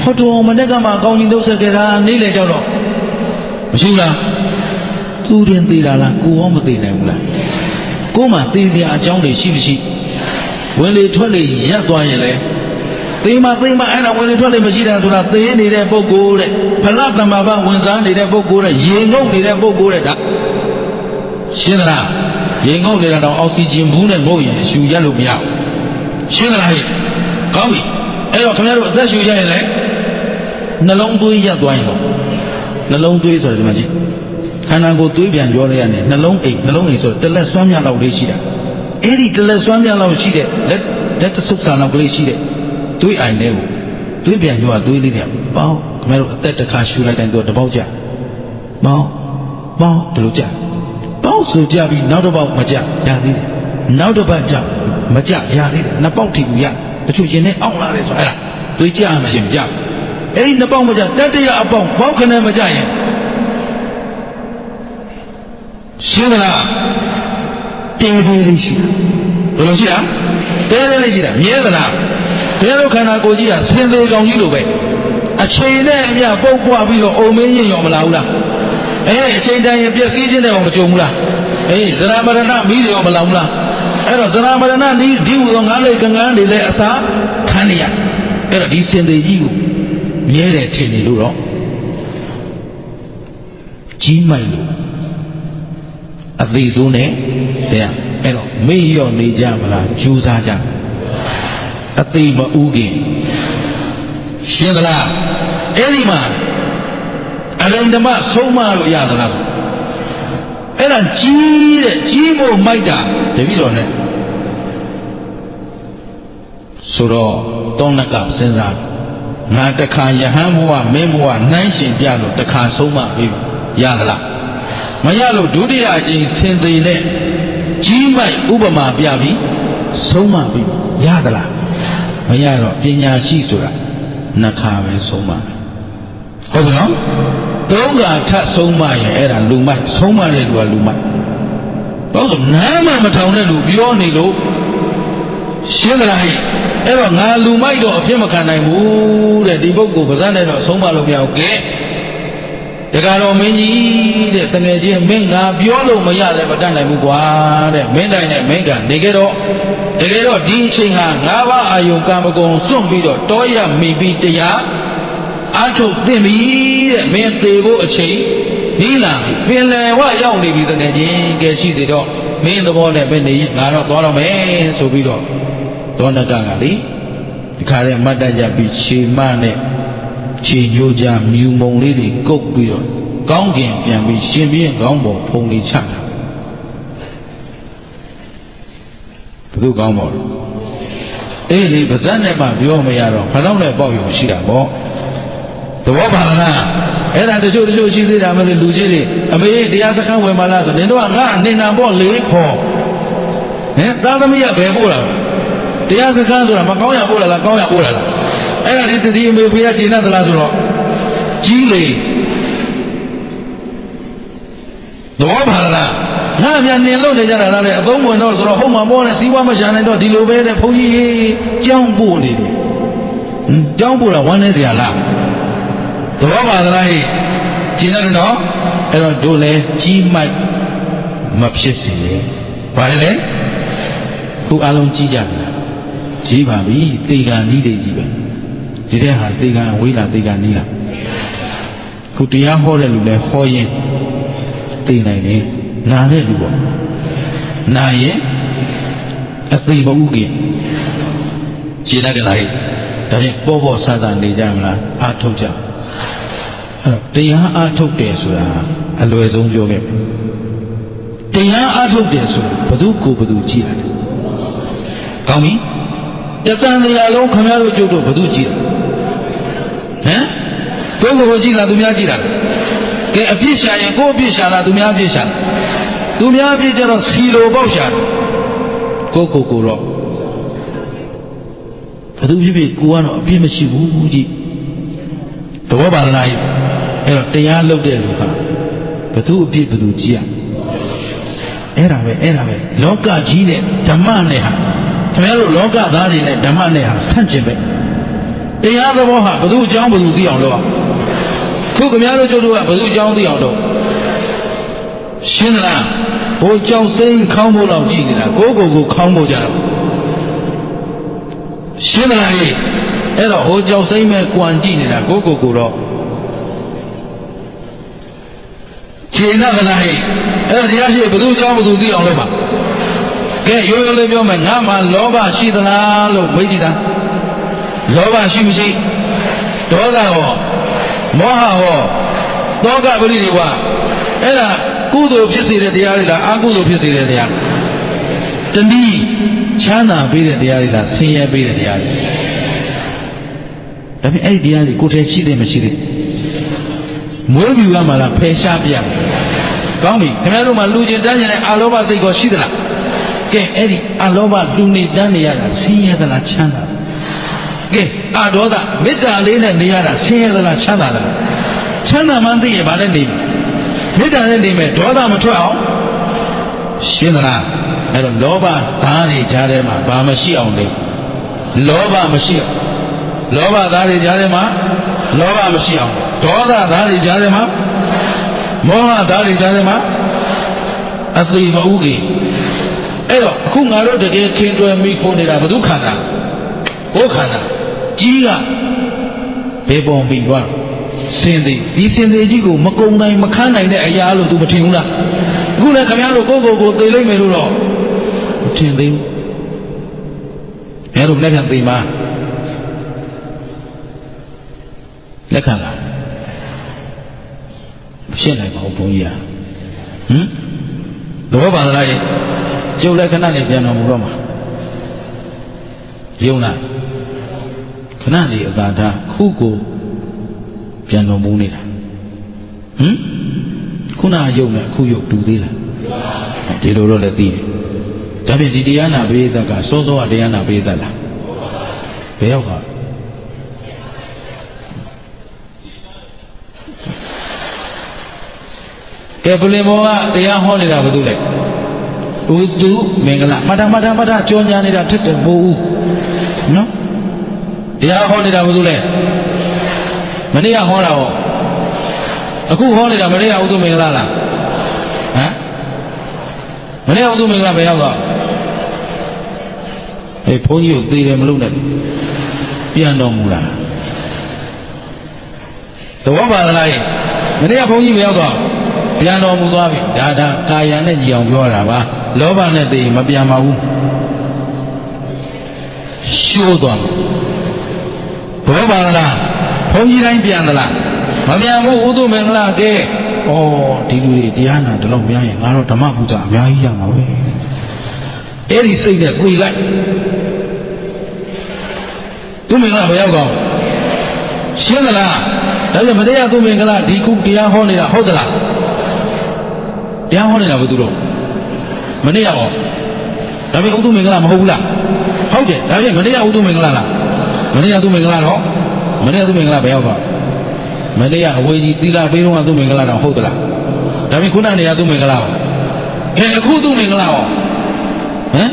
ဟောတော်မနေ့ကမှအကောင်းကြီးလုပ်ဆက်ခဲ့တာနေလေကြောက်တော့မရှိဘူးလားသူတင်သိတာလားကိုရောမသိနိုင်ဘူးလားကိုမှသိစရာအကြောင်းတွေရှိမရှိ ဝင်လေထွက်လေရပ်သွားရင်လေသေမအဲ့ဒါဝင်လေထွက်လေမရှိတာဆိုတာသေနေတဲ့ပုဂ္ဂိုလ်တဲ့ဖလတမဘဝင်စားနေတဲ့ပုဂ္ဂိုလ်တဲ့ရေငုပ်နေတဲ့ပုဂ္ဂိုလ်တဲ့ဒါရှင်းသလားရေငုပ်နေတာတော့အောက်ဆီဂျင်ဘူးနဲ့ငုပ်ရင်ရှူရလို့မရဘူးရှင်းသလားဟဲ့ကောင်းပြီအဲ့တော့ခင်ဗျားတို့အသက်ရှူရရင်လေနှလုံးသွေးရပ်သွားရင်တော့နှလုံးသွေးဆိုတယ်ဒီမှာကြည့်ခန္ဓာကိုယ်သွေးပြန်ကြောလိုက်ရတယ်နှလုံးအိမ်ဆိုတော့တလက်ဆွမ်းမြလောက်လေးရှိတာအဲ့ဒီတလက်ဆွမ်းမြလောက်ရှိတဲ့လက်တဆုပ်စာလောက်ကလေးရှိတဲ့သွေးအိုင်တွေကိုသွေးပြန်ကြောသွေးလေးတွေပေါင်းခင်ဗျားတို့အသက်တစ်ခါရှူလိုက်တိုင်းတော့တပေါက်ကြပေါင်းဒီလိုကြပေါင်းဆိုကြပြီးနောက်တစ်ပေါက်မကြရသေးတယ်နောက်တစ်ပတ်ကြမကြရသေးတယ်နှစ်ပေါက်ထိကူရတချို့ရင်နဲ့အောင့်လာတယ်ဆိုအဲ့ဒါသွေးကြမှရှင်ကြအဲ့ဒီနှစ်ပေါက်မကြတတရအပေါက်ပေါက်ခနဲ့မကြရင်ရှင်းလားတဲလေးရှိတာဘယ်လိုရှိတာတဲလေးရှိတာမြဲသလားဒီလိုခန္ဓာကိုယ်ကြီးကဆင်းသေးကောင်ကြီးလိုပဲအချိန်နဲ့အမျှပုတ်ပွားပြီးတော့အုံမင်းရင်ရောမလာဘူးလားအချိန်တိုင်းရင်ပျက်စီးခြင်းတွေမကြုံဘူးလားဇရာမရဏမိတွေရောမလာဘူးလားအဲ့တော့ဇရာမရဏဒီဟူသောငါးလိတ်ကငန်းတွေလည်းအစာခံနေရအဲ့တော့ဒီဆင်းသေးကြီးကိုမြဲတယ်ထင်နေလို့တော့ကြီးမိုက်လို့အသေးဆုံးနဲ့တရားအဲ့တော့မေ့လျော့နေကြမလားကြိုးစားကြအသေးမဥခင်ရှင်းသလားအဲ့ဒီမှာအရင်ဓမ္မဆုံးမလို့ရသလားဆိုအဲ့ဒါကြီးဖို့မိုက်တာတပည့်တော်နဲ့ဆိုတော့တောင်းနကစဉ်းစားငါတခါယဟန်ဘဝမင်းဘဝနှိုင်းရှင်ပြလို့တခါဆုံးမပြီးရသလားမရလို့ဒုတိယအကြိမ်ဆင်သေးနဲ့ကြီးမိုက်ဥပမာပြပြီးဆုံးမပြီးရသလားမရတော့ပညာရှိဆိုတာနှစ်ခါပဲဆုံးမဟုတ်ကဲ့နော်သုံးခါထပ်ဆုံးမရင်အဲ့ဒါလူမိုက်ဆုံးမတဲ့လူကလူမိုက်တော့ဆိုနားမှမထောင်တဲ့လူပြောနေလို့ရှင်းသလားဟဲ့အဲ့တော့ငါလူမိုက်တော့အဖြစ်မခံနိုင်ဘူးတဲ့ဒီပုဂ္ဂိုလ်ပါးစပ်နဲ့တော့ဆုံးမလို့မရဘူးကဲတခါတော့မင်းကြီးတဲ့တကယ်ချင်းမင်းငါပြောလို့မရလည်းမတတ်နိုင်ဘူးကွာတဲ့မင်းတိုင်းနဲ့မင်းကနေကြတော့တကယ်တော့ဒီအချိန်ဟာ၅ပါးအာယုံကာမဂုဏ်စွန့်ပြီးတော့တောရမိပြီးတရားအထုတ်သိပြီတဲ့မင်းသေးဖို့အချိန်ဒီလားပင်လယ်ဝရောက်နေပြီတကယ်ချင်းကဲရှိသေးတော့မင်းသဘောနဲ့ပဲနေငါတော့သွားတော့မယ်ဆိုပြီးတော့သောနကကလေဒီခါတဲ့မတ်တကြပြီးခြေမနဲ့ခြေညိုးကြမြူမုံလေးတွေကုတ်ပြီးတော့ကောင်းကင်ပြန်ပြီးရှင်ပြင်းကောင်းပေါ်ဖုံလေးချတာဘယ်သူကောင်းပေါ်လဲအေးလေပါဇက်နဲ့မှပြောမရတော့ခလောက်နဲ့ပေါက်ရုံရှိတာပေါ့သဘောပါလားအဲ့ဒါတချို့ရှိသေးတာမလို့လူကြီးတွေအမေတရားစခန်းဝင်ပါလားဆိုရင်တော့ငါအနေနာပေါ့လေခေါ်သားသမီးကဘယ်ပို့လာတရားစခန်းဆိုတာမကောင်းရပို့လာလားကောင်းရပို့လာလားအဲ့ဒါဒီတတိအမေဖေကရှင်းသလားဆိုတော့ကြီးလေသဘောပါလားငါမြန်နေလို့နေကြတာလားလေအသုံးဝင်တော့ဆိုတော့ဟုတ်မှာပေါ့လေစီးပွားမရှာနိုင်တော့ဒီလိုပဲတဲ့ဘုန်းကြီးကြောင်းပို့နေတယ်ကြောင်းပို့တာဝမ်းနေစရာလားသဘောပါသလားဟိရှင်းတယ်နော်အဲ့တော့တို့လည်းကြီးမိုက်မဖြစ်စေနဲ့ဘာလဲခုအလုံးကြီးကြတယ်ကြီးပါပြီသေကံဤတွေကြီးပဲဒီတဲ့ဟာသေကံဝေးလာသေကံနီးလာခုတရားဟောတဲ့လူလည်းဟောရင်သိနိုင်တယ်နာတဲ့လူပေါ့နာရင်အသိမဥခင်ရှင်းတယ်ကလားဒါဖြင့်ပေါ်ဆဆနေကြမလားအာထုတ်ကြအဲ့တရားအာထုတ်တယ်ဆိုတာအလွယ်ဆုံးပြောခဲ့တရားအာထုတ်တယ်ဆိုတာဘယ်သူကိုဘယ်သူကြည့်ရတယ်ကောင်းပြီတသံတရားလုံးခင်ဗျားတို့ကျုပ်တို့ဘယ်သူကြည့်လဲကိုယ်ကိုကြည့်လားသူများကြည့်လားကဲအပြစ်ရှာရင်ကိုယ်အပြစ်ရှာလားသူများအပြစ်ရှာလားသူများအပြစ်ကြတော့စီလိုပေါက်ရှာကိုတော့ဘယ်သူဖြစ်ဖြစ်ကိုကတော့အပြစ်မရှိဘူးကြည့်သဘောပါလားအဲ့တော့တရားလုပ်တဲ့လူကဘယ်သူအပြစ်ဘယ်သူကြည့်ရအဲ့ဒါပဲလောကကြီးတဲ့ဓမ္မနဲ့ဟာခင်ဗျားတို့လောကသားတွေနဲ့ဓမ္မနဲ့ဟာဆန့်ကျင်ပဲတရားသဘောဟာဘယ်သူအကြောင်းဘယ်သူသိအောင်လုပ်ခုခင်ဗျားတို့ကျုပ်တို့ကဘယ်သူအကြောင်းသိအောင်လုပ်ရှင်းလားဘိုးကြောင်စိမ့်ခေါင်းဖို့တော့ကြည့်နေတာကိုခေါင်းဖို့ကြတော့ ရှင်းသလားဟဲ့အဲ့တော့ဟိုကြောက်စိမ့်မဲ့ကြွန်ကြည့်နေတာကိုတော့ခြေနာကလားဟဲ့အဲ့တော့တရားရှိဘသူကြောင်းဘသူသိအောင်လုပ်ပါကဲရိုးရိုးလေးပြောမယ်ငါမှလောဘရှိသလားလို့မေးကြည့်တာလောဘရှိမရှိဒေါသဟောမောဟဟောတောကပရိဒီဝအဲ့ဒါကုသိုလ်ဖြစ်စေတဲ့တရားတွေလားအကုသိုလ်ဖြစ်စေတဲ့တရားတနည်းချမ်းသာပေးတဲ့တရားတွေလားဆင်းရဲပေးတဲ့တရားတွေဒါပေမဲ့အဲ့ဒီတရားတွေကိုယ်တည်းရှိတယ်မရှိတယ်မွေးမြူရမှာလားဖယ်ရှားပြကောင်းပြီခင်ဗျားတို့မှာလူကျင်တန်းကျင်တဲ့အာလောဘစိတ်ကိုရှိသလားကဲအဲ့ဒီအာလောဘလူနေတန်းနေရတာဆင်းရဲသလားချမ်းသာကဲအာဒေါသမေတ္တာလေးနဲ့နေရတာဆင်းရဲသလားချမ်းသာသလားချမ်းသာမှန်းသိရင်ဗာနဲ့နေမေတ္တာနဲ့နေမယ်ဒေါသမထွက်အောင်ရှင်းသလားအဲ့တော့လောဘဓာတ်တွေကြားထဲမှာဘာမရှိအောင်လဲလောဘမရှိအောင်လောဘဓာတ်တွေကြားထဲမှာလောဘမရှိအောင်ဒေါသဓာတ်တွေကြားထဲမှာမောဟဓာတ်တွေကြားထဲမှာအသိမဥကြီးအဲ့တော့အခုငါတို့တကယ်ခင်တွယ်မိခိုးနေတာဘု து ခန္ဓာဘုခန္ဓာကြီးကဘေးပေါ်ပြီးသွားစင်သေးဒီစင်သေးကြီးကိုမကုံနိုင်မခန်းနိုင်တဲ့အရာလို့ तू မထင်ဘူးလားအခုလည်းခင်ဗျားတို့ကိုသိလိမ့်မယ်လို့တော့မထင်သေးဘူးဘယ်လိုလက်ခံသိမှာလက်ခံလားဖြစ်နိုင်ပါဘူးဘုန်းကြီးသဘောပါလားကျုပ်လည်းခဏနေပြန်တော်မူတော့မှာယုံလားခဏနေအသာထားခုကိုပြန်တော်မူနေတာခုနယုံနဲ့အခုယုံတူသေးလားဒီလိုတော့လည်းသိတယ်ဒါဖြင့်ဒီတရားနာပိဋကကစောစောကတရားနာပိဋကလားဘယ်ရောက်ပါကဲပလင်ဘောကတရားဟောနေတာဘာလို့လဲဥတုမင်္ဂလာမထကြောညာနေတာထက်တယ်မို့ဦးနော်တရားဟောနေတာဘာလို့လဲမနေ့ကဟောတာဟောအခုဟောနေတာမနေ့ကဥတုမင်္ဂလာလားဟမ်မနေ့ကဥတုမင်္ဂလာဘယ်ရောက်တော့ဘုန်းကြီးကိုသိတယ်မလို့နဲ့ပြန်တော်မူလားသဘောပါလားမနေ့ကဘုန်းကြီးဘယ်ရောက်တော့ပြန်တော်မူသွားပြီဒါကာယနဲ့ကြည်အောင်ပြောတာပါလောဘနဲ့သိမပြန်ပါဘူးရှိုးသွားဘောပါလားဘုန်းကြီးတိုင်းပြန်သလားမပြန်ဘူးဥဒုမင်္ဂလာကဲဩဒီလူတွေတရားနာတလုံးများရင်ငါတော့ဓမ္မပူဇာအများကြီးရမှာပဲအဲ့ဒီစိတ်နဲ့ကိုယ်လိုက်သူမင်္ဂလာဘယ်ရောက်တော့ရှင်းသလားဒါပေမဲ့မတရားသူမင်္ဂလာဒီခုတရားဟောနေတာဟုတ်သလားတရားဟောနေတာဘယ်သူတော့မနေ့ရောဒါပေမဲ့ဥဒုမင်္ဂလာမဟုတ်ဘူးလားဟုတ်တယ်ဒါပေမဲ့မနေ့ကဥဒုမင်္ဂလာလားမနေ့ကသူမင်္ဂလာတော့မနေ့ကသူမင်္ဂလာဘယ်ရောက်ပါမနေ့ကအဝေကြီးသီလပေးတော့သူမင်္ဂလာတော့ဟုတ်သလားဒါပေမဲ့ခုနနေရသူမင်္ဂလာဟောအခုသူမင်္ဂလာဟောဟမ်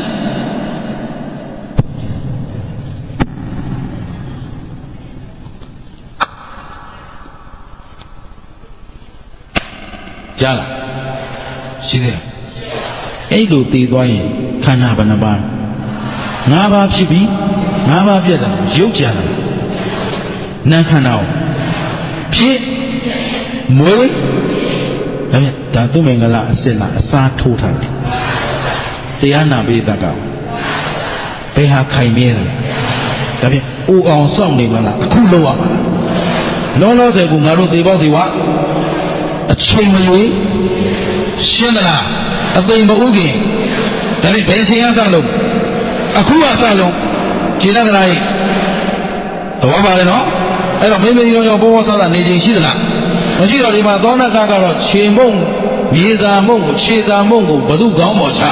ကြားလားရှိသေးတယ်အဲ့လိုတည်သွားရင်ခန္ဓာဘယ်နှပါး၅ပါးဖြစ်ပြီး၅ပါးပြတ်တာရုပ်ကြံတာနာခန္ဓာကိုဖြစ်မွေးဒါဖြင့်ဒါသူမင်္ဂလာအစစ်လားအစားထိုးထားတယ်တရားနာပိဋကကဘယ်ဟာခိုင်မြဲလဲဒါဖြင့်အိုအောင်စောင့်နေမလားအခုလောက်ရမှာလောလောဆယ်ကငါတို့သေပေါက်သေးဝအချိန်မရွေးရှင်းသလားအသိမဥခင်ဒါဖြင့်ဘယ်ချိန်ကစလို့အခုကစလို့ခြေတက်ကလာရေးသဘောပါလေနော်အဲ့တော့မင်းမင်းရောဘောဆာနေခြင်းရှိသလားမရှိတော့ဒီမှာသောဏကကတော့ခြေမုံမြေစာမုံကိုခြေစာမုံကိုဘသူကောင်းပေါ်ချ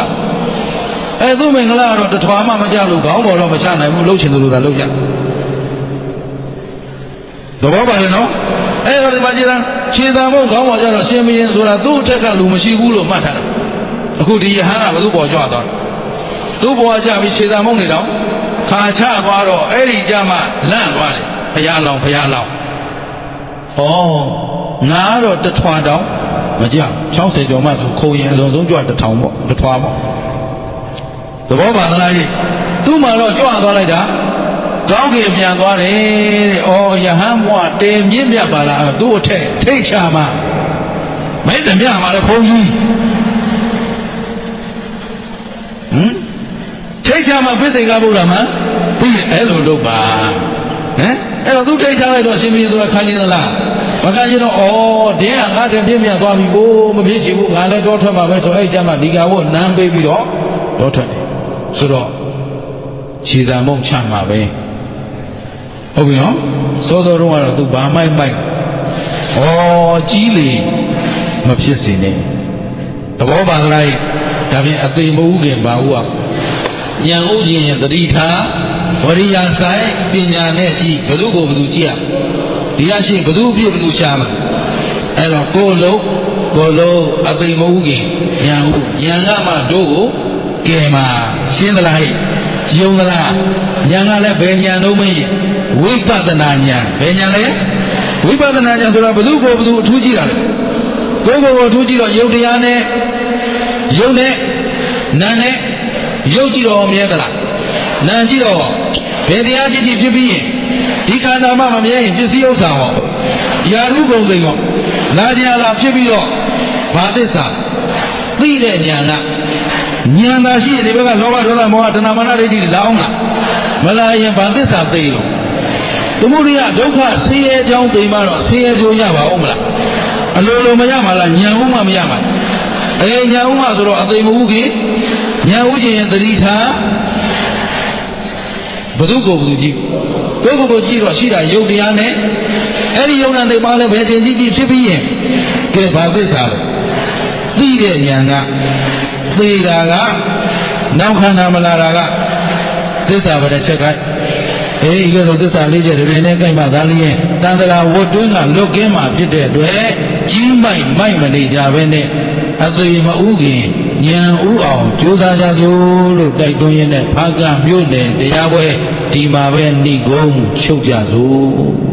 အဲ့သူမင်္ဂလာကတော့တထွာမှမကြလို့ကောင်းပေါ်တော့မချနိုင်ဘူးလှုပ်ချင်တယ်လို့သာလှုပ်ကြသဘောပါလေနော်အဲ့တော့ဒီမှာခြေစာမုံကောင်းပေါ်ကြတော့ရှင်မင်းဆိုတာသူ့အထက်ကလူမရှိဘူးလို့မှတ်ထားတာအခုဒီယဟန်ကဘသူပေါ်ကြွသွားသူ့ပေါ်ကြပြီးခြေစာမုံနေတော့ခါချသွားတော့အဲ့ဒီကြမှာလန့်သွားတယ်ဖရာလောင်ဩငါတော့တထွာတောင်မကြောက်60ကျော်မှဆိုခိုးရင်အလုံးစုံကြွ1000ပေါ့တထွာပေါ့သဘောပါသလားကြီးသူ့မှာတော့ကြွသွားလိုက်တာ ကောင်းကင်ပြန်သွားတယ်တဲ့။အော်ယဟန်ဘွားတင်မြင့်မြတ်ပါလားသူ့အထက်ထိတ်ချမှာမဲတမြမှာလေဘုန်းကြီးထိတ်ချမှာပြိစိတ်ကဗုဒ္ဓမှာပြီးအဲ့လိုလုပ်ပါဟမ်အဲ့တော့သူထိတ်ချလိုက်တော့အရှင်ဘုရင်သူကခံနေသလားမခံရင်တော့ဩတင်းကငါတင်ပြင်းပြသွားပြီကိုမဖြစ်ချင်ဘူးငါလည်းတော့ထွက်မှာပဲဆိုအဲ့ကြမှာဒီကဝတ်နမ်းပေးပြီးတော့တော့ထွက်တယ်ဆိုတော့ခြေသာမုံချမှာပဲဟုတ်ပြီနော်စောစောတုန်းကတော့သူဘာမိုက်ဩကြီးလေမဖြစ်စေနဲ့သဘောပါလားဒါဖြင့်အသိမဟုတ်ခင်ဘာဟုอ่ะဉာဏ်ဥခြင်းရဲ့တတိထားဝရိယဆိုင်ပညာနဲ့ကြည့်ဘယ်သူကိုဘယ်သူကြည့်ရဒီရရှိဘယ်သူပြည့်ဘယ်သူရှားမှာအဲ့တော့ကိုယ်လုံးအသိမဟုတ်ခင်ဉာဏ်ကမှတို့ကိုကဲမှာရှင်းသလားဟဲ့ယုံသလားဉာဏ်ကလည်းဘယ်ဉာဏ်တော့မင်းဝိပဿနာဉာဏ်ဘယ်ဉာဏ်လဲဝိပဿနာဉာဏ်ဆိုတာဘယ်သူကိုဘယ်သူအထူးကြည့်တာလဲကိုယ်ကိုအထူးကြည့်တော့ယုတ်တရားနဲ့ယုတ်နဲ့နာနဲ့ယုတ်ကြည့်တော့မြဲသလားနာကြည့်တော့ဘယ်တရားကြည့်ဖြစ်ပြီးရင်ဒီခန္ဓာမှမမြဲရင်ပစ္စည်းဥစ္စာဟောယာရုကုန်သိရောလာကြလာဖြစ်ပြီးတော့ဘာသစ္စာသိတဲ့ဉာဏ်ကဉာဏ်သာရှိရင်ဒီဘက်ကလောဘဒေါသမောဟတဏမာနဒိဋ္ဌိလာအောင်လားမလာရင်ဘာသစ္စာသိလို့သမုဒိယဒုက္ခဆင်းရဲကြောင်းသိမှတော့ဆင်းရဲကြိုးရပါဦးမလားအလိုလိုမရမှာလားဉာဏ်ဥမှမရမှာဉာဏ်ဥမှဆိုတော့အသိမဟုတ်ခင်ဉာဏ်ဥခြင်းရဲ့တတိထားဘုသူကိုဘုသူကြည့်ကိုယ်ကိုကြည့်တော့ရှိတာယုတ်တရားနဲ့အဲ့ဒီယုတ်နဲ့သိပါလဲဘယ်ချိန်ကြည့်ဖြစ်ပြီးရင်ကဲဘာသစ္စာလဲသိတဲ့ဉာဏ်ကသိတာကနောက်ခန္ဓာမလာတာကသစ္စာပဲတစ်ချက်ခိုင်းအေးဒီလိုသစ္စာလေးချက်တွေနဲ့ကြိုက်မှသာလျင်တန်တရာဝတ်တွင်းကလွတ်ကင်းမှဖြစ်တဲ့အတွက်ကြီးမိုက်မနေကြပဲနဲ့အသေးမဥခင်ဉာဏ်ဥအောင်ကြိုးစားကြစို့လို့တိုက်တွန်းရင်းနဲ့ဖားကမြို့နယ်တရားပွဲဒီမှာပဲဏိကုံးချုပ်ကြစို့